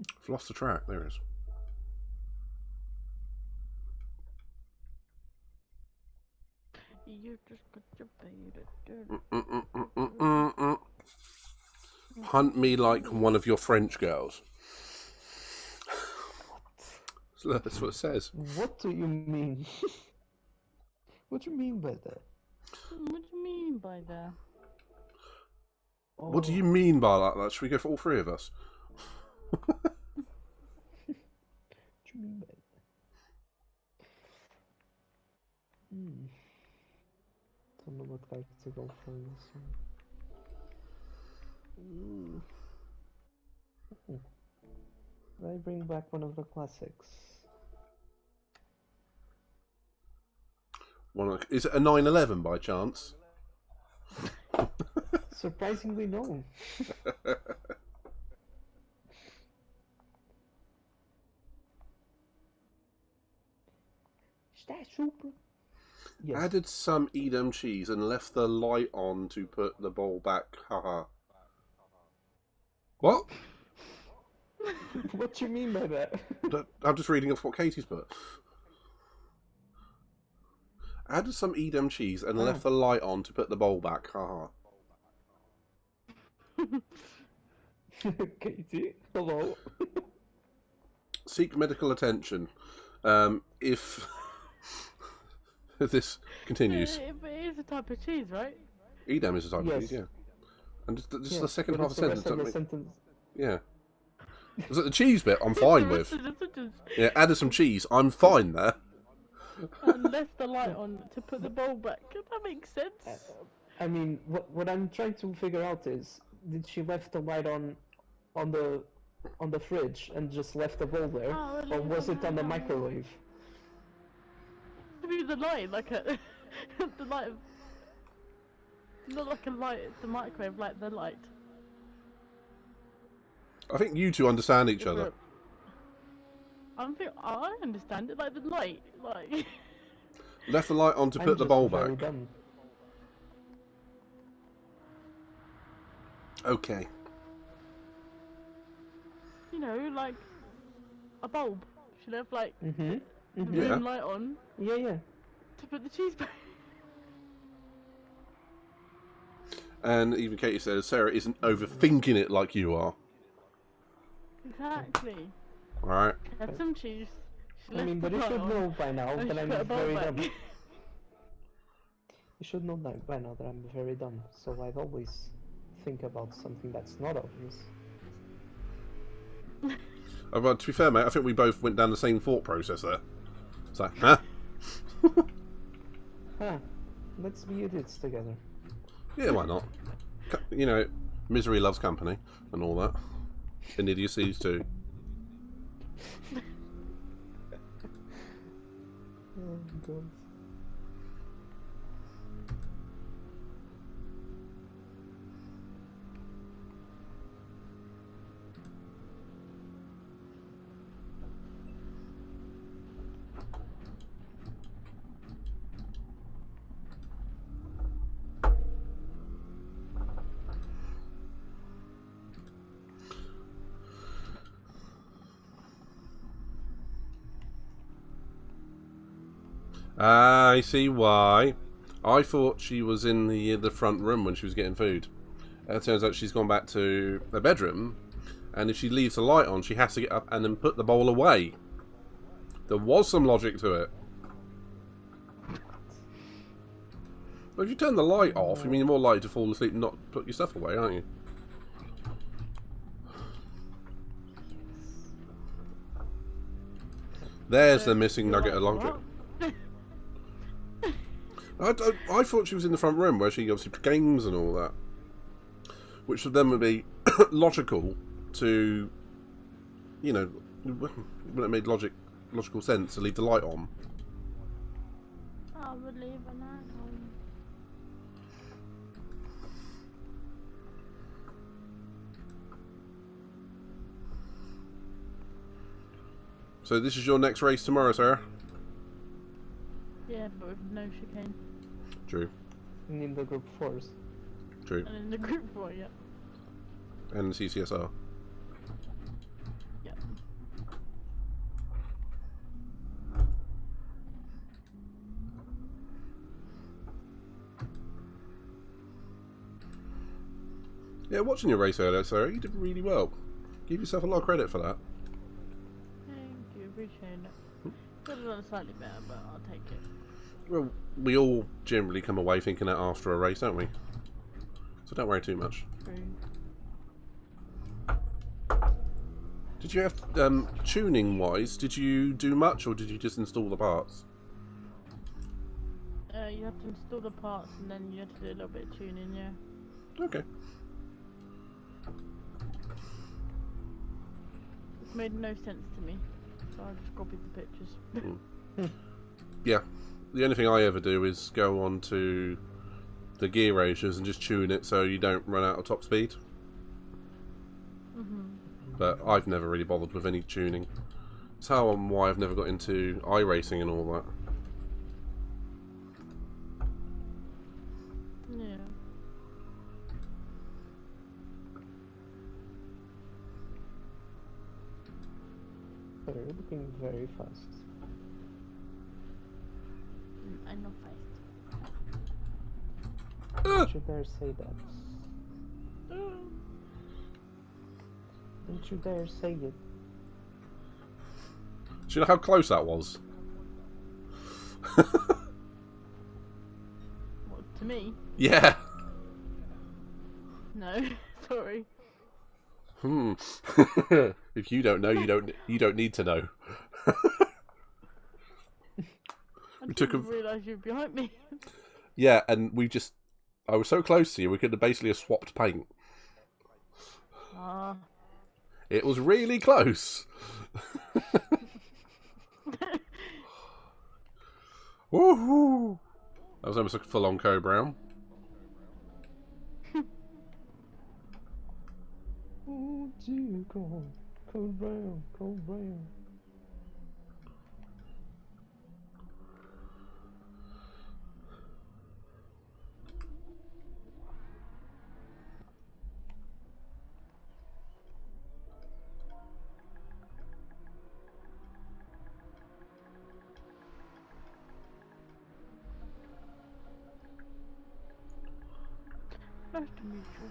I've lost the track. There it is. You just got your Hunt me like one of your French girls. That's what it says. What do you mean? What do you mean by that? What do you mean by that? Oh. What do you mean by that? Should we go for all three of us? What do you mean by that? Don't know what guy to go for this one. I bring back one of the classics. Is it a 911 by chance? Surprisingly, no. Is that super? Yes. Added some Edam cheese and left the light on to put the bowl back. Haha. What? What do you mean by that? I'm just reading off what Katie's put. Added some Edam cheese and left the light on to put the bowl back. Haha. Katie, hello. Seek medical attention. If this continues. It is a type of cheese, right? Edam is a type of Yes. cheese, yeah. And just Yes, the second but half of the it's the rest sentence. of the sentence. Yeah. Was it the cheese bit? I'm fine with. Yeah, added some cheese. I'm fine there. And left the light on to put the bowl back. That makes sense. I mean, what I'm trying to figure out is, did she left the light on the on the fridge and just left the bowl there, Oh, really? or was it on the microwave? Maybe the light, like a the light of, not like a light, the microwave, like the light. I think you two understand each other. I understand it, like the light, like. Left the light on to put the bowl back. Dumb. Okay. You know, like a bulb should have like the Yeah. room light on Yeah, yeah. to put the cheese back. And even Katie says Sarah isn't overthinking it like you are. Exactly. Alright. Had some cheese. She I left mean, the but you light should on, know by now and that she I'm put a bulb very back. dumb. You should know that by now that I'm very dumb, so I'd always think about something that's not obvious. Well, to be fair, mate, I think we both went down the same thought process there. It's like, huh? Huh. Let's be idiots together. Yeah, why not? You know, misery loves company and all that. And idiocies too. Oh, God. I see why. I thought she was in the front room when she was getting food. It turns out she's gone back to the bedroom, and if she leaves the light on, she has to get up and then put the bowl away. There was some logic to it. But if you turn the light off, you mean you're more likely to fall asleep and not put your stuff away, aren't you? There's the missing nugget of logic. I thought she was in the front room where she obviously played games and all that, which then would be logical to, you know, when it made logical sense to leave the light on. I would leave a light on. So this is your next race tomorrow, Sarah? Yeah, but with no chicane. True. And in the group 4s. True. And in the group 4, yeah. And CCSR. Yeah. Yeah, watching your race earlier, Sarah, you did really well. Give yourself a lot of credit for that. Thank you, appreciate it. Could have done slightly better, but I'll take it. Well, we all generally come away thinking that after a race, don't we? So don't worry too much. True. Did you have, tuning-wise, did you do much, or did you just install the parts? You have to install the parts and then you have to do a little bit of tuning, yeah. Okay. It made no sense to me, so I just copied the pictures. Yeah. The only thing I ever do is go on to the gear ratios and just tune it so you don't run out of top speed. But I've never really bothered with any tuning. It's how and why I've never got into iRacing and all that. Yeah. So you're looking very fast. I'm not fast. Don't you dare say that. Don't you dare say it. Do you know how close that was? What, to me? Yeah. No, sorry. If you don't know, you don't need to know. I We took didn't realise you were behind me. Yeah, and I was so close to you, we could have basically swapped paint. It was really close. Woohoo! That was almost like a full-on Code Brown. Oh dear God, Code Brown, Code Brown. Nice to meet you.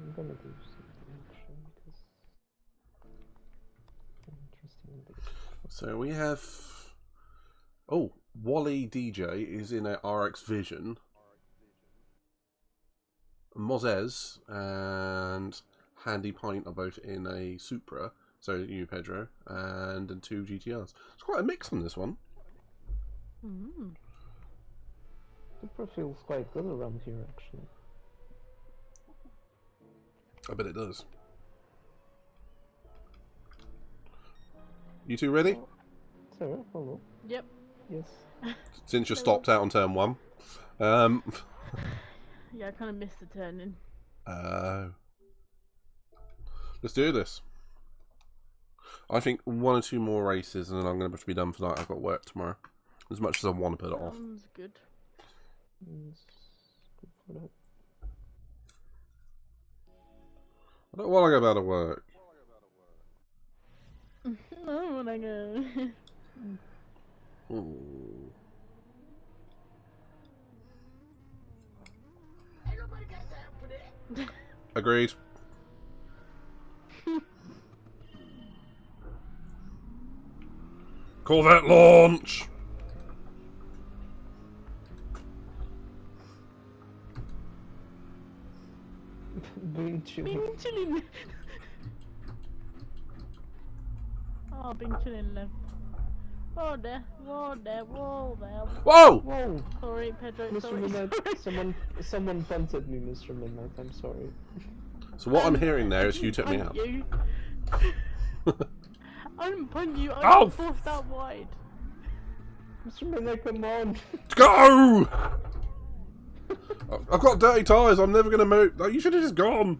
I'm gonna do something actually because I'm interested in this. So we have... Oh, Wally DJ is in a RX Vision. Mozes and Handy Pint are both in a Supra. So you, Pedro, and then 2 GTRs. It's quite a mix on this one. Mm. Super feels quite good around here actually. I bet it does. You two ready? Sarah, hello. Yep. Yes. Since you're stopped out on turn 1. Yeah, I kind of missed the turning. Let's do this. I think 1 or 2 more races and then I'm going to have to be done for night. I've got work tomorrow. As much as I want to put it off. Sounds good. Yes. Good for that. I don't want to go back to work. I don't wanna go. Ooh. Agreed. Corvette launch! Being chilly. Bing chillin'. Oh, Bing chillin' left. Whoa there, whoa there, whoa there. Whoa! Whoa! Sorry, Pedro. Mr. Sorry. Midnight, someone bunted me, Mr. Midnight. I'm sorry. So what I'm hearing there is you took me out. You. I didn't punt you. I Ow! was forced out wide. Mr. Midnight, come on! Go! I've got dirty tyres. I'm never going to move. No, you should have just gone.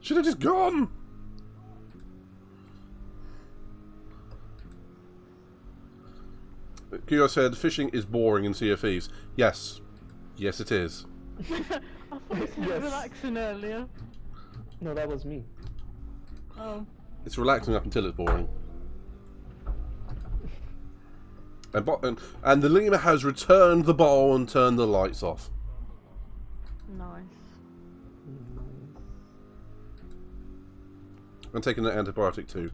Should have just gone. Kuyo said, fishing is boring in Sea of Thieves. Yes. Yes, it is. I thought you said Yes. relaxing earlier. No, that was me. Oh. It's relaxing up until it's boring. And the lemur has returned the bowl and turned the lights off. Nice. I'm taking an antibiotic too.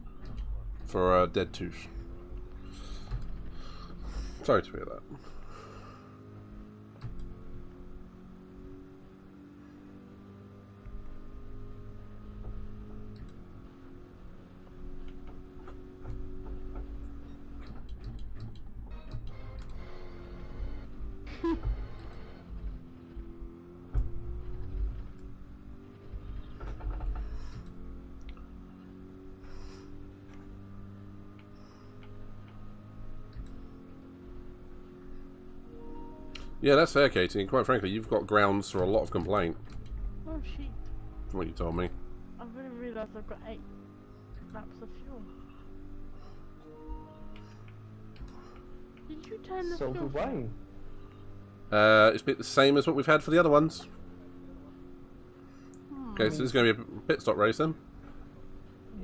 For a dead tooth. Sorry to hear that. Yeah, that's fair, Katie, and quite frankly, you've got grounds for a lot of complaint. Oh shit. From what you told me. I really realised I've got 8 laps of fuel. Did you turn the So fuel? do I. It's the same as what we've had for the other ones. Okay, so this is going to be a pit stop race then.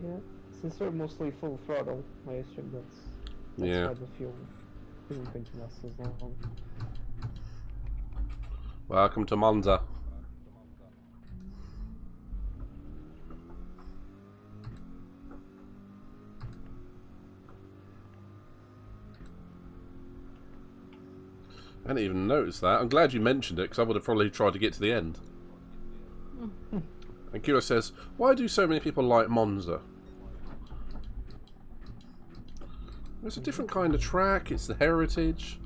Yeah. Since we're mostly full throttle, I assume that's Yeah. why the fuel isn't going to last as long. Welcome to Monza. I didn't even notice that. I'm glad you mentioned it, because I would have probably tried to get to the end. And Kiro says, why do so many people like Monza? It's a different kind of track, it's the heritage.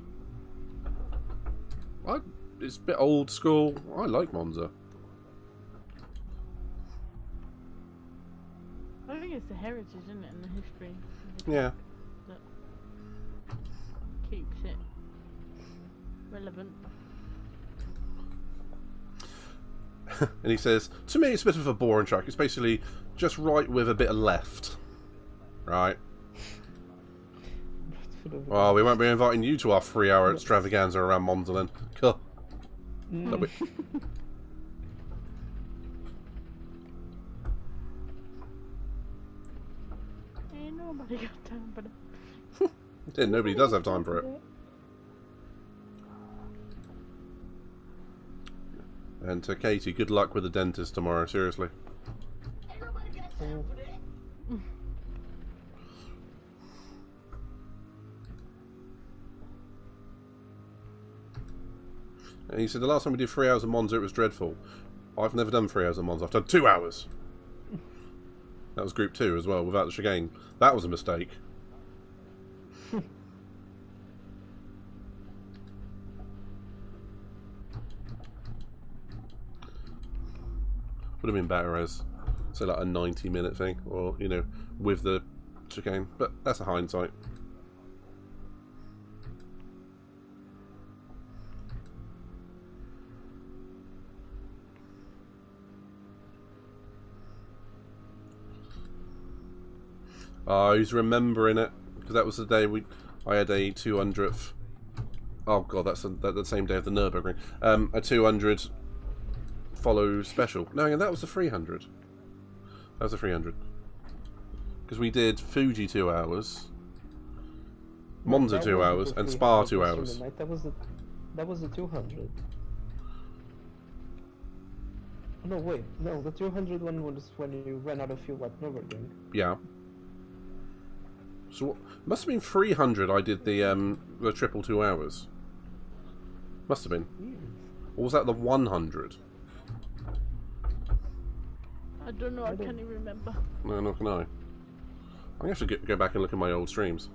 It's a bit old school. I like Monza. I think it's the heritage, isn't it, and the history. Yeah. That keeps it relevant. And he says, to me it's a bit of a boring track. It's basically just right with a bit of left. Right. Well, we won't be inviting you to our 3-hour extravaganza around Monza then. Cool. Ain't nobody got time for that. Yeah, nobody does have time for it. And to Katie, good luck with the dentist tomorrow, seriously. And he said the last time we did 3 hours of Monza, it was dreadful. I've never done 3 hours of Monza. I've done 2 hours. That was Group 2 as well, without the chicane. That was a mistake. Would have been better as, say, like a 90-minute thing, or, you know, with the chicane. But that's a hindsight. He's remembering it, because that was the day I had a 200th. Oh god, that's the same day of the Nürburgring. A 200 follow special. No, yeah, that was the 300. That was the 300. Because we did Fuji 2 hours, Monza 2 hours, and Spa 2 hours. That was the 200. No, wait, no, the 200 one was when you ran out of fuel at Nürburgring. Yeah. So must have been 300. I did the triple 2 hours. Must have been. Or was that the 100? I don't know, I can't even remember. No, nor can I. I'm gonna have to go back and look at my old streams.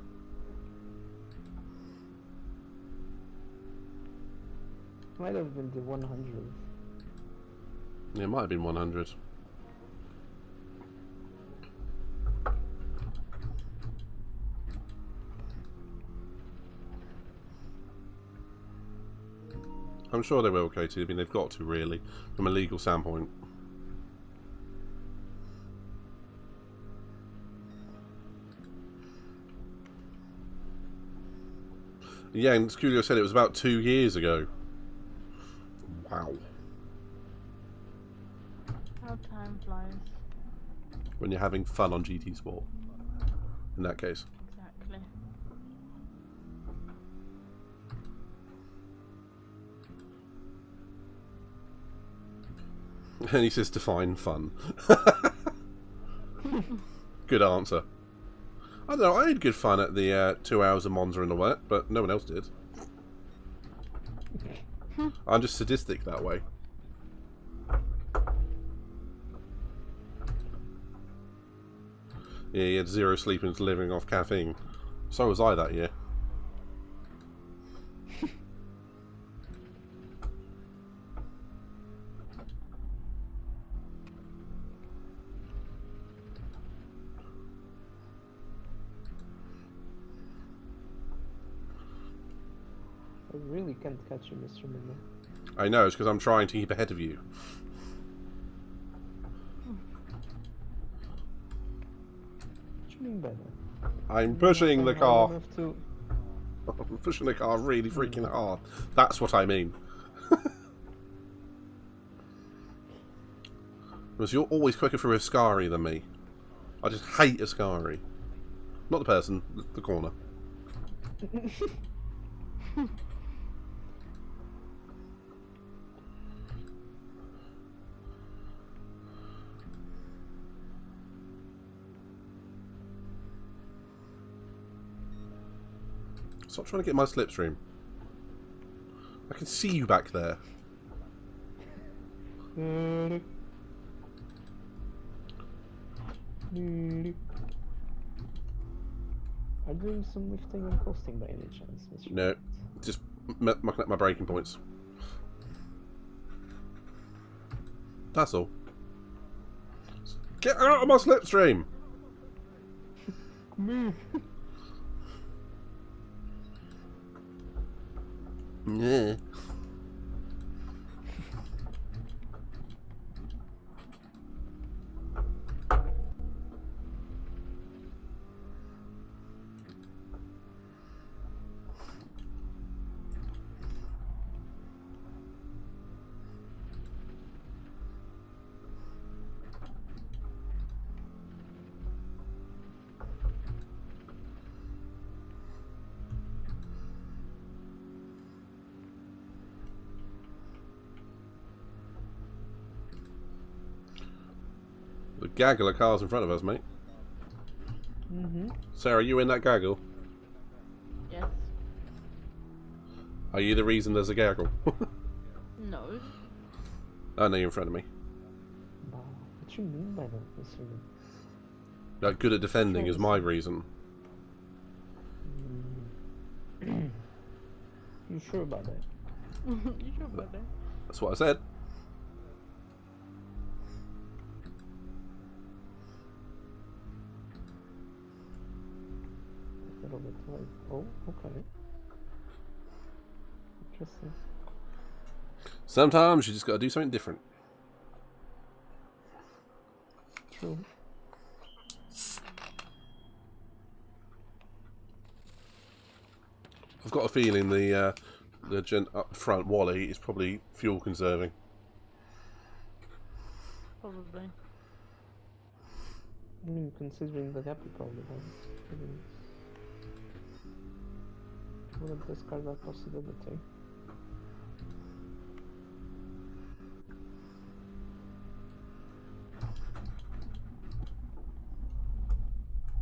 Might have been the 100. Yeah, it might have been 100. I'm sure they will, Katie. I mean, they've got to, really, from a legal standpoint. Yeah, and Sculio said it was about 2 years ago. Wow. How time flies. When you're having fun on GT Sport. In that case. Exactly. And he says, define fun. Good answer. I don't know, I had good fun at the 2 hours of Monza in the wet, but no one else did. I'm just sadistic that way. Yeah, he had 0 sleep and was living off caffeine. So was I that year. I really can't catch you, Mr. Miller. I know, it's because I'm trying to keep ahead of you. What do you mean by that? I'm pushing the car. To... I'm pushing the car really freaking hard. That's what I mean. Because you're always quicker through Ascari than me. I just hate Ascari. Not the person, the corner. Stop trying to get my slipstream. can see you back there. Are you doing some lifting and coasting by any chance, Mr. No, just mucking up my braking points. That's all. Get out of my slipstream! Move! Yeah. The gaggle of cars in front of us, mate. Sarah, you in that gaggle? Yes. Are you the reason there's a gaggle? No. I know you're in front of me. Wow, what do you mean by that, Mr. Like, good at defending is my reason. You sure about that? You sure about that? That's what I said. A little bit like, oh, okay. Interesting. Sometimes you just gotta do something different. True. I've got a feeling the gent up front, Wally, is probably fuel conserving. Probably. I mean, considering the gap we probably have, wouldn't discard that possibility.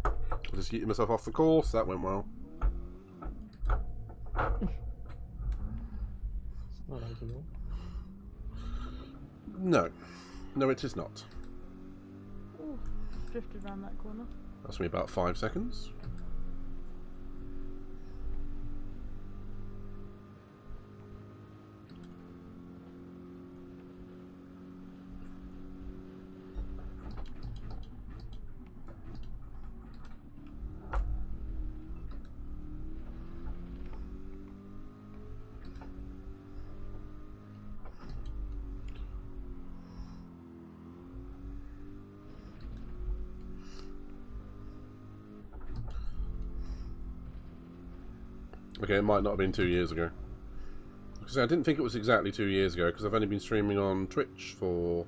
I just yeeted myself off the course, that went well. It's not ideal. No. No, it is not. Ooh, drifted around that corner. That's me about 5 seconds. Okay, it might not have been 2 years ago. Because I didn't think it was exactly 2 years ago, because I've only been streaming on Twitch for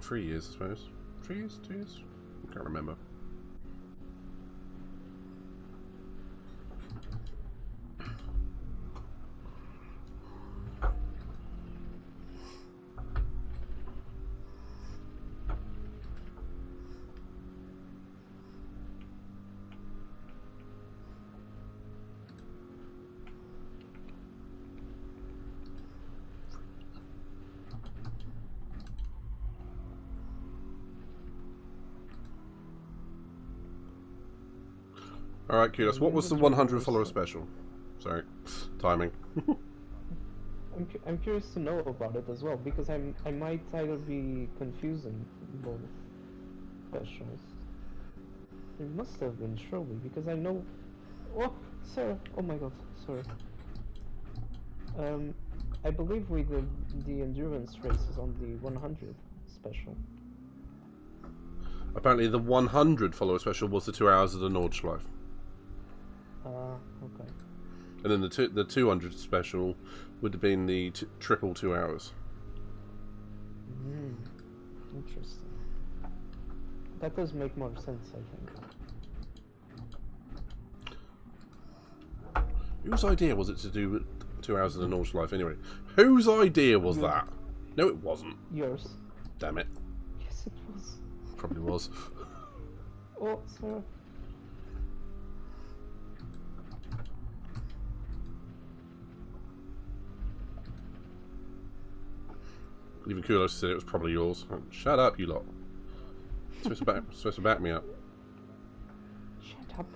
3 years, I suppose. 3 years? 2 years? I can't remember. Alright, Kudos, what was the 100 follower special? Sorry, timing. I'm curious to know about it as well, because I might either be confusing both specials. It must have been, surely, because I know... Oh, Sarah! Oh my god, sorry. I believe we did the endurance races on the 100 special. Apparently the 100 follower special was the 2 hours of the Nordschleife. Okay. And then the 200 special would have been the triple 2 hours. Interesting. That does make more sense, I think. Whose idea was it to do 2 hours of the Nordschleife anyway? Whose idea was that? No, it wasn't. Yours. Damn it. Yes, it was. Probably was. Oh, Sarah. Even Kulos said it was probably yours. Shut up, you lot. Supposed to back me up. Shut up.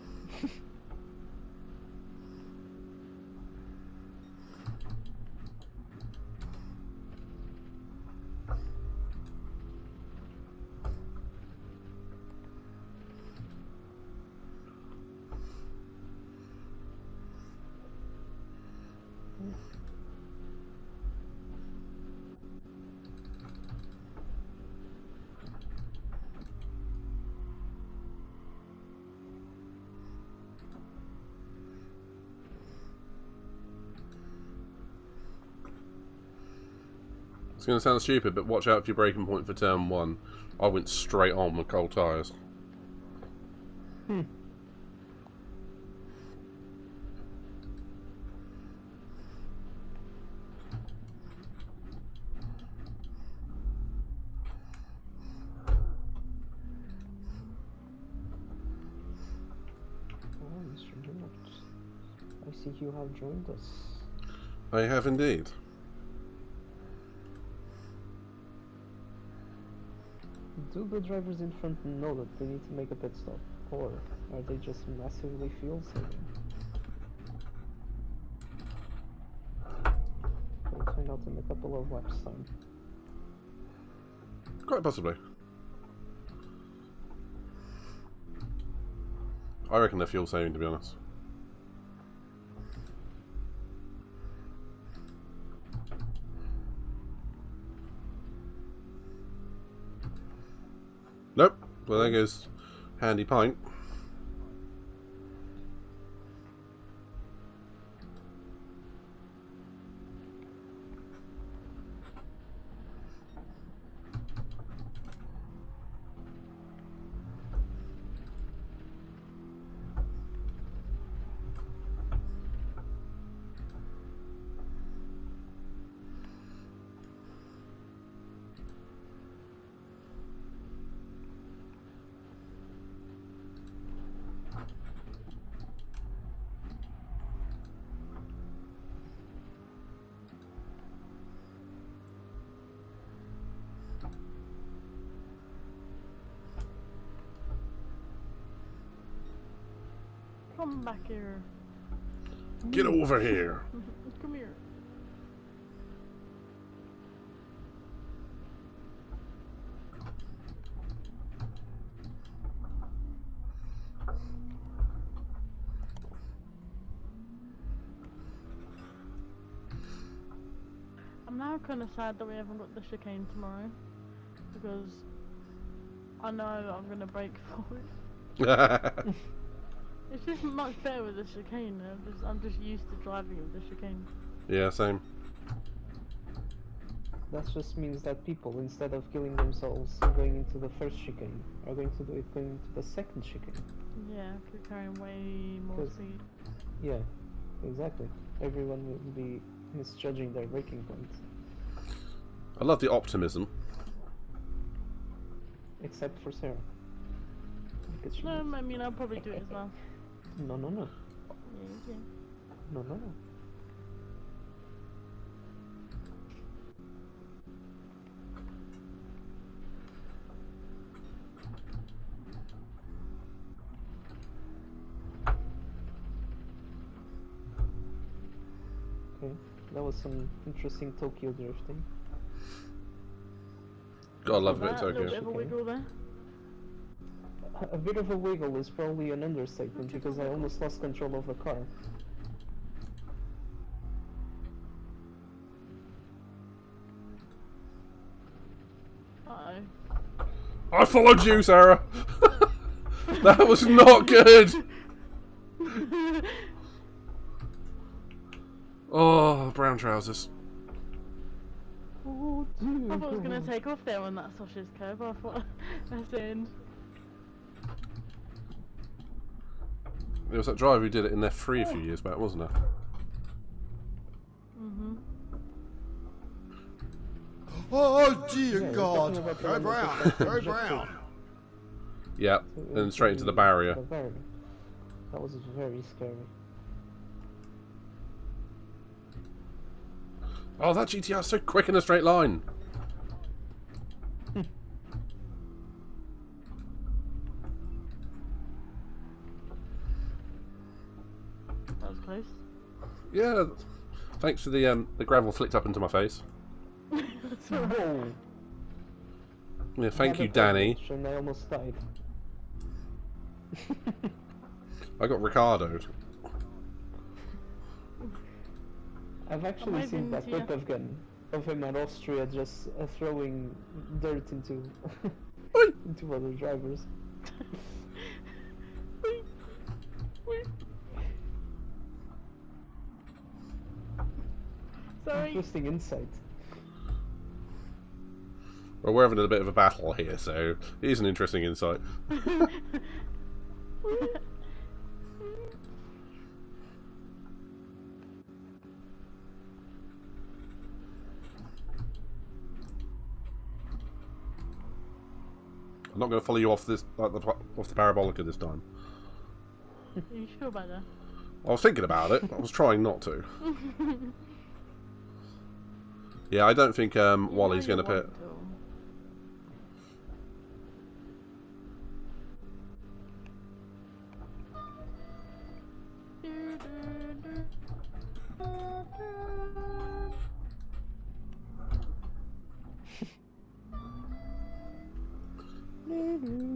It's going to sound stupid, but watch out for your braking point for turn 1. I went straight on with cold tyres. Hmm. Oh, Mr. George. I see you have joined us. I have indeed. Do the drivers in front know that they need to make a pit stop? Or are they just massively fuel saving? We'll find out in a couple of laps time. Quite possibly. I reckon they're fuel saving, to be honest. Nope. Well, there goes handy pint. Come back here. Get over here. Come here. I'm now kind of sad that we haven't got the chicane tomorrow, because I know I'm gonna break forward. It's just much better with the chicane. I'm just used to driving with the chicane. Yeah, same. That just means that people, instead of killing themselves going into the first chicane, are going to do it going into the second chicane. Yeah, if you're carrying way more 'Cause- speed. Yeah, exactly. Everyone will be misjudging their braking points. I love the optimism. Except for Sarah. Because she No, knows. I mean I'll probably do it as well. No, no, no. Yeah, you can. No, no, no. Okay, that was some interesting Tokyo drifting. Gotta love a bit That of little bit Tokyo. of a wiggle there. A bit of a wiggle is probably an understatement because I almost lost control of the car. Uh-oh. I followed you, Sarah! That was not good! Oh, brown trousers. Oh, I thought I was going to take off there on that sausage curve. I thought that's the end. There was that driver who did it in F3 a few years back, wasn't there? Mm-hmm. Oh dear Yeah, we're God! talking about the Go one brown! that Go was brown! Yeah, and straight into the barrier. The barrier. That was very scary. Oh, that GTR is so quick in a straight line. close. Yeah. Thanks for the gravel flicked up into my face. That's alright. Whoa! Yeah, thank you, Had a Danny. privilege And I almost died. I got Ricardo'd. I've actually waving seen that to you. clip of him at Austria just throwing dirt into Oi! into other drivers. Sorry. Interesting insight. Well, we're having a bit of a battle here, so it is an interesting insight. I'm not going to follow you off this off the parabolica this time. Are you sure about that? I was thinking about it. I was trying not to. Yeah, I don't think Wally's going to put.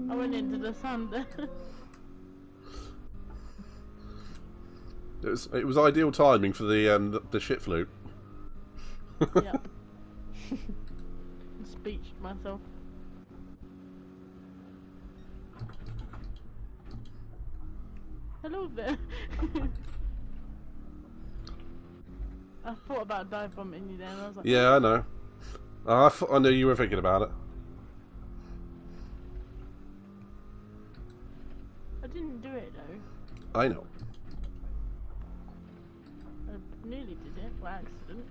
I went into the sun there. It was ideal timing for the shit flute. Yeah. Speeched myself. Hello there. I thought about dive bombing you there and I was like, Yeah, I know. I knew you were thinking about it. I didn't do it though. I know. I nearly did it by accident.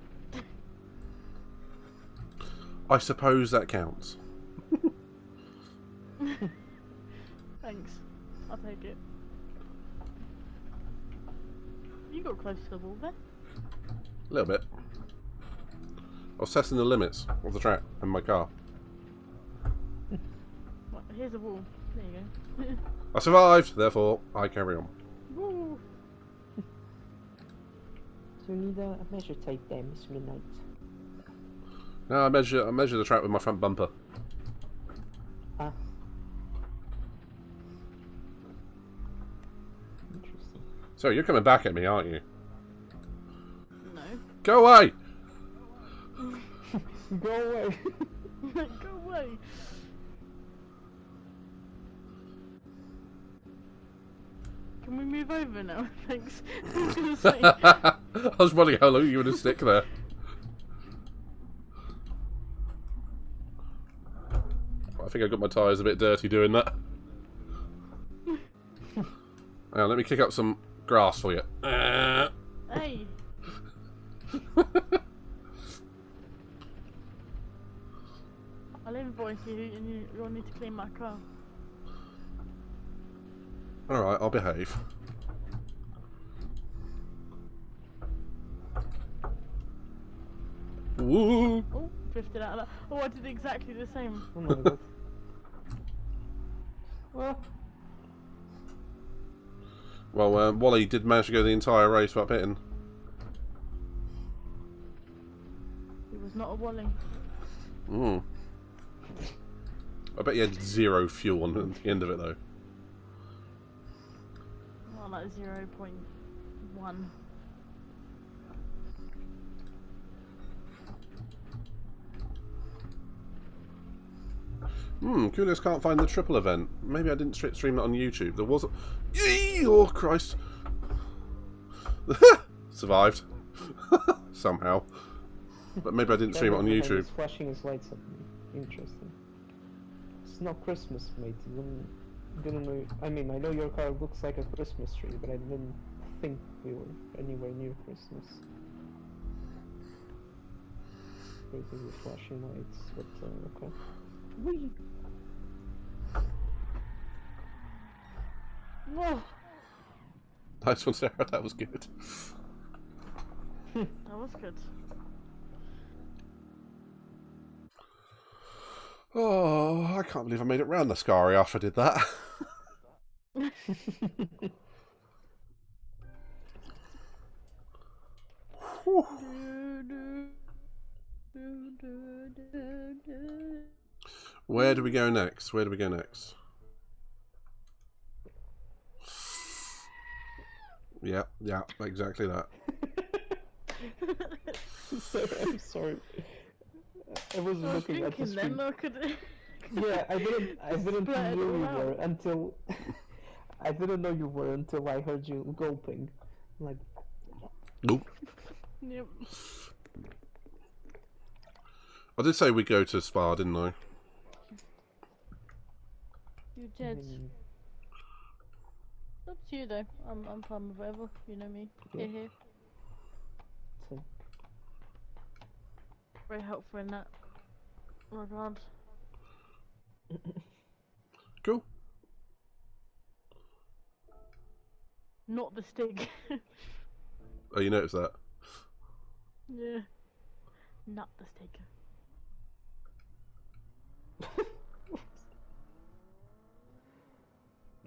I suppose that counts. Thanks. I'll take it. You got close to the wall there. A little bit. I was testing the limits of the track and my car. Right, here's a wall. There you go. I survived, therefore I carry on. Woo! So you need a measure tape there, Miss Midnight. No, I measure the track with my front bumper. Ah. Interesting. So you're coming back at me, aren't you? No. Go away! Go away! Go away! Can we move over now? Thanks. I was gonna say. I was wondering how long you were going to stick there. I think I got my tyres a bit dirty doing that. Now, let me kick up some grass for you. Hey! I'll invoice you and you'll need to clean my car. Alright, I'll behave. Woo! Oh, drifted out of that. Oh, I did exactly the same. Oh my god. Well, Well, Wally did manage to go the entire race without pitting. It was not a Wally. Mm. I bet you had 0 fuel on the end of it, though. Well, like 0.1. Kudos can't find the triple event. Maybe I didn't stream it on YouTube. There was a... Oh, Christ. Survived. Somehow. But maybe I didn't stream it on YouTube. He's flashing his lights at me. Interesting. It's not Christmas, mate. Didn't know. I mean, I know your car looks like a Christmas tree, but I didn't think we were anywhere near Christmas. With the flashing lights, but okay. Whee! Whoa! Nice one, Sarah. That was good. That was good. Oh, I can't believe I made it round the Scari after I did that. Woo. Where do we go next? Where do we go next? Yeah, yeah, exactly that. I'm sorry. I was I was looking at the thinking screen. then I could. Yeah, I didn't Splat it know all you out. were until I didn't know you were until I heard you gulping. Like, Nope. Yep. I did say we go to Spa, didn't I? You I did. mean, It's up to you though. I'm fine with whatever. You know me. Yeah. Here. so Very helpful in that regard. Cool. Not the stig. Oh, you noticed that? Yeah. Not the stig.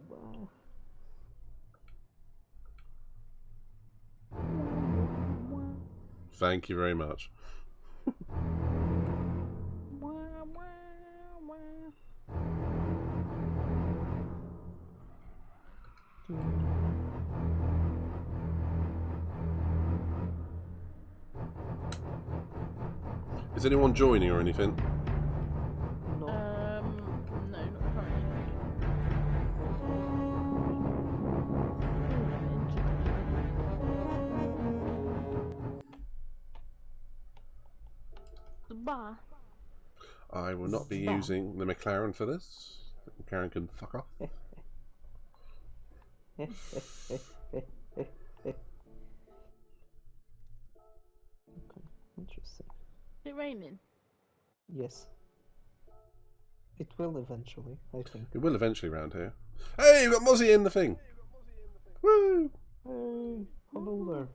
wow. Thank you very much. Is anyone joining or anything? No. No, not currently. The bar. I will not be Spa. using the McLaren for this. McLaren can fuck off. Interesting. Is it raining? Yes. It will eventually, I think. It will eventually round here. Hey, we've got Mozzie in the thing. Woo! Hey, hello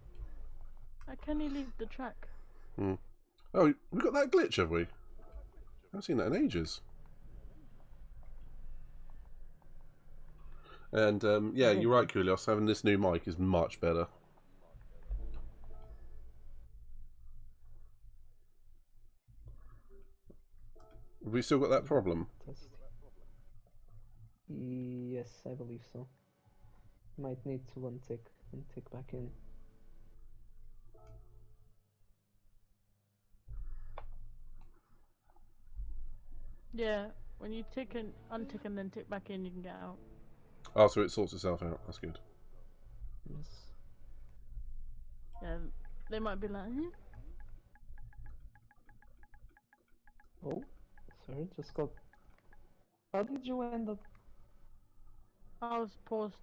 there. Can you leave the track? Hmm. Oh, we got that glitch, have we? I haven't seen that in ages. And yeah, you're right, Kulios. Having this new mic is much better. Have we still got that problem? Test. Yes, I believe so. Might need to untick and tick back in. Yeah. When you tick and untick and then tick back in, you can get out. Oh, so it sorts itself out. That's good. Yes. Yeah. They might be like, hmm? Oh, sorry, just got. How did you end up? I was paused.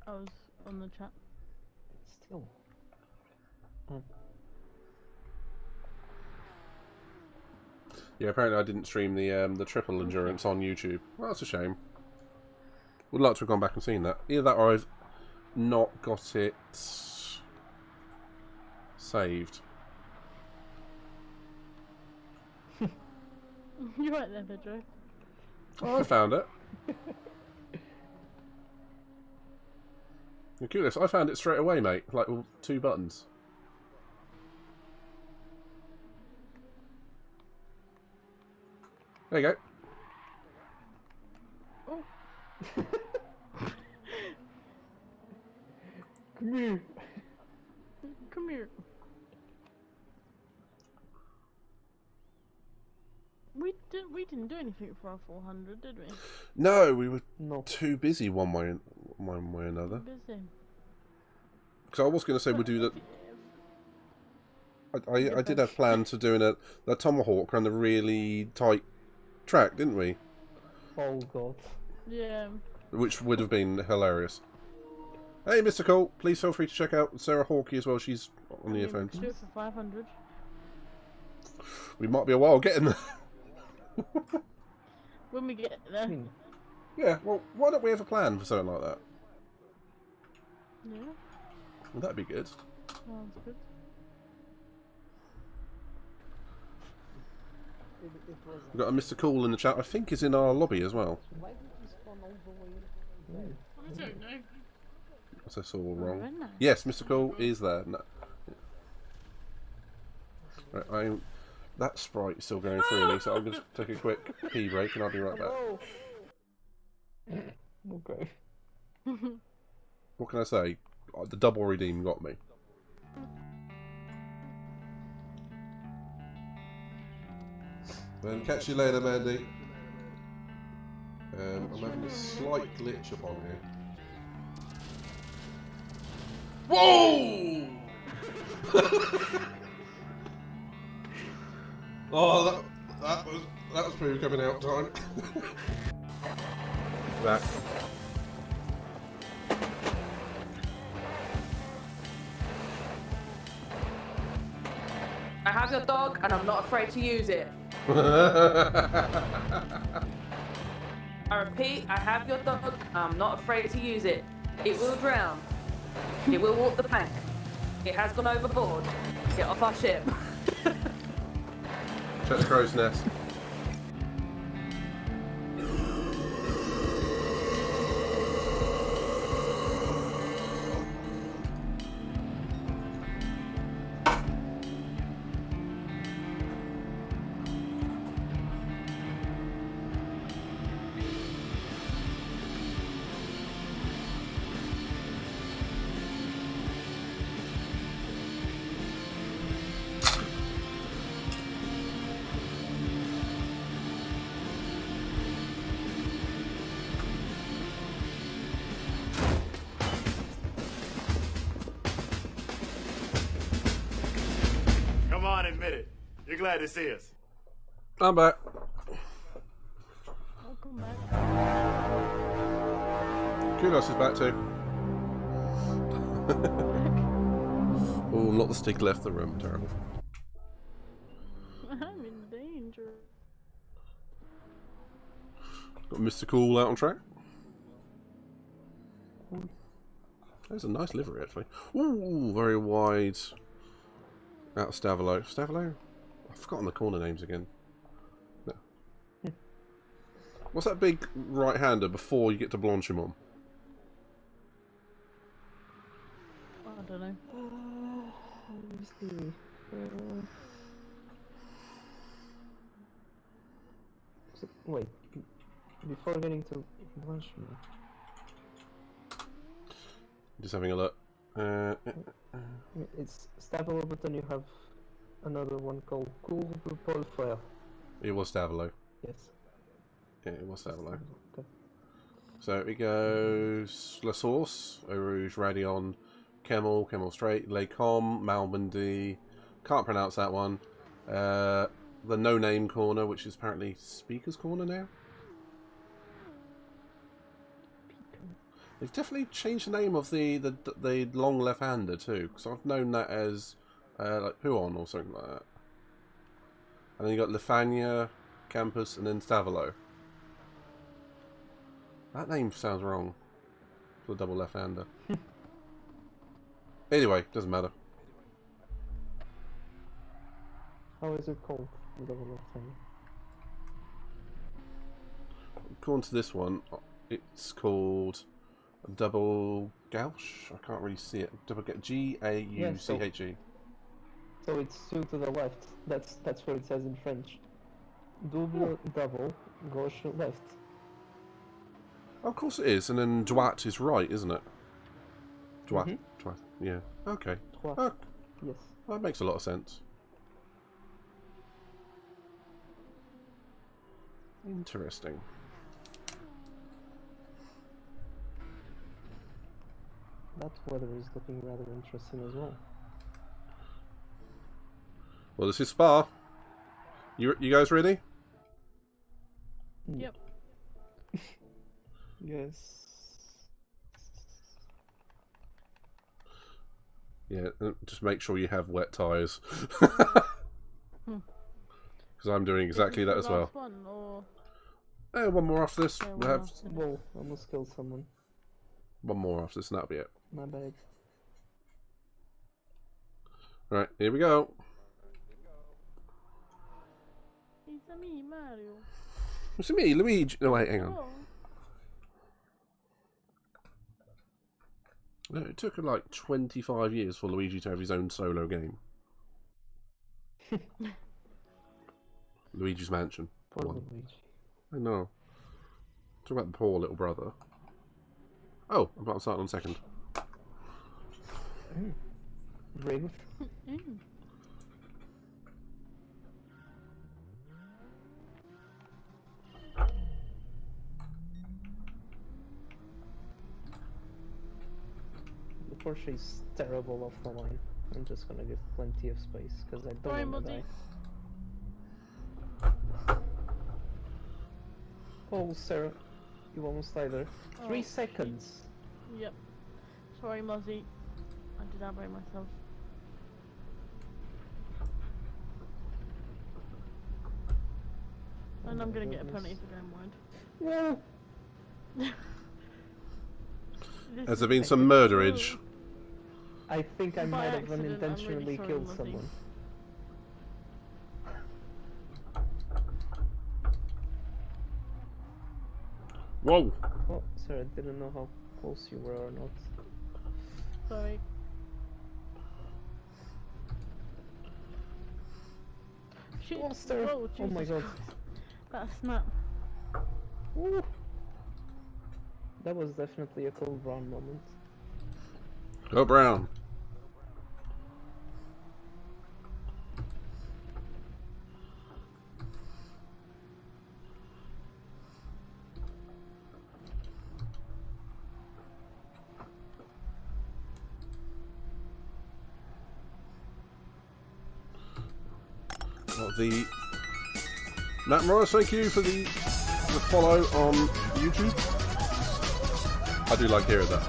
I was on the chat. Still. Yeah, apparently I didn't stream the triple endurance on YouTube. Well, that's a shame. Would like to have gone back and seen that. Either that or I've not got it saved. You're right there, Pedro. Oh, I found it. You're curious. I found it straight away, mate. Like with 2 buttons. There you go. Oh. Come here. Come here. We didn't do anything for our 400, did we? No, we were No. too busy one way or another. Busy. Because I was going to say we'll do that. I did have plans for doing a tomahawk around the really tight track, didn't we? Oh god. Yeah. Which would have been hilarious. Hey, Mr. Cole, please feel free to check out Sarah Hawkey as well. She's on the earphones. Do it for 500. We might be a while getting there. When we get there. Yeah, well, why don't we have a plan for something like that? Yeah. Well, that'd be good. Sounds good. It We've got a Mr. Cool in the chat. I think he's in our lobby as well. Why did you spawn all the way there? I don't know. Unless I saw all wrong. Very nice. Yes, Mr. Cool is there. No. Right, that sprite is still going through me, so I'm going to take a quick pee break and I'll be right back. Okay. What can I say? The double redeem got me. Then catch you later, Mandy. I'm having a slight glitch upon here. Whoa! Oh, that was poo coming out time. Back. I have your dog, and I'm not afraid to use it. I repeat, I have your dog, I'm not afraid to use it. It will drown. It will walk the plank. It has gone overboard. Get off our ship. Check the crow's nest. Come on, admit it. You're glad to see us. I'm back. Welcome back. Kudos is back too. Oh, not the stick left the room. Terrible. I'm in danger. Got Mr. Cool out on track. There's a nice livery actually. Ooh, very wide. Out of Stavilo. Stavilo? I've forgotten the corner names again. No. What's that big right-hander before you get to Blanchimont? I don't know. Let me see. Wait, before getting to Blanchimont. Just having a look. It's Stavilo, but then you have another one called Cool de Paul Frère. It was Stavilo. Yes. Yeah, it was Stavilo. Okay. So it goes La Source, Eau Rouge, Radion, Kemmel, Kemmel Strait, Les Combes, Malbandy. Can't pronounce that one. The No Name Corner, which is apparently Speaker's Corner now. They've definitely changed the name of the long left-hander too, because I've known that as like Huon or something like that. And then you got Lefania, Campus, and then Stavilo. That name sounds wrong for the double left-hander. Anyway, doesn't matter. How is it called? The double left-hander? According to this one, it's called Double Gauche. I can't really see it. Double G-A-U-C-H-E. So it's two to the left. That's what it says in French. Double, gauche, left. Oh, of course it is. And then droite is right, isn't it? Droite. Mm-hmm. Droite. Yeah. Okay. Droite. Yes. That makes a lot of sense. Interesting. That weather is looking rather interesting as well. Well, this is Spa. You guys ready? Yep. Yes. Yeah, just make sure you have wet tyres. Because I'm doing exactly that as well. One, or... One more after this. Yeah, We'll have Whoa, I almost killed someone. one more after this, and that'll be it. My bad. Right, here we go. It's me, Mario. It's me, Luigi. No, wait, hang on. Oh. No, it took like 25 years for Luigi to have his own solo game. Luigi's Mansion. Poor One. Luigi. I know. Talk about the poor little brother. Oh, I'm about starting on second. Rude. The Porsche is terrible off the line. I'm just gonna give plenty of space because I Sorry, don't want to Mozzie. die. Oh, Sarah, you almost died there. 3 Oh, seconds. Yep. Sorry, Mozzie. I did that by myself. And I'm my gonna get a goodness. penalty for going wide. No. This Has there is been some ridiculous. murderage? I think I By might have accident, I'm really unintentionally sorry, killed Mozzie. someone. Whoa! Oh, sorry, I didn't know how close you were or not. Sorry. Shit. Monster! Whoa, Oh my Jesus god. Christ. That snap. Woo. That was definitely a cold brown moment. Go Brown. Well, the Matt Morris, thank you for the follow on YouTube. I do like hearing that.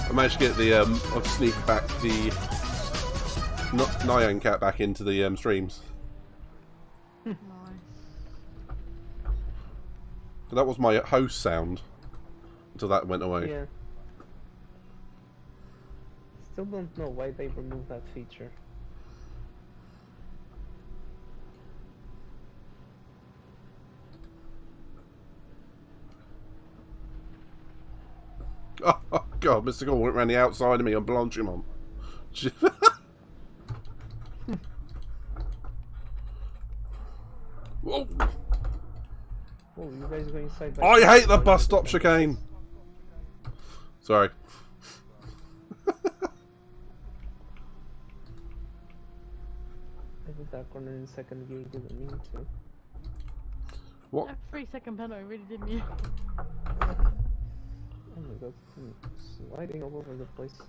I managed to get the I'll sneak back the Nyan cat back into the streams. Nice. So that was my host sound until that went away. Yeah. Still don't know why they removed that feature. Oh god, Mr. Gore went around the outside of me on Blanchimont. Whoa! Oh, you guys going side by I side? hate the bus stop chicane! Sorry. I did that corner in second gear, didn't mean to. What? That 3-second penalty really did me. Oh my god, I'm sliding all over the place.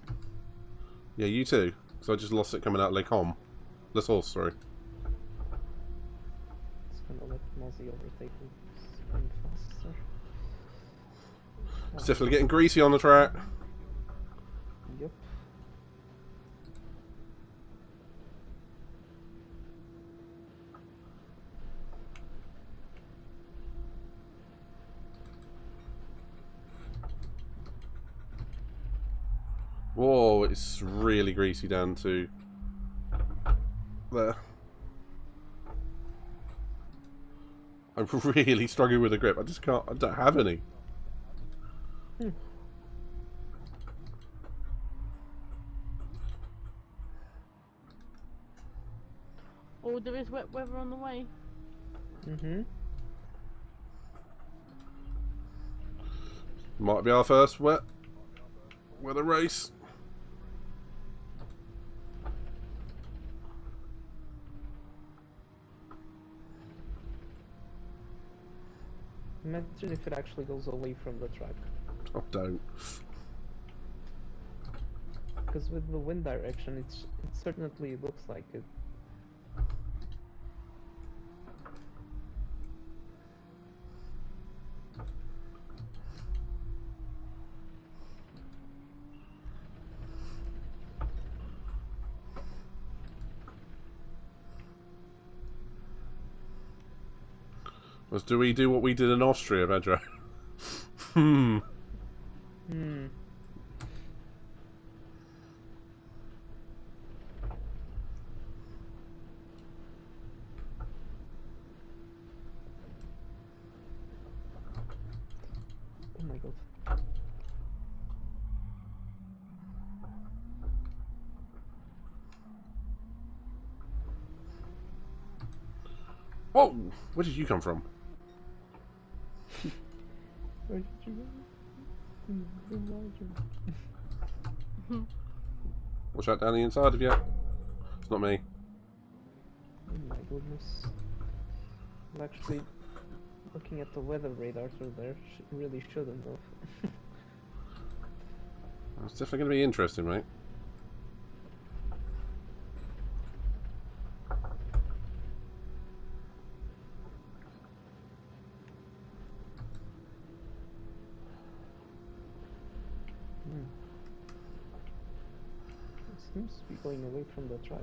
Yeah, you too. Because I just lost it coming out Lake Hom. Les Horse, sorry. It's gonna let Mozzie overtake me. It's going faster. It's definitely getting greasy on the track. Yep. Whoa, it's really greasy down to there. I'm really struggling with the grip. I just can't. I don't have any. Oh, there is wet weather on the way. Mm-hmm. Might be our first wet weather race. Imagine if it actually goes away from the track. Oh, don't. Because with the wind direction, it certainly looks like it. Do we do what we did in Austria, Pedro? Hmm. Hmm. Oh my god. Whoa! Where did you come from? Where did you go? Watch out down the inside of you. It's not me. Oh my goodness. I'm actually looking at the weather radar through there. Really shouldn't have. It's definitely going to be interesting, mate. It seems to be going away from the track.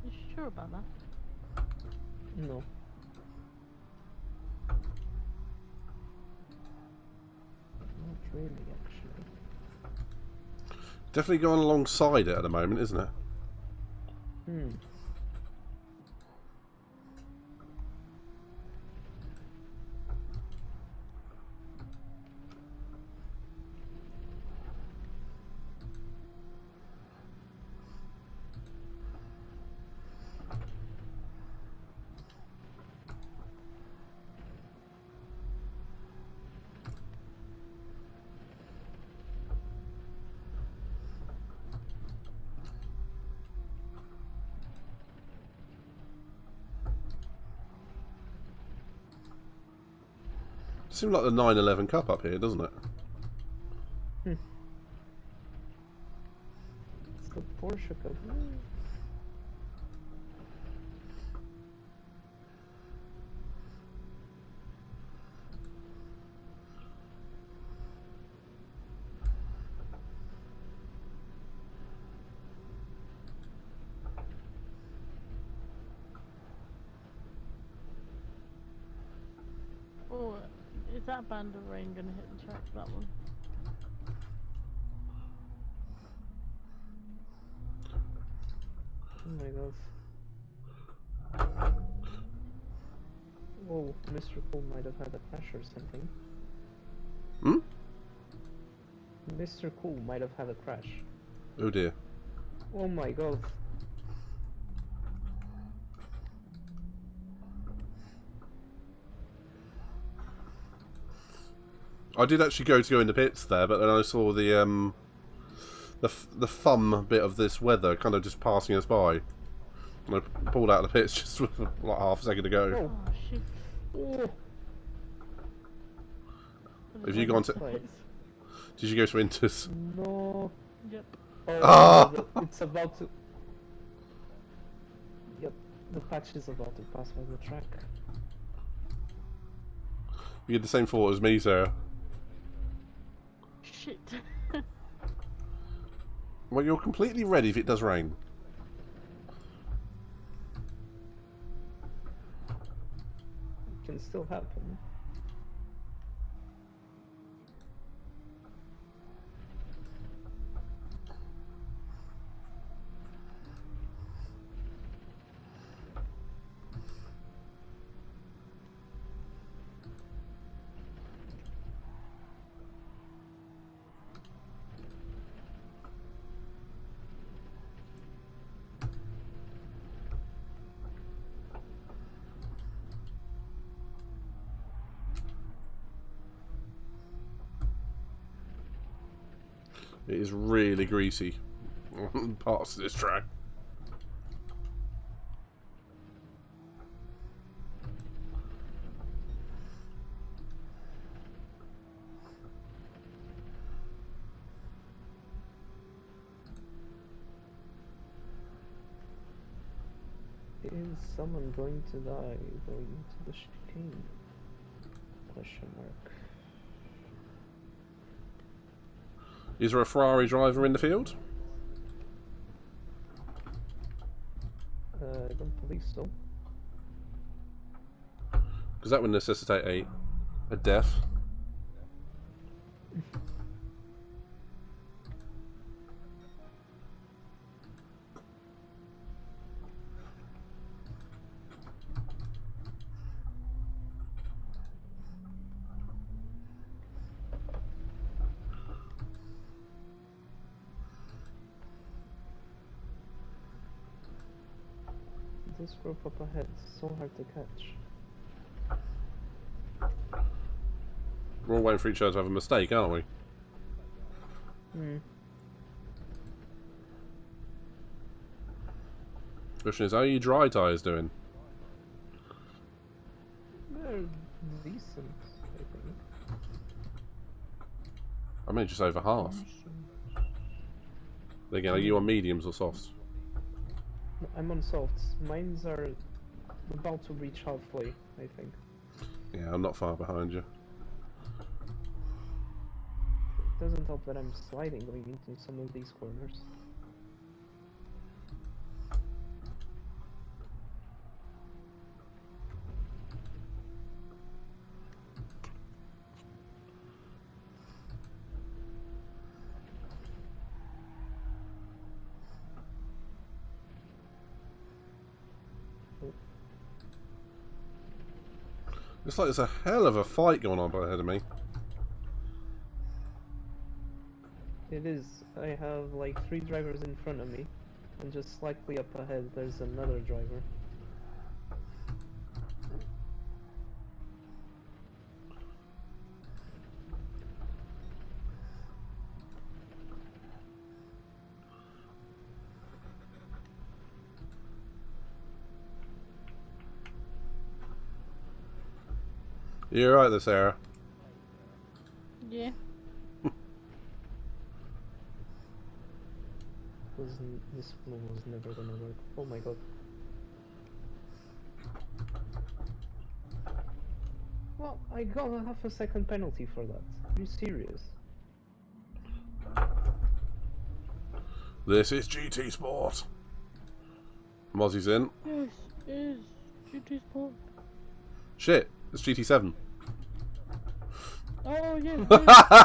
You sure about that? No. Not really, actually. Definitely going alongside it at the moment, isn't it? Hmm. Seems like the 911 Cup up here, doesn't it? It's the Porsche Cup. Oh, is that band of rain gonna hit the track? That one. Oh my god. Whoa, Mr. Cool might have had a crash or something. Hmm? Mr. Cool might have had a crash. Oh dear. Oh my god. I did actually go in the pits there, but then I saw the fun bit of this weather kind of just passing us by. And I pulled out of the pits just with like half a second to go. Oh, Oh shit. oh. Have you gone to? Did you go to Winters? No. Yep. Oh, Ah! it's about to. Yep, the patch is about to pass by the track. You had the same thought as me, Sarah. Shit. Well, you're completely ready if it does rain. It can still happen. It is really greasy on parts of this track. Is someone going to die going to the chicane? Question mark. Is there a Ferrari driver in the field? I don't believe so. Because that would necessitate a death. This group up ahead is so hard to catch. We're all waiting for each other to have a mistake, aren't we? Hmm. Question is, how are your dry tyres doing? They're decent, I think. I mean, just over half. Again, are you on mediums or softs? I'm on softs. Mines are about to reach halfway, I think. Yeah, I'm not far behind you. It doesn't help that I'm sliding going into some of these corners. Looks like there's a hell of a fight going on ahead of me. It is. I have like 3 drivers in front of me, and just slightly up ahead there's another driver. You're right there, Sarah. Yeah. This flow was never gonna work. Oh my god. Well, I got a half a second penalty for that. Are you serious? This is GT Sport. Mozzie's in. Yes, it is. GT Sport. Shit, it's GT-7. Oh, yeah,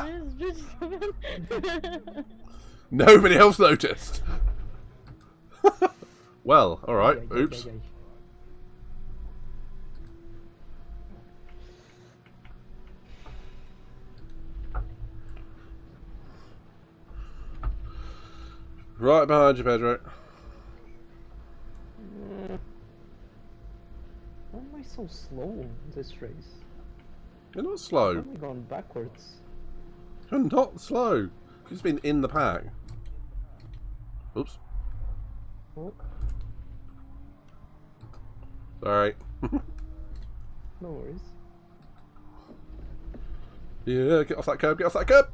it is GT-7. Nobody else noticed. Well, alright, oops. Right behind you, Pedro. Why am I so slow in this race? You're not slow. I've only gone backwards. You're not slow. You've just been in the pack. Oops. Oh, Sorry. no worries. Yeah, get off that curb, get off that curb!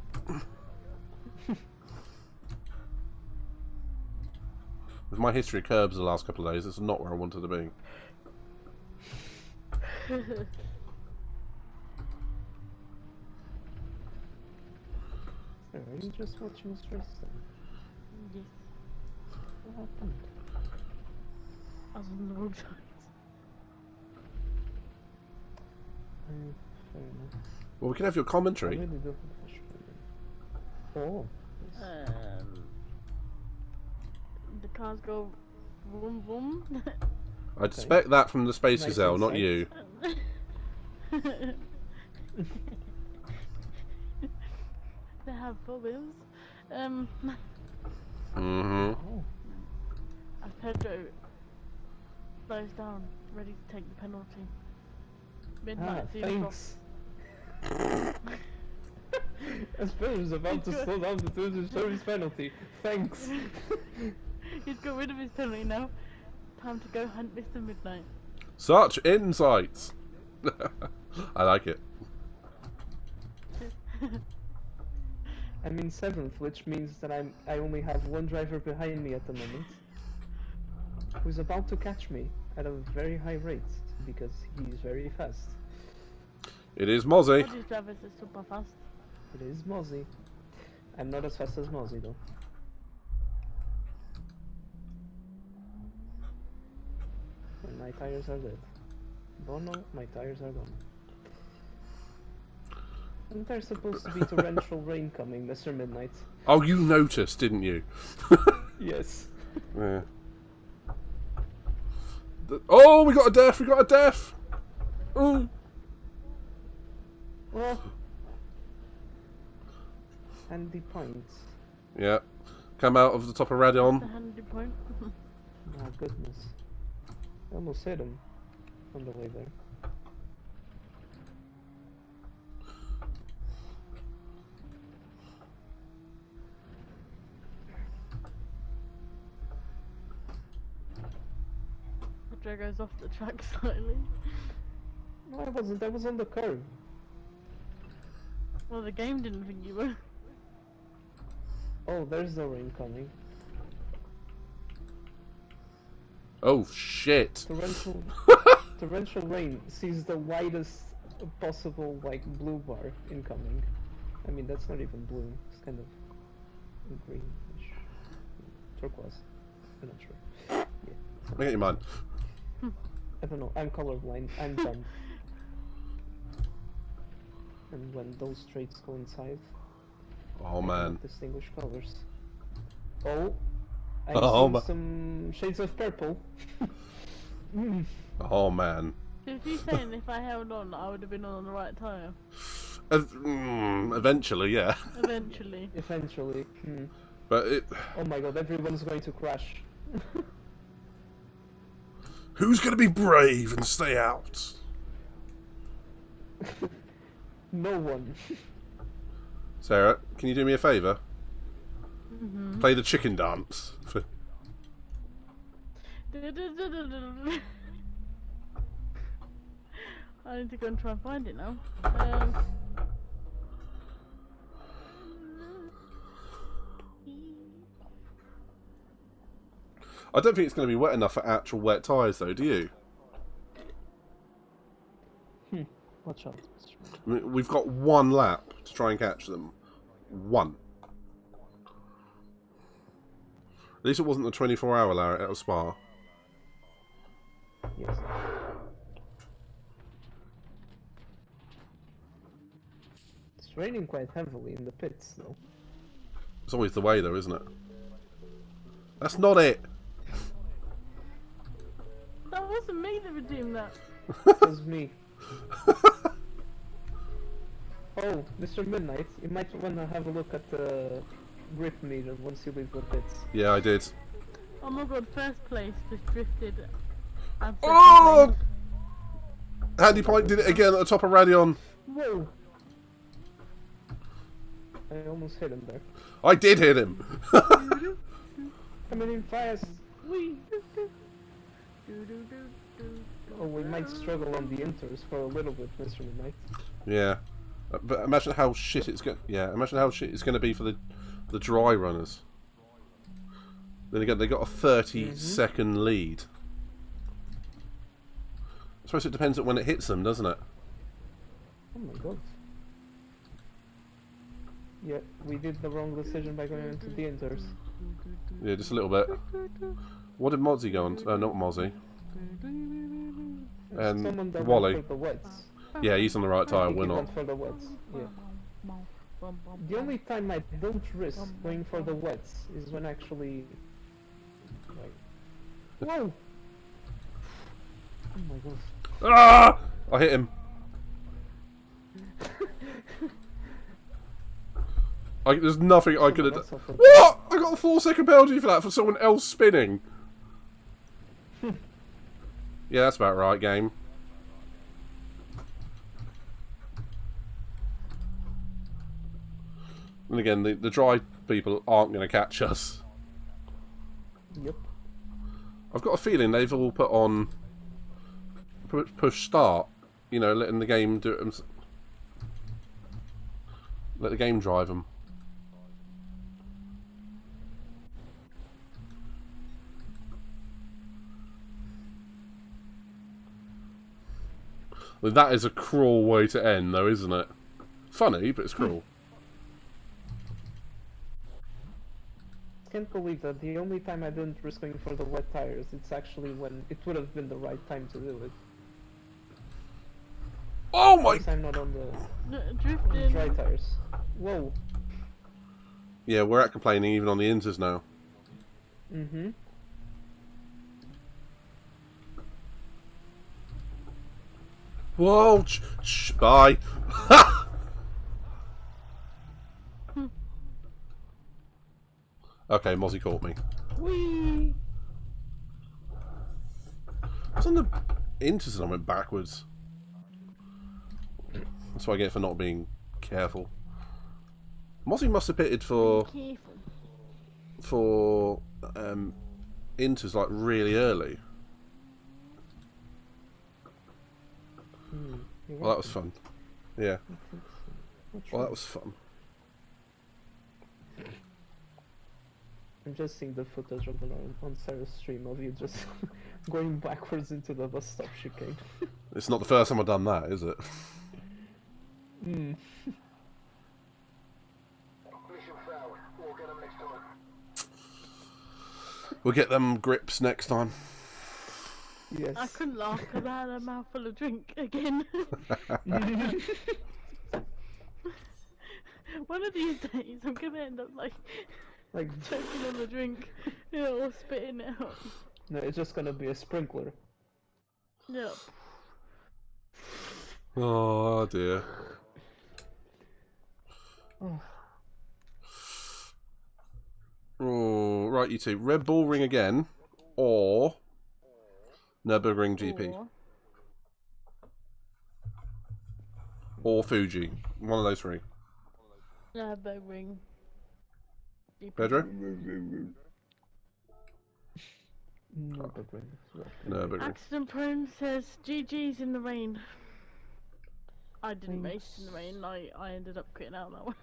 With my history of curbs the last couple of days, it's not where I wanted to be. So, are you just watching this race then? Yes, What happened? I was on the wrong side. Fair enough. Well, we can have your I commentary. really do Oh. The cars go vroom vroom. I'd expect that from the Space Nice Gazelle, not insight. you. They have four wheels. Mm-hmm. Oh. As Pedro slows down, ready to take the penalty. Midnight zero Thanks. As Pedro was about to slow down to do the service penalty. Thanks. He's got rid of his penalty now. Time to go hunt Mr. Midnight. Such insights! I like it. I'm in 7th, which means that I only have 1 driver behind me at the moment, who's about to catch me at a very high rate because he's very fast. It is Mozzie. All these drivers are super fast. It is Mozzie. I'm not as fast as Mozzie though. And my tires are dead. Bono, my tires are gone. And there's supposed to be torrential rain coming, Mr. Midnight. Oh, you noticed, didn't you? Yes. Yeah. Oh, we got a death! We got a death! Ooh. Oh. Handy points. Yeah. Come out of the top of The Radon. handy point. Oh goodness. I almost hit him on the way there. The drag goes off the track slightly. No, I wasn't. I was on the curve. Well, the game didn't think you were. Oh, there's the rain coming. Oh shit! Torrential rain sees the widest possible like blue bar incoming. I mean, that's not even blue. It's kind of greenish, turquoise. I'm not sure. Yeah. Make up your mind. I don't know. I'm colorblind. I'm dumb. And when those traits coincide, Oh I man. cannot distinguish colors. Oh, I'm Oh, seeing some shades of purple. Oh man. So if you're saying if I held on, I would have been on the right tire. Eventually, yeah. Eventually. Eventually. But it. Oh my god, everyone's going to crash. Who's gonna be brave and stay out? No one. Sarah, can you do me a favour? Mm-hmm. Play the chicken dance. I need to go and try and find it now. I don't think it's going to be wet enough for actual wet tyres, though, do you? Watch out. I mean, we've got one lap to try and catch them. One. At least it wasn't the 24-hour lap at Spa. Yes. It's raining quite heavily in the pits, though. It's always the way, though, isn't it? That's not it! That wasn't me that redeemed that. It was me. Oh, Mr. Midnight, you might want to have a look at the grip meter once you leave the pits. Yeah, I did. Oh my god, first place just drifted. And second Oh! place. Handy Point did it again at the top of Radion. Whoa! I almost hit him there. I did hit him! Coming in fast! Wee. Oh, we might struggle on the inters for a little bit, Mr. Midnight. Yeah. But imagine how shit it's going. Yeah, imagine how shit it's going to be for the dry runners. Then again, they got a 30-second lead. I suppose it depends on when it hits them, doesn't it? Oh my god. Yeah, we did the wrong decision by going into the inters. Yeah, just a little bit. What did Mozzie go on? Not Mozzie. Someone And that Wally. went for the wets. Yeah, he's on the right tyre. I think We're he not. went for the wets. Yeah. The only time I don't risk going for the wets is when actually, like, whoa! Oh my god. Ah! I hit him. There's nothing I could have done. What? I got a 4-second penalty for that for someone else spinning. Yeah, that's about right, game. And again, the dry people aren't going to catch us. Yep. I've got a feeling they've all put on push start. You know, letting the game do it. Let the game drive them. Well, that is a cruel way to end, though, isn't it? Funny, but it's cruel. Can't believe that the only time I didn't risk going for the wet tires, it's actually when it would have been the right time to do it. Oh my! I'm not on the dry tires. Whoa. Yeah, we're at complaining even on the inters now. Mm-hmm. Whoa! Bye. Okay, Mozzie caught me. Whee! was on the Inters and I went backwards. That's what I get for not being careful. Mozzie must have pitted for Inters like really early. Well, that was fun. Yeah. Well, that was fun. I'm just seeing the footage of on Sarah's stream of you just going backwards into the bus stop chicane. It's not the first time I've done that, is it? We'll get them grips next time. Yes. I couldn't laugh because I had a mouthful of drink again. One of these days I'm gonna end up like choking on the drink, or spitting it out. No, it's just gonna be a sprinkler. Yeah. Oh dear. Oh, right, you two. Red Bull Ring again, or Nürburgring GP, or Fuji. One of those three. Nürburgring. Pedro? Nürburgring. Accident Prone says GG's in the rain. I didn't race in the rain. I ended up quitting out that one.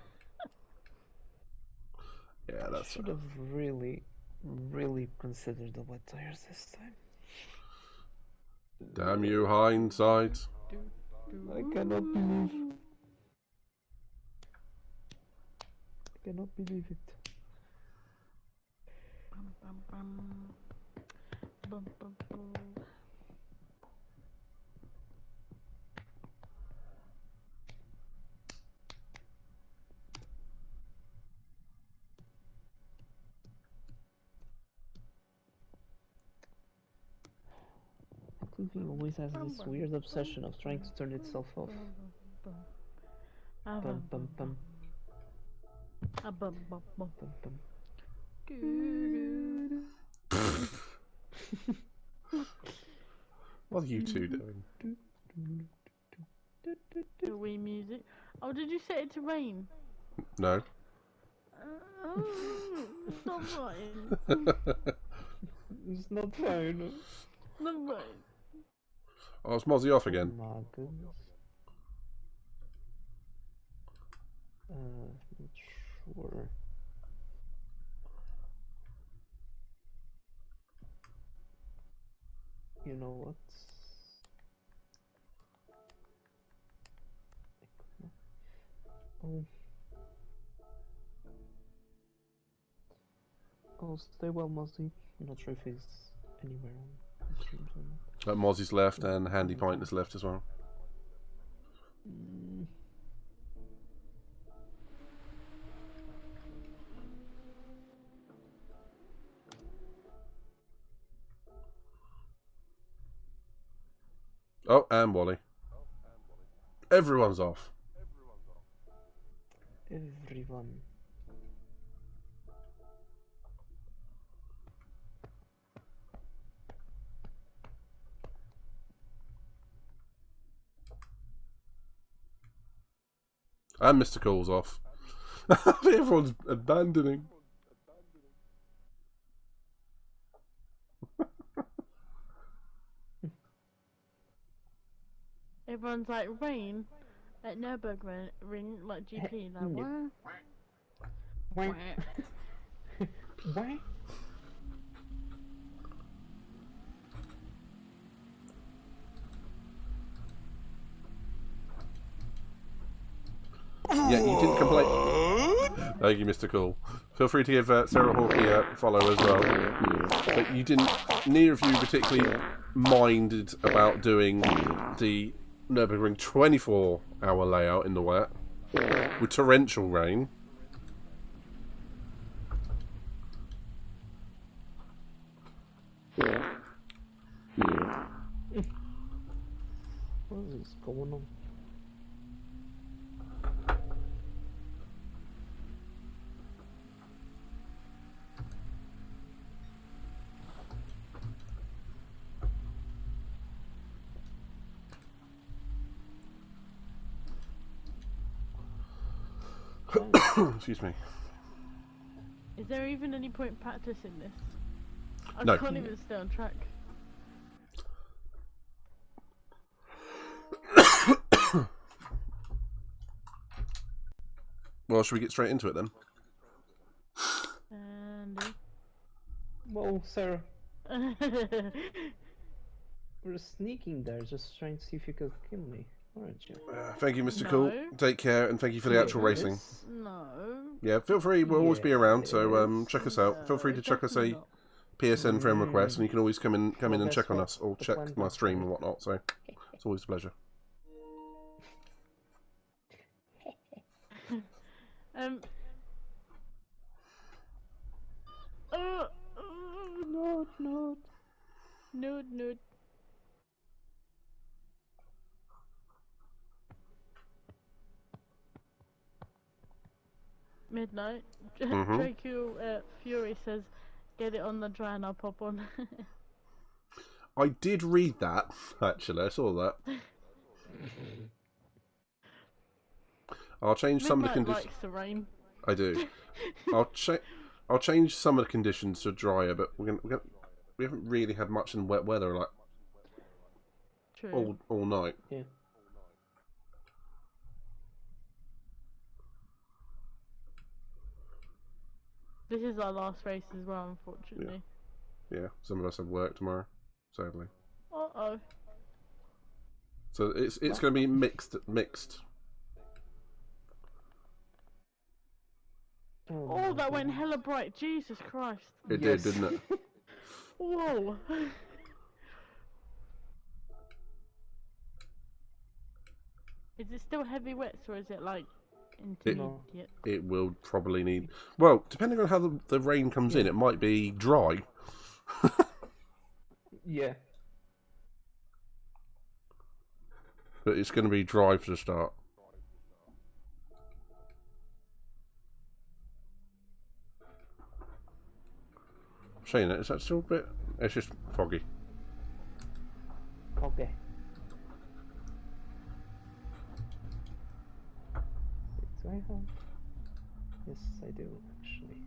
Yeah, that's. Should have really considered the wet tires this time. Damn you, hindsight. I cannot believe. I cannot believe it. TV always has this weird obsession of trying to turn itself off. Bum bum bum. What are you two doing? The Wii music. Oh, did you set it to rain? No. It's not fine. It's not fine. Not fine. Oh, it's Mozzie off again. Oh my goodness. Not sure. You know what? Oh, stay well, Mozzie. I'm not sure if he's anywhere on the stream. Mozzie's left and Handy Pint is left as well. Oh, and Wally. Everyone's off. Everyone. And Mr. Cool's off. Everyone's abandoning. Everyone's like, rain at Nürburgring, like GP, like, what? What? Yeah, you didn't complain. Thank you, Mr. Cool. Feel free to give Sarah Hawkey a follow as well. But you didn't, neither of you particularly minded about doing the Nürburgring 24-hour layout in the wet with torrential rain. What is going on? Excuse me. Is there even any point practicing this? I No. can't even stay on track. Well, should we get straight into it then? And Well, sir, we're sneaking there, just trying to see if you could kill me, aren't you? Thank you, Mr. No. Cool. Take care, and thank you for the actual racing. Yes. no. Yeah, feel free. We'll always be around, so Yes. check us out. Feel free to chuck us a Definitely not. PSN friend request, and you can always come in Well, and guess check on what? us or The check plan my stream backfired. and whatnot. So it's always a pleasure. Um. Nude. Midnight. Mhm. Draco Fury says, "Get it on the dry and I'll pop on." I did read that actually. I saw that. I'll change some of the Midnight conditions. likes the rain. I do. I'll change some of the conditions to drier, but we haven't really had much in wet weather like True. all night. Yeah. This is our last race as well, unfortunately. Yeah, some of us have work tomorrow, sadly. Uh-oh. So it's going to be mixed. Oh, that went hella bright. Jesus Christ. It did, didn't it? Whoa. Is it still heavy wets or is it like intermediate? It will probably need. Well, depending on how the rain comes in, it might be dry. Yeah. But it's going to be dry for the start. I'm saying it, is that still a bit? It's just foggy. Okay. Do I have? Yes, I do actually.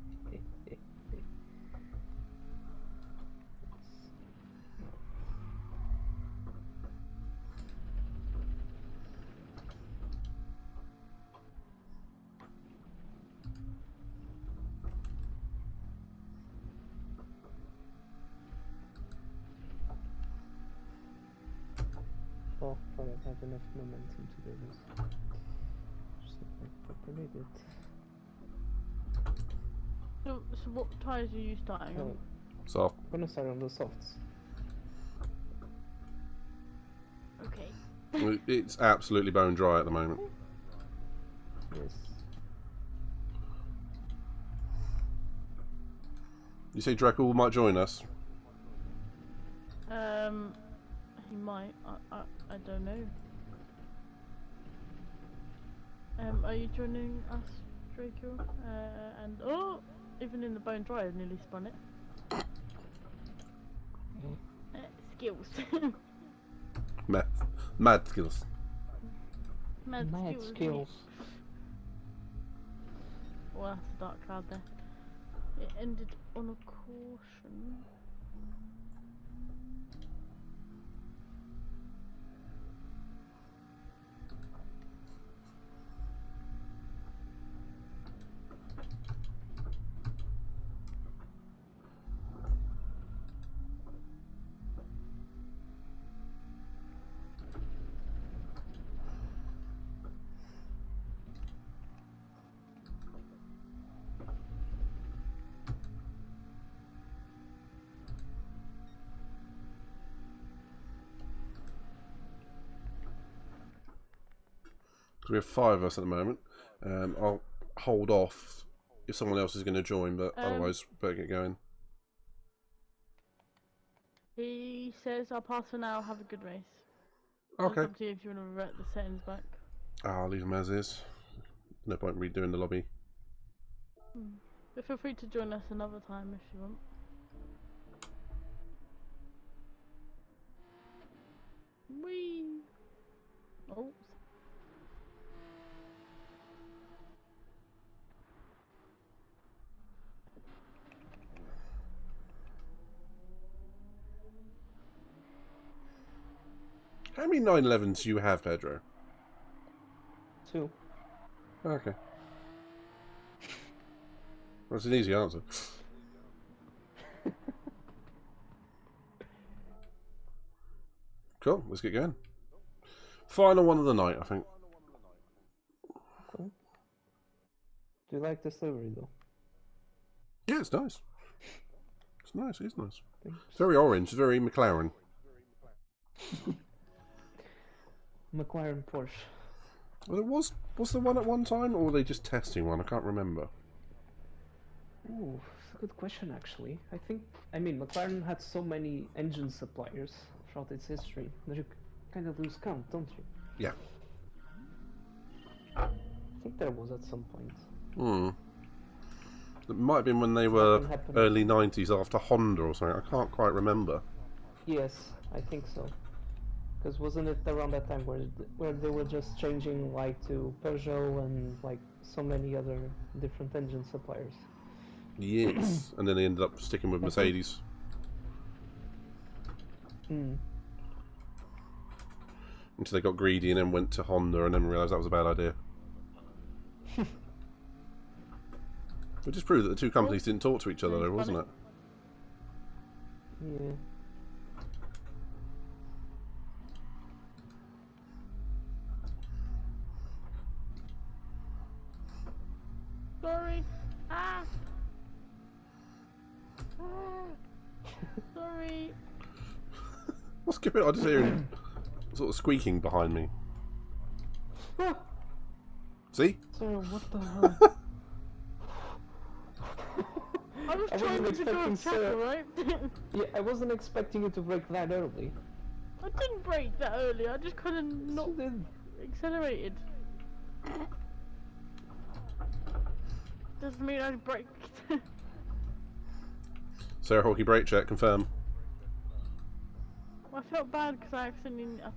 Oh, but I have enough momentum to do this. Just not properly did. So what tyres are you starting on? Soft. I'm gonna start on the softs. Okay. It's absolutely bone dry at the moment. Yes. You say Draco might join us? He might. I don't know. Are you joining us, Draco? And oh, even in the bone dry, I've nearly spun it. Skills. Mad skills. Mad skills. skills. Well, that's a dark cloud there. It ended on a caution. Because we have 5 of us at the moment. I'll hold off if someone else is going to join, but otherwise, better get going. He says, "I'll pass for now. Have a good race." Okay. It's up to you if you want to revert the settings back. I'll leave them as is. No point in redoing the lobby. But feel free to join us another time if you want. Whee! Oh. How many 911s do you have, Pedro? 2. Okay. That's an easy answer. Cool, let's get going. Final one of the night, I think. Cool. Do you like this livery though? Yeah, it's nice. It's nice, it's nice. Thanks. It's very orange, very McLaren. McLaren Porsche. Well, it was the one at one time, or were they just testing one? I can't remember. Ooh, that's a good question actually. I mean, McLaren had so many engine suppliers throughout its history that you kind of lose count, don't you? Yeah. I think there was at some point. Hmm. It might have been when they were early 90s after Honda or something. I can't quite remember. Yes, I think so. Because wasn't it around that time where they were just changing like to Peugeot and like so many other different engine suppliers? Yes. And then they ended up sticking with Mercedes. Hmm. Until they got greedy and then went to Honda and then realised that was a bad idea. It just proved that the two companies didn't talk to each other though, wasn't it? Yeah. Sorry. Ah. Sorry. What's going on? I just hear sort of squeaking behind me. See? Sorry, what the hell? I was I trying wasn't to do a expecting tackle, right? Yeah, I wasn't expecting you to break that early. I didn't break that early, I just kind of not You did. accelerated. Doesn't mean I braked. Sarah Hawkey brake check, confirm. I felt bad because I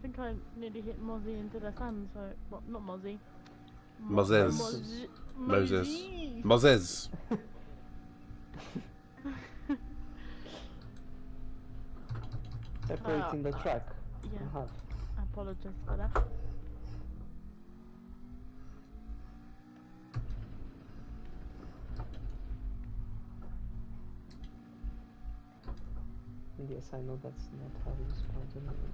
think I nearly hit Mozzie into the sand, so, well, not Mozzie. Moses. Moses. Moses. Separating the track. Yeah, in half. I apologize for that. Yes, I know that's not how you spell the name.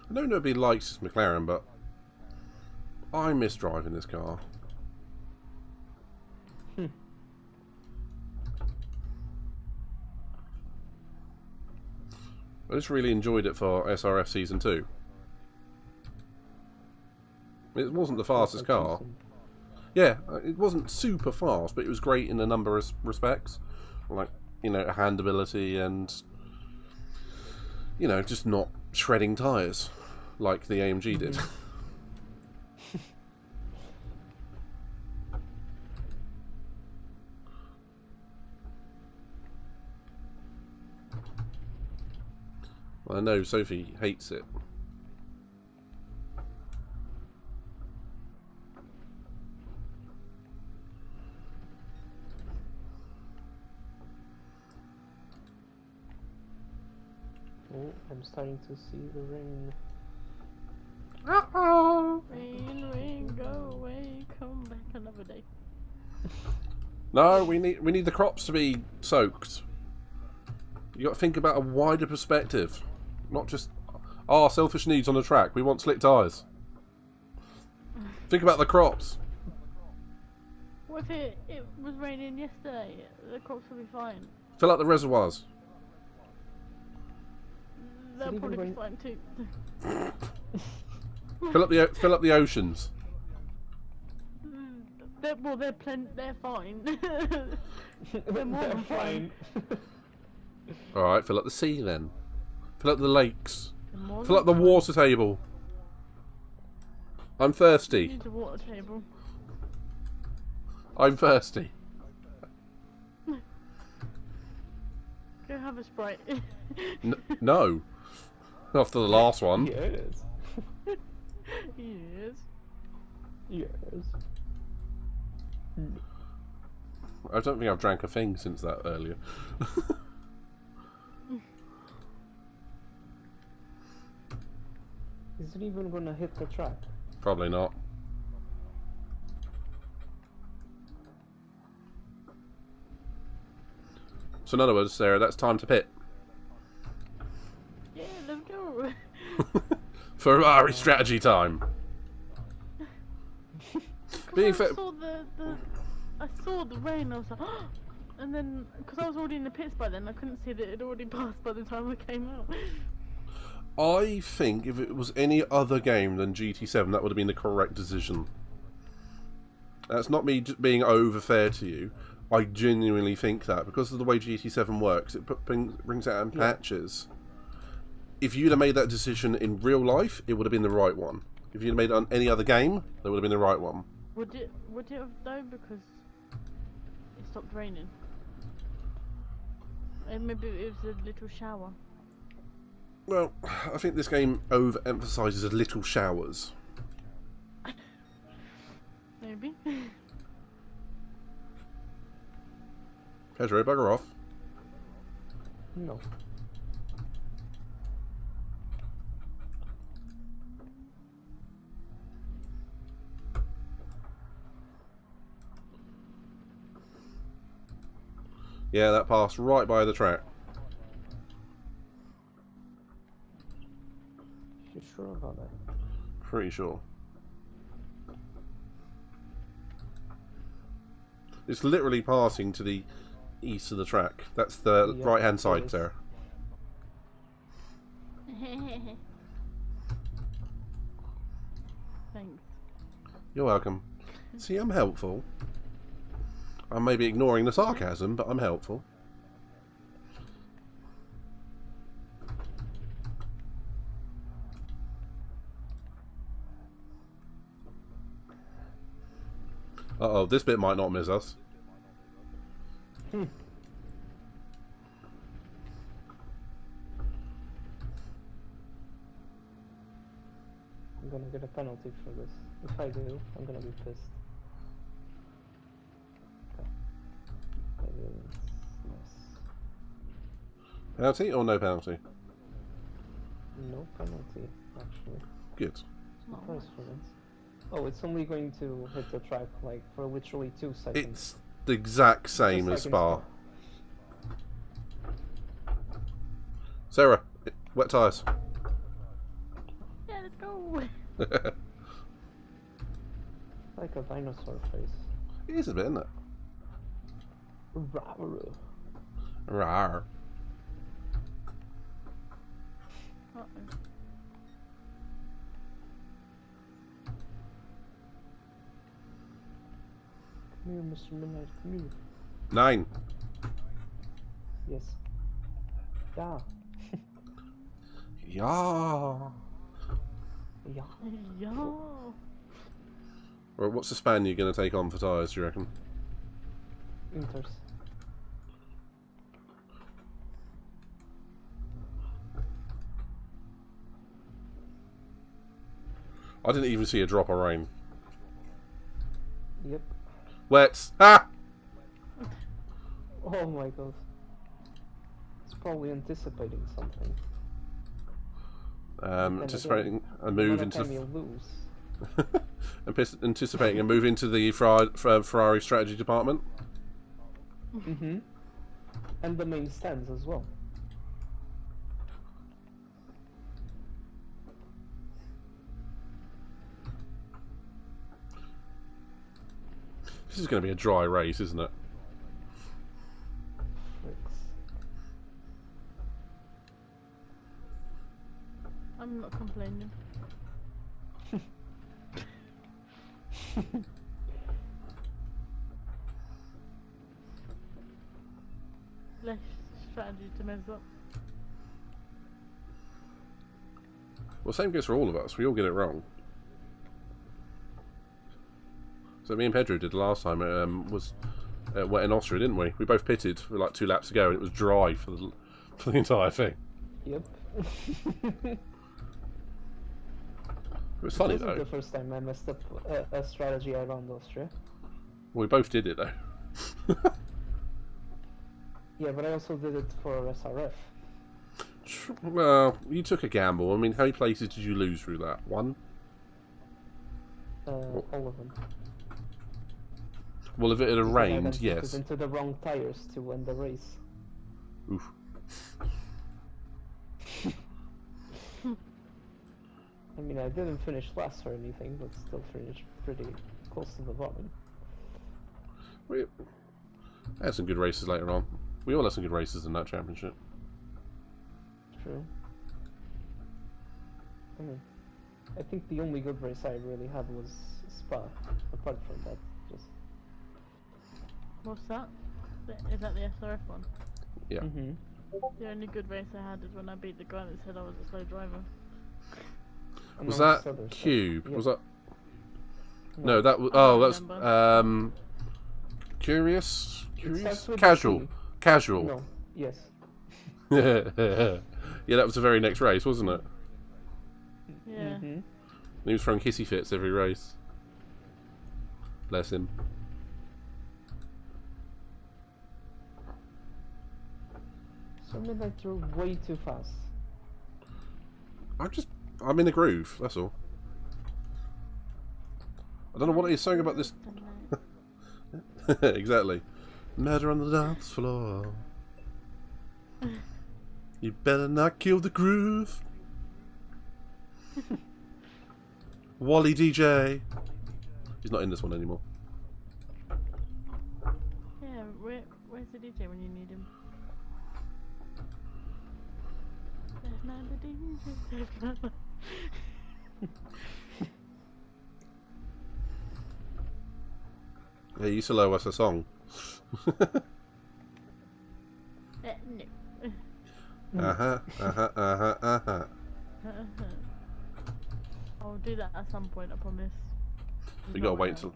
I know nobody likes this McLaren, but I miss driving this car. I just really enjoyed it for SRF Season 2. It wasn't the fastest car. Yeah, it wasn't super fast, but it was great in a number of respects. Like, you know, handability and, you know, just not shredding tyres like the AMG did. Well, I know Sophie hates it. Oh, I'm starting to see the rain. Uh-oh! Rain, rain, go away, come back another day. No, we need the crops to be soaked. You got to think about a wider perspective, not just our selfish needs on the track. We want slick tyres. Think about the crops. What if it was raining yesterday? The crops will be fine. Fill up the reservoirs. They'll probably be fine too. Fill up the oceans. they're fine. They're more They're than fine. Alright, fill up the sea then. Fill up the lakes. They're more Fill up than the fine. water table. I'm You thirsty. need the water table. I'm thirsty. Go have a Sprite. No. After the last one. Yes. Yes. Yes. I don't think I've drank a thing since that earlier. Is it even gonna hit the track? Probably not. So in other words, Sarah, that's time to pit. Yeah, let's go. Ferrari strategy time. Being fair, I saw the rain. I was like, and then because I was already in the pits by then, I couldn't see that it had already passed by the time I came out. I think if it was any other game than GT-7, that would have been the correct decision. That's not me being over fair to you. I genuinely think that because of the way GT-7 works, it brings it out in patches. If you'd have made that decision in real life, it would have been the right one. If you'd have made it on any other game, that would have been the right one. Would it have though, because it stopped raining? And maybe it was a little shower. Well, I think this game overemphasises little showers. Maybe. Pedro, bugger off. No. Yeah, that passed right by the track. You sure about that? Pretty sure. It's literally passing to the east of the track. That's the Yeah, right-hand side, it is. Sarah. Thanks. You're welcome. See, I'm helpful. I may be ignoring the sarcasm, but I'm helpful. Uh-oh, this bit might not miss us. I'm gonna get a penalty for this. If I do, I'm gonna be pissed. Okay. Penalty or no penalty? No penalty, actually. Good. Surprise for once. Oh, it's only going to hit the track like for literally 2 seconds. It's the exact same as Spa. Sarah, wet tyres. Yeah, let's go. Like a dinosaur face. It is a bit, isn't it? Rawr. Rawr. Uh-oh. Come here, Mr. Midnight, come here. 9. Yes. Yeah. Yeah. Yeah. Yeah. Right, what's the span you're going to take on for tyres, do you reckon? Inters. I didn't even see a drop of rain. Yep. Wet. Ah! Oh my god. It's probably anticipating something. Anticipating a move into you lose. anticipating a move into the Ferrari strategy department. Mm-hmm. And the main stands as well. This is going to be a dry race, isn't it? I'm not complaining. less strategy to mess up. Well, same goes for all of us. We all get it wrong. So me and Pedro did last time. Was wet in Austria, didn't we? We both pitted for like 2 laps ago, and it was dry for the entire thing. Yep. It was funny It wasn't though. the first time I messed up a strategy around Austria. We both did it though. Yeah, but I also did it for SRF. Well, you took a gamble. I mean, how many places did you lose through that? 1? All of them. Well, if it had Because I rained, then put yes. it into the wrong tires to win the race. Oof. I mean, I didn't finish last or anything, but still finished pretty close to the bottom. We had some good races later on. We all had some good races in that championship. True. I mean, I think the only good race I really had was Spa. Apart from that, just... What's that? Is that the SRF one? Yeah. Mm-hmm. The only good race I had is when I beat the guy that said I was a slow driver. Was Amongst that other stuff. Cube? Yep. Was that? No, that was. I Oh, don't that's remember. Curious. It Curious. starts with Casual. C. Casual. No. Yes. Yeah, that was the very next race, wasn't it? Yeah. Mm-hmm. He was throwing hissy fits every race. Bless him. So I mean, I drove way too fast. I'm in a groove, that's all. I don't know what he's saying about this. Exactly. Murder on the dance floor. You better not kill the groove. Wally DJ. He's not in this one anymore. Yeah, where's the DJ when you need him? There's not the DJ. Yeah, he used to low us a song. No. Uh-huh. I'll do that at some point, I promise. We gotta wait until...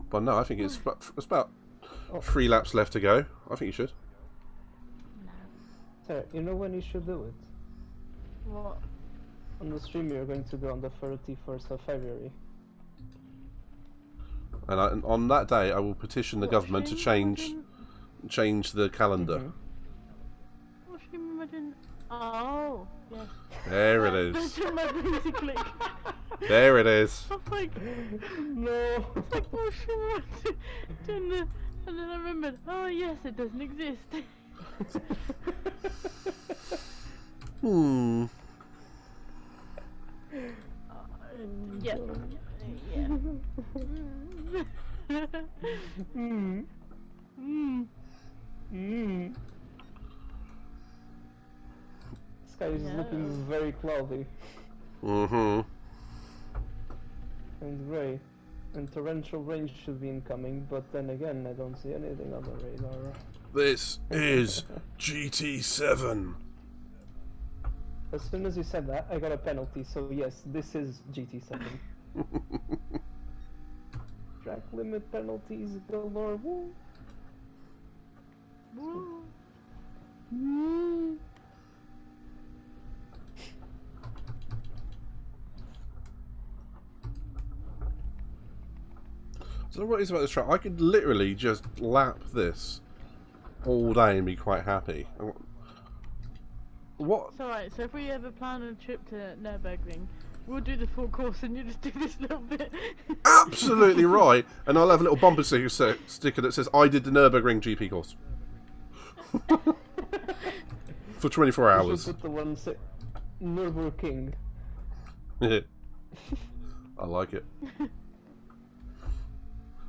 But no, I think it's about 3 laps left to go. I think you should. So, you know when you should do it? What? On the stream you're going to do on the 31st of February. And on that day, I will petition the government to change the calendar. Mm-hmm. What do you mean I didn't? Oh, yes. There it is. That's in my brain to click. There it is. I was like, No! it's like, oh, sure. And then I remembered, oh, yes, it doesn't exist. Hmm. Yeah. Yeah. Mm. Mm. Sky is looking very cloudy Mm-hmm. and grey, and torrential rain should be incoming, but then again I don't see anything on the radar. This is GT-7. As soon as you said that, I got a penalty, so yes, this is GT-7. Track limit penalties galore. Woo. Woo. Mm. So what is about this track? I could literally just lap this all day and be quite happy. What? It's alright, so if we ever plan a trip to Nürburgring, we'll do the full course and you just do this little bit. Absolutely right. And I'll have a little bumper sticker that says, I did the Nürburgring GP course. For 24 hours. Put the one Nürburgring. I like it.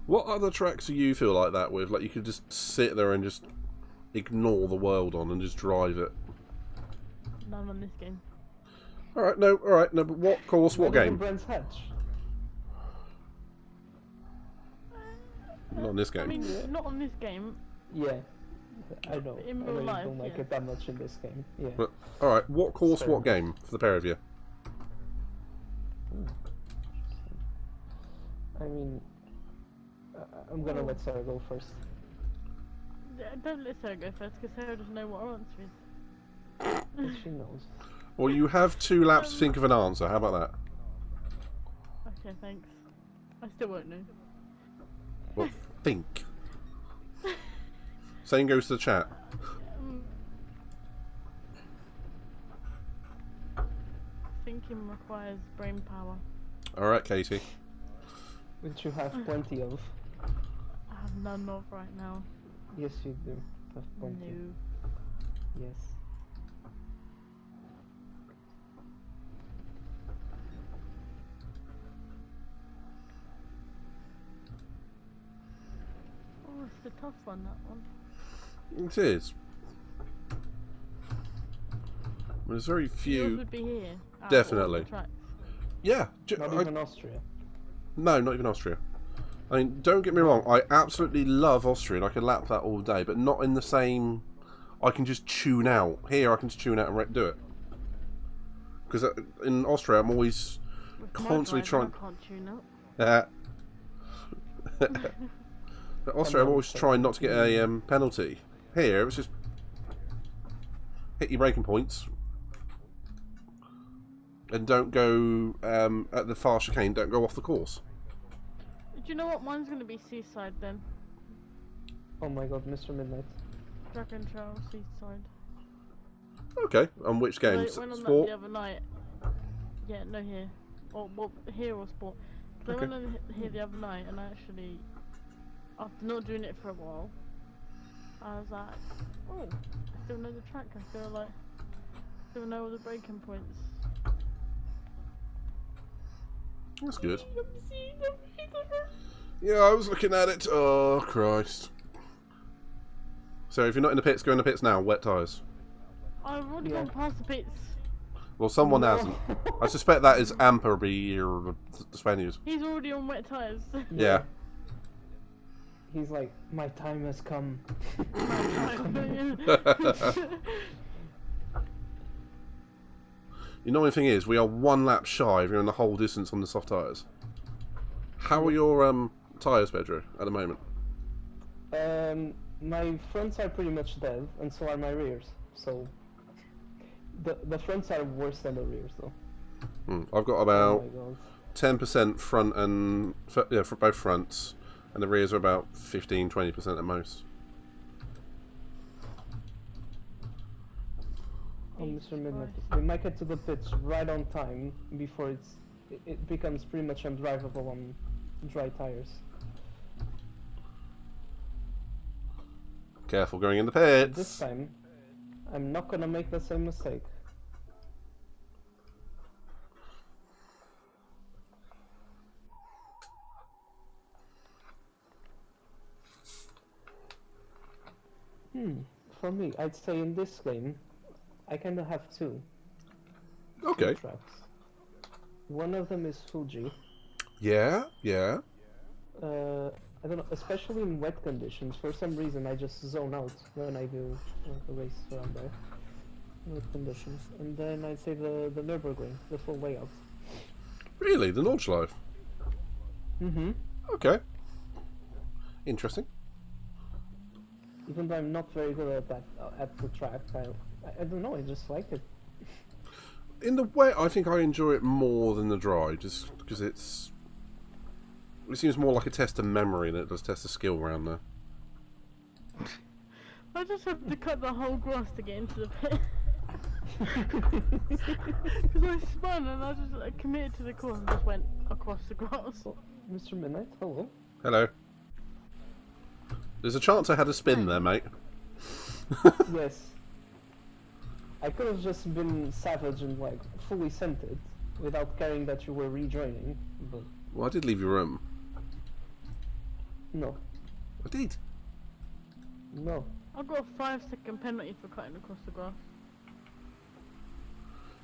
What other tracks do you feel like that with? Like you could just sit there and just ignore the world on and just drive it? None on this game. Alright, no, but what course, what game? Brands Hatch. Not on this game. I mean, not on this game. Yeah. I know. In I real really life, don't like yes. it that much in this game. Yeah. But, alright, what course, Fair what enough. game for the pair of you? I mean, I'm gonna let Sarah go first. Don't let Sarah go first, because Sarah doesn't know what her answer is. But she knows. Well, you have 2 laps to think of an answer. How about that? Okay, thanks. I still won't know. Well, think. Same goes to the chat. Thinking requires brain power. Alright, Katie. Which you have plenty of. I have none of right now. Yes, you do. Have plenty. No. Yes. Oh, it's a tough one, that one. It is. There's very Yours few. would be here. out of all Definitely. the tracks. Yeah. Not even Austria. No, not even Austria. I mean, don't get me wrong. I absolutely love Austria, and I can lap that all day, but not in the same. I can just tune out. Here, I can just tune out and do it. Because in Austria, I'm always With my constantly driving, trying. I can't tune up. But Austria, I'm always trying not to get a penalty. Here, it's just hit your braking points. And don't go at the far chicane. Don't go off the course. Do you know what? Mine's gonna be Seaside then. Oh my god, Mr. Midnight. Dragon Trail, Seaside. Okay. On which game? I went on Sport. that the other night. Yeah, no, here. Or well, here or sport. So Okay. I went on here the other night, and I actually, after not doing it for a while, I was like, oh, I still know the track. I still know all the braking points. That's good. Yeah, I was looking at it. Oh, Christ. So if you're not in the pits, go in the pits now. Wet tyres. I've already gone past the pits. Well, someone hasn't. I suspect that is Amperby or the Spaniards. He's already on wet tyres. Yeah. He's like, my time has come. You know, the thing is, we are 1 lap shy of going the whole distance on the soft tyres. How are your tyres, Pedro, at the moment? My fronts are pretty much dead, and so are my rears. So the fronts are worse than the rears, though. I've got Oh about my god. 10% front and yeah, for both fronts, and the rears are about 15-20% at most. Oh, Mr. Midnight, we might get to the pits right on time before it becomes pretty much undrivable on dry tires. Careful going in the This pits. time, I'm not gonna make the same mistake. For me, I'd say in this game, I kinda have two Okay. tracks. One of them is Fuji. Yeah, yeah. I don't know, especially in wet conditions, for some reason I just zone out when I do a race around there. Wet conditions. And then I'd say the Nürburgring, the full way out. Really, the Nordschleife. Mm-hmm. Okay. Interesting. Even though I'm not very good at that, at the track, I don't know, I just like it. In the wet, I think I enjoy it more than the dry, just because it seems more like a test of memory than it does test of skill around there. I just had to cut the whole grass to get into the pit. Because I spun and I just committed to the course and just went across the grass. Oh, Mr. Midnight, hello. Hello. There's a chance I had a spin there, mate. Yes. I could have just been savage and like fully sent it without caring that you were rejoining, but Well, I did leave your room. no. I did. No. I got a 5-second penalty for cutting across the grass.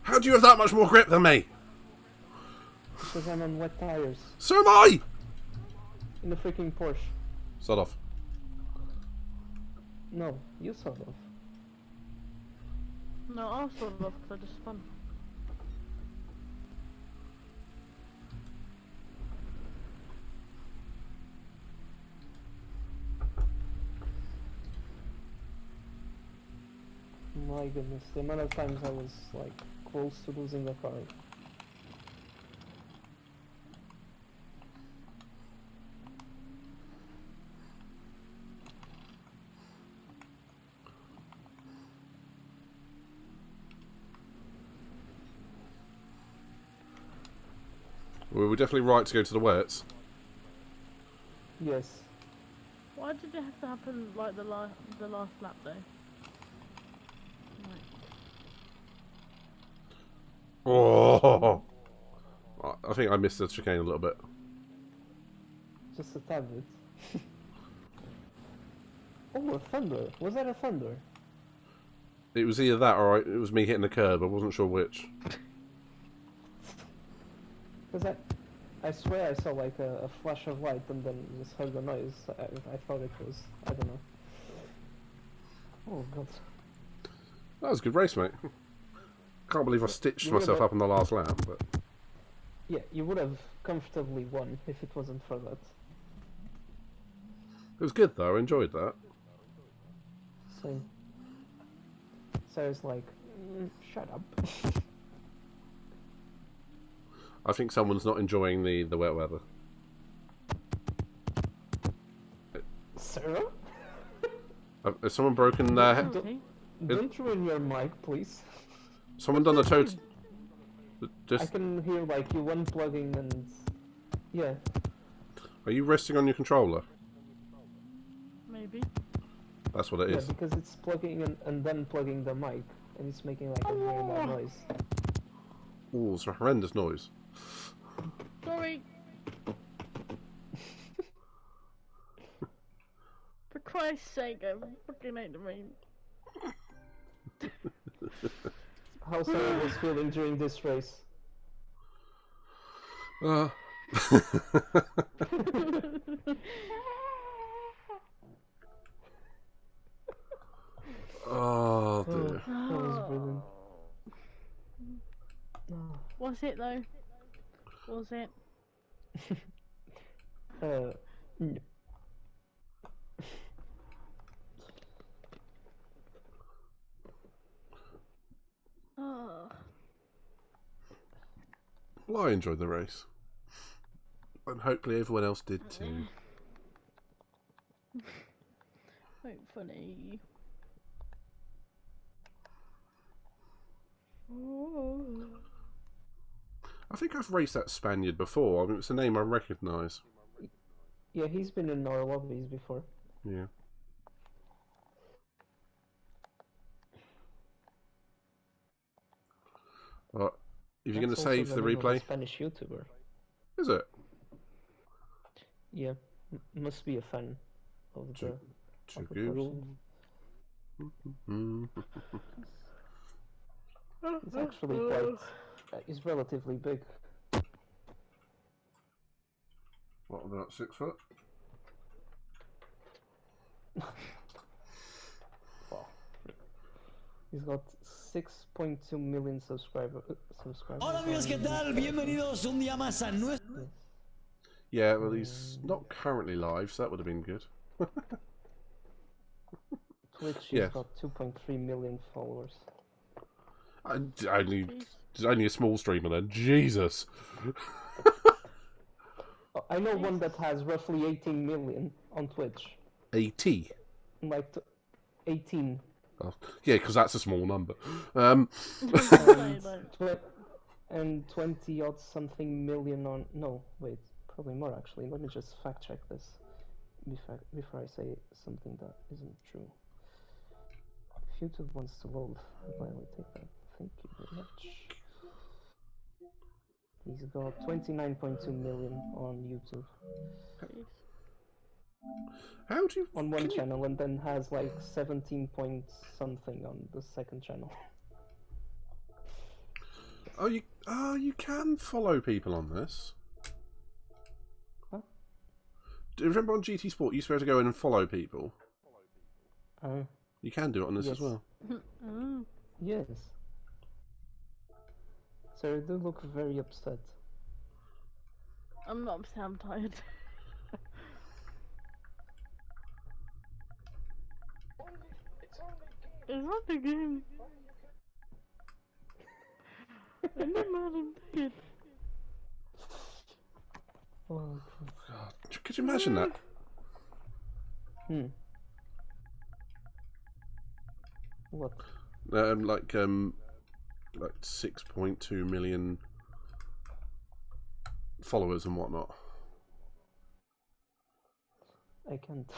How do you have that much more grip than me? Because I'm on wet tires. So am I! In the freaking Porsche. Sod off. No, you sort of. No, I'll sort of because I just spun. My goodness, the amount of times I was like close to losing the car. We were definitely right to go to the wets. Yes. Why did it have to happen like the last lap though? Like, Oh, I think I missed the chicane a little bit. Just a tad bit. Oh, a thunder. Was that a thunder? It was either that or it was me hitting the curb. I wasn't sure which. Because I swear I saw like a flash of light and then just heard the noise. I thought it was, I don't know. Oh god. That was a good race, mate. Can't believe I stitched myself up in the last lap, but... Yeah, you would have comfortably won if it wasn't for that. It was good though, I enjoyed that. So I was like, shut up. I think someone's not enjoying the wet weather. Sarah? Has someone broken their... Don't ruin your mic, please. Someone done the toad... I can hear like you unplugging and... Yeah. Are you resting on your controller? maybe. That's what it is. Yeah, because it's plugging and then plugging the mic, and it's making like a very loud noise. Ooh, it's a horrendous noise. Sorry. For Christ's sake, I fucking hate the rain. How Sarah was feeling during this race? Oh dear. That was brilliant. Was it though? Was it? No. Oh. Well, I enjoyed the race. And hopefully everyone else did too. Hopefully. Oh. I think I've raced that Spaniard before. I mean, it's a name I recognise. Yeah, he's been in our lobbies before. Yeah. Well, if you're going to save the replay... Spanish YouTuber. Is it? Yeah, must be a fan of the... To Google. It's actually quite... He's relatively big. What, about 6 foot? Wow. He's got 6.2 million subscribers. Hola amigos, ¿qué tal? Bienvenidos un día más a nuestro... Yeah, well he's not currently live, so that would have been good. Twitch, he's got 2.3 million followers. Only a small streamer then. Jesus. I know one that has roughly 18 million on Twitch. 80? Like 18. Oh, yeah, because that's a small number. And 20 odd something million on... No, wait, probably more actually. Let me just fact check this before I say something that isn't true. If YouTube wants to load, I'll gladly take that. Thank you very much. He's got 29.2 million on YouTube. How do you... On one channel, and then has like 17 point something on the second channel. Oh, you can follow people on this. Huh? Do you remember on GT Sport you used to be able to go in and follow people? You can do it on this yes. as well. Yes. So you do look very upset. I'm not upset, I'm tired. It's not the game. I'm not mad, I'm tired. Oh, Could you imagine that? What? Like 6.2 million followers and whatnot. I can't.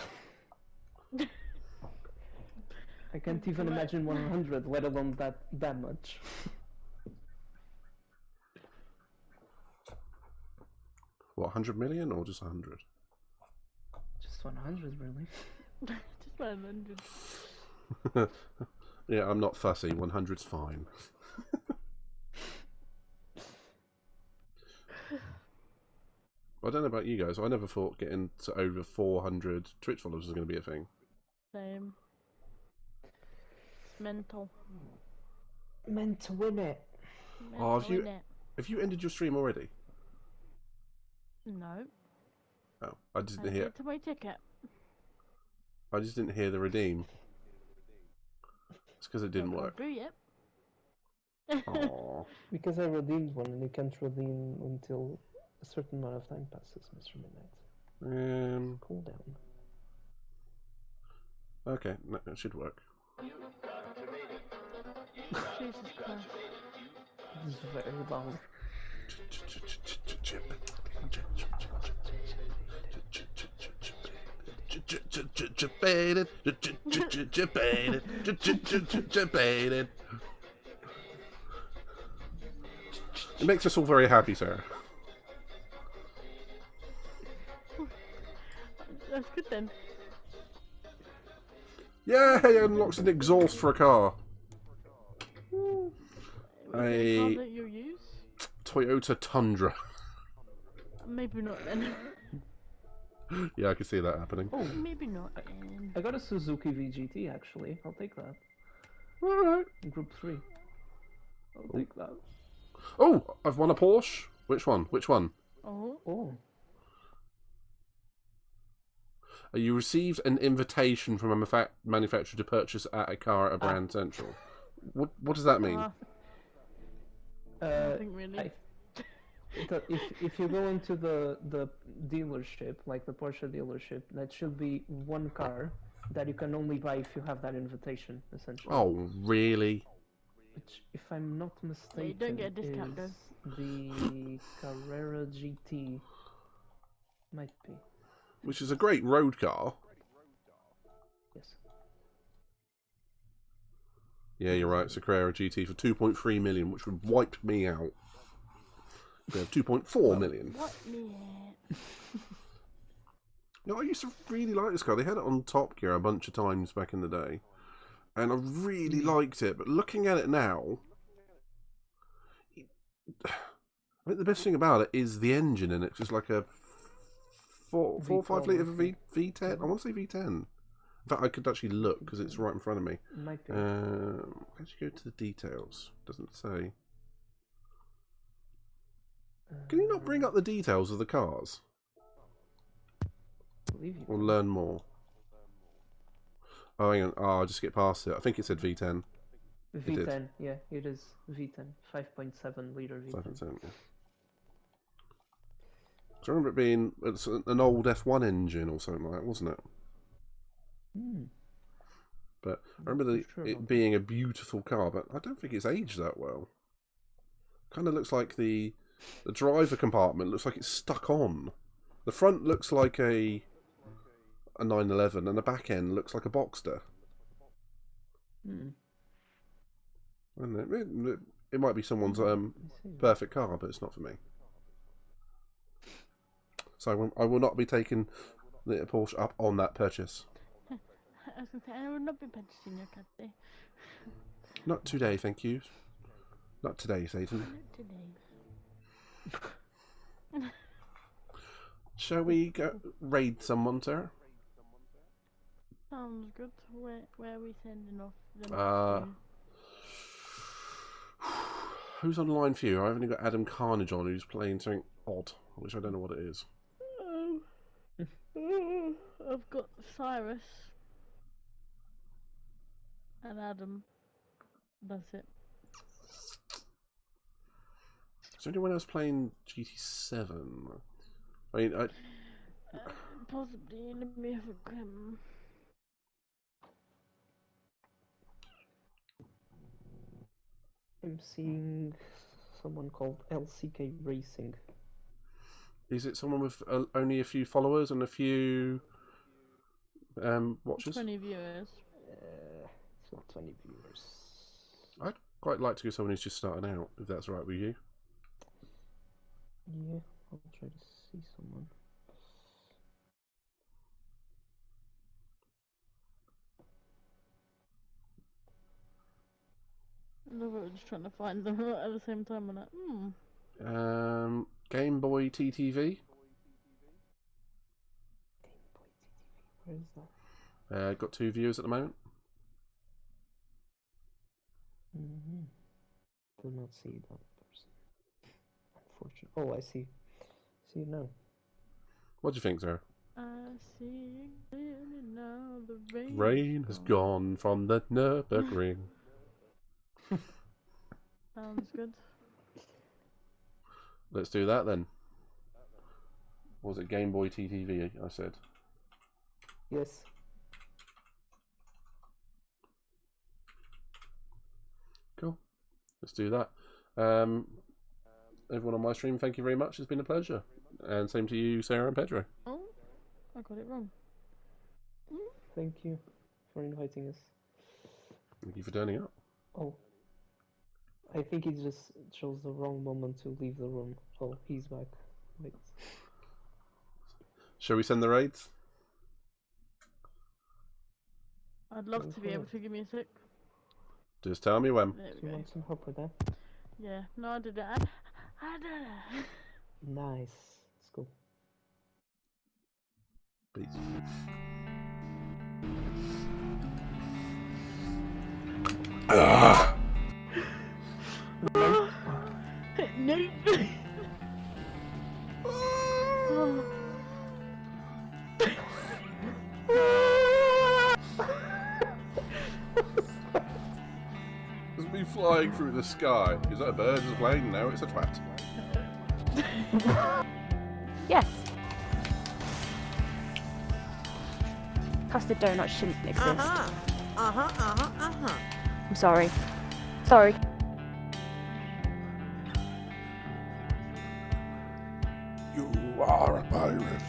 I can't even imagine 100, let alone that much. What, 100 million or just 100? Just 100, really. Just 100. Yeah, I'm not fussy. 100's fine. I don't know about you guys. I never thought getting to over 400 Twitch followers was going to be a thing. Same. Mental. Meant to win it. Oh, have you ended your stream already? No. Oh, I just didn't hear. To my ticket. I just didn't hear the redeem. It's because it didn't work. Yet. Aww. Because I redeemed one and you can't redeem until a certain amount of time passes, Mr. Midnight. Cool down. Okay, no, it should work. Jesus Christ. This is very long. It makes us all very happy, Sarah. That's good then. Yeah, it unlocks an exhaust for a car. A car that you use? Toyota Tundra. Maybe not then. Yeah, I can see that happening. Oh, maybe not then. I got a Suzuki VGT actually. I'll take that. Alright. Group 3. I'll take that. Oh, I've won a Porsche. Which one? Which one? Oh. You received an invitation from a manufacturer to purchase a car at a brand central. What does that mean? Nothing really. If you go into the dealership, like the Porsche dealership, that should be one car that you can only buy if you have that invitation, essentially. Oh, really? Which, if I'm not mistaken, you don't get a discount, is the Carrera GT. Might be. Which is a great road car. Yes. Yeah, you're right. It's a Carrera GT for 2.3 million, which would wipe me out. We have 2.4 million. What me? No, I used to really like this car. They had it on Top Gear a bunch of times back in the day. And I really liked it. But looking at it now, I think the best thing about it is the engine in it. It's just like a 4 or 5 litre V10. I want to say V10. In fact, I could actually look because it's right in front of me. Might be. Let's go to the details. Doesn't say. Can you not bring up the details of the cars? Or learn more? Oh, hang on. Oh, I'll just get past it. I think it said V10. V10, yeah, it is V10. 5.7 litre V10. 5.7, yeah. So I remember it being an old F1 engine or something like that, wasn't it? But I remember it being a beautiful car, but I don't think it's aged that well. Kind of looks like the driver compartment looks like it's stuck on. The front looks like a 911 and the back end looks like a Boxster. And it might be someone's perfect car, but it's not for me. So I will not be taking the Porsche up on that purchase. I was going to say, I will not be purchasing your car today. Not today, thank you. Not today, Satan. Not today. Shall we go raid someone, sir? Sounds good. Where are we sending off the Uh, next two? Who's on line for you? I've only got Adam Carnage on, who's playing something odd, which I don't know what it is. I've got Cyrus and Adam. That's it. Is there anyone else playing GT-7? I mean, Possibly. Let me have a grim. I'm seeing someone called LCK Racing. Is it someone with only a few followers and a few watchers? 20 viewers. It's not 20 viewers. I'd quite like to go someone who's just starting out, if that's all right with you. Yeah, I'll try to see someone. No, we're just trying to find them at the same time. And Game Boy TTV. Where is that? Got 2 viewers at the moment. Do not see that person. Unfortunately. Oh, I see. See it now. What do you think, Sarah? I see you clearly now. The Rain has gone from the Nürburgring. Sounds good. Let's do that then. What was it Game Boy TTV? I said. Yes. Cool. Let's do that. Everyone on my stream, thank you very much. It's been a pleasure. And same to you, Sarah and Pedro. Oh, I got it wrong. Thank you for inviting us. Thank you for turning up. Oh. I think it just chose the wrong moment to leave the room. Oh, he's back. Wait. Shall we send the raids? I'd love to be able to. Give me a sec. Just tell me when. Do you want some help with that? Yeah, no, I did it. I did it. Nice. Let's go. Peace. No. There's me flying through the sky. Is that a bird? Is it a plane? No, it's a twat. Yes. Custard donuts shouldn't exist. I'm sorry. Sorry. You are a pirate.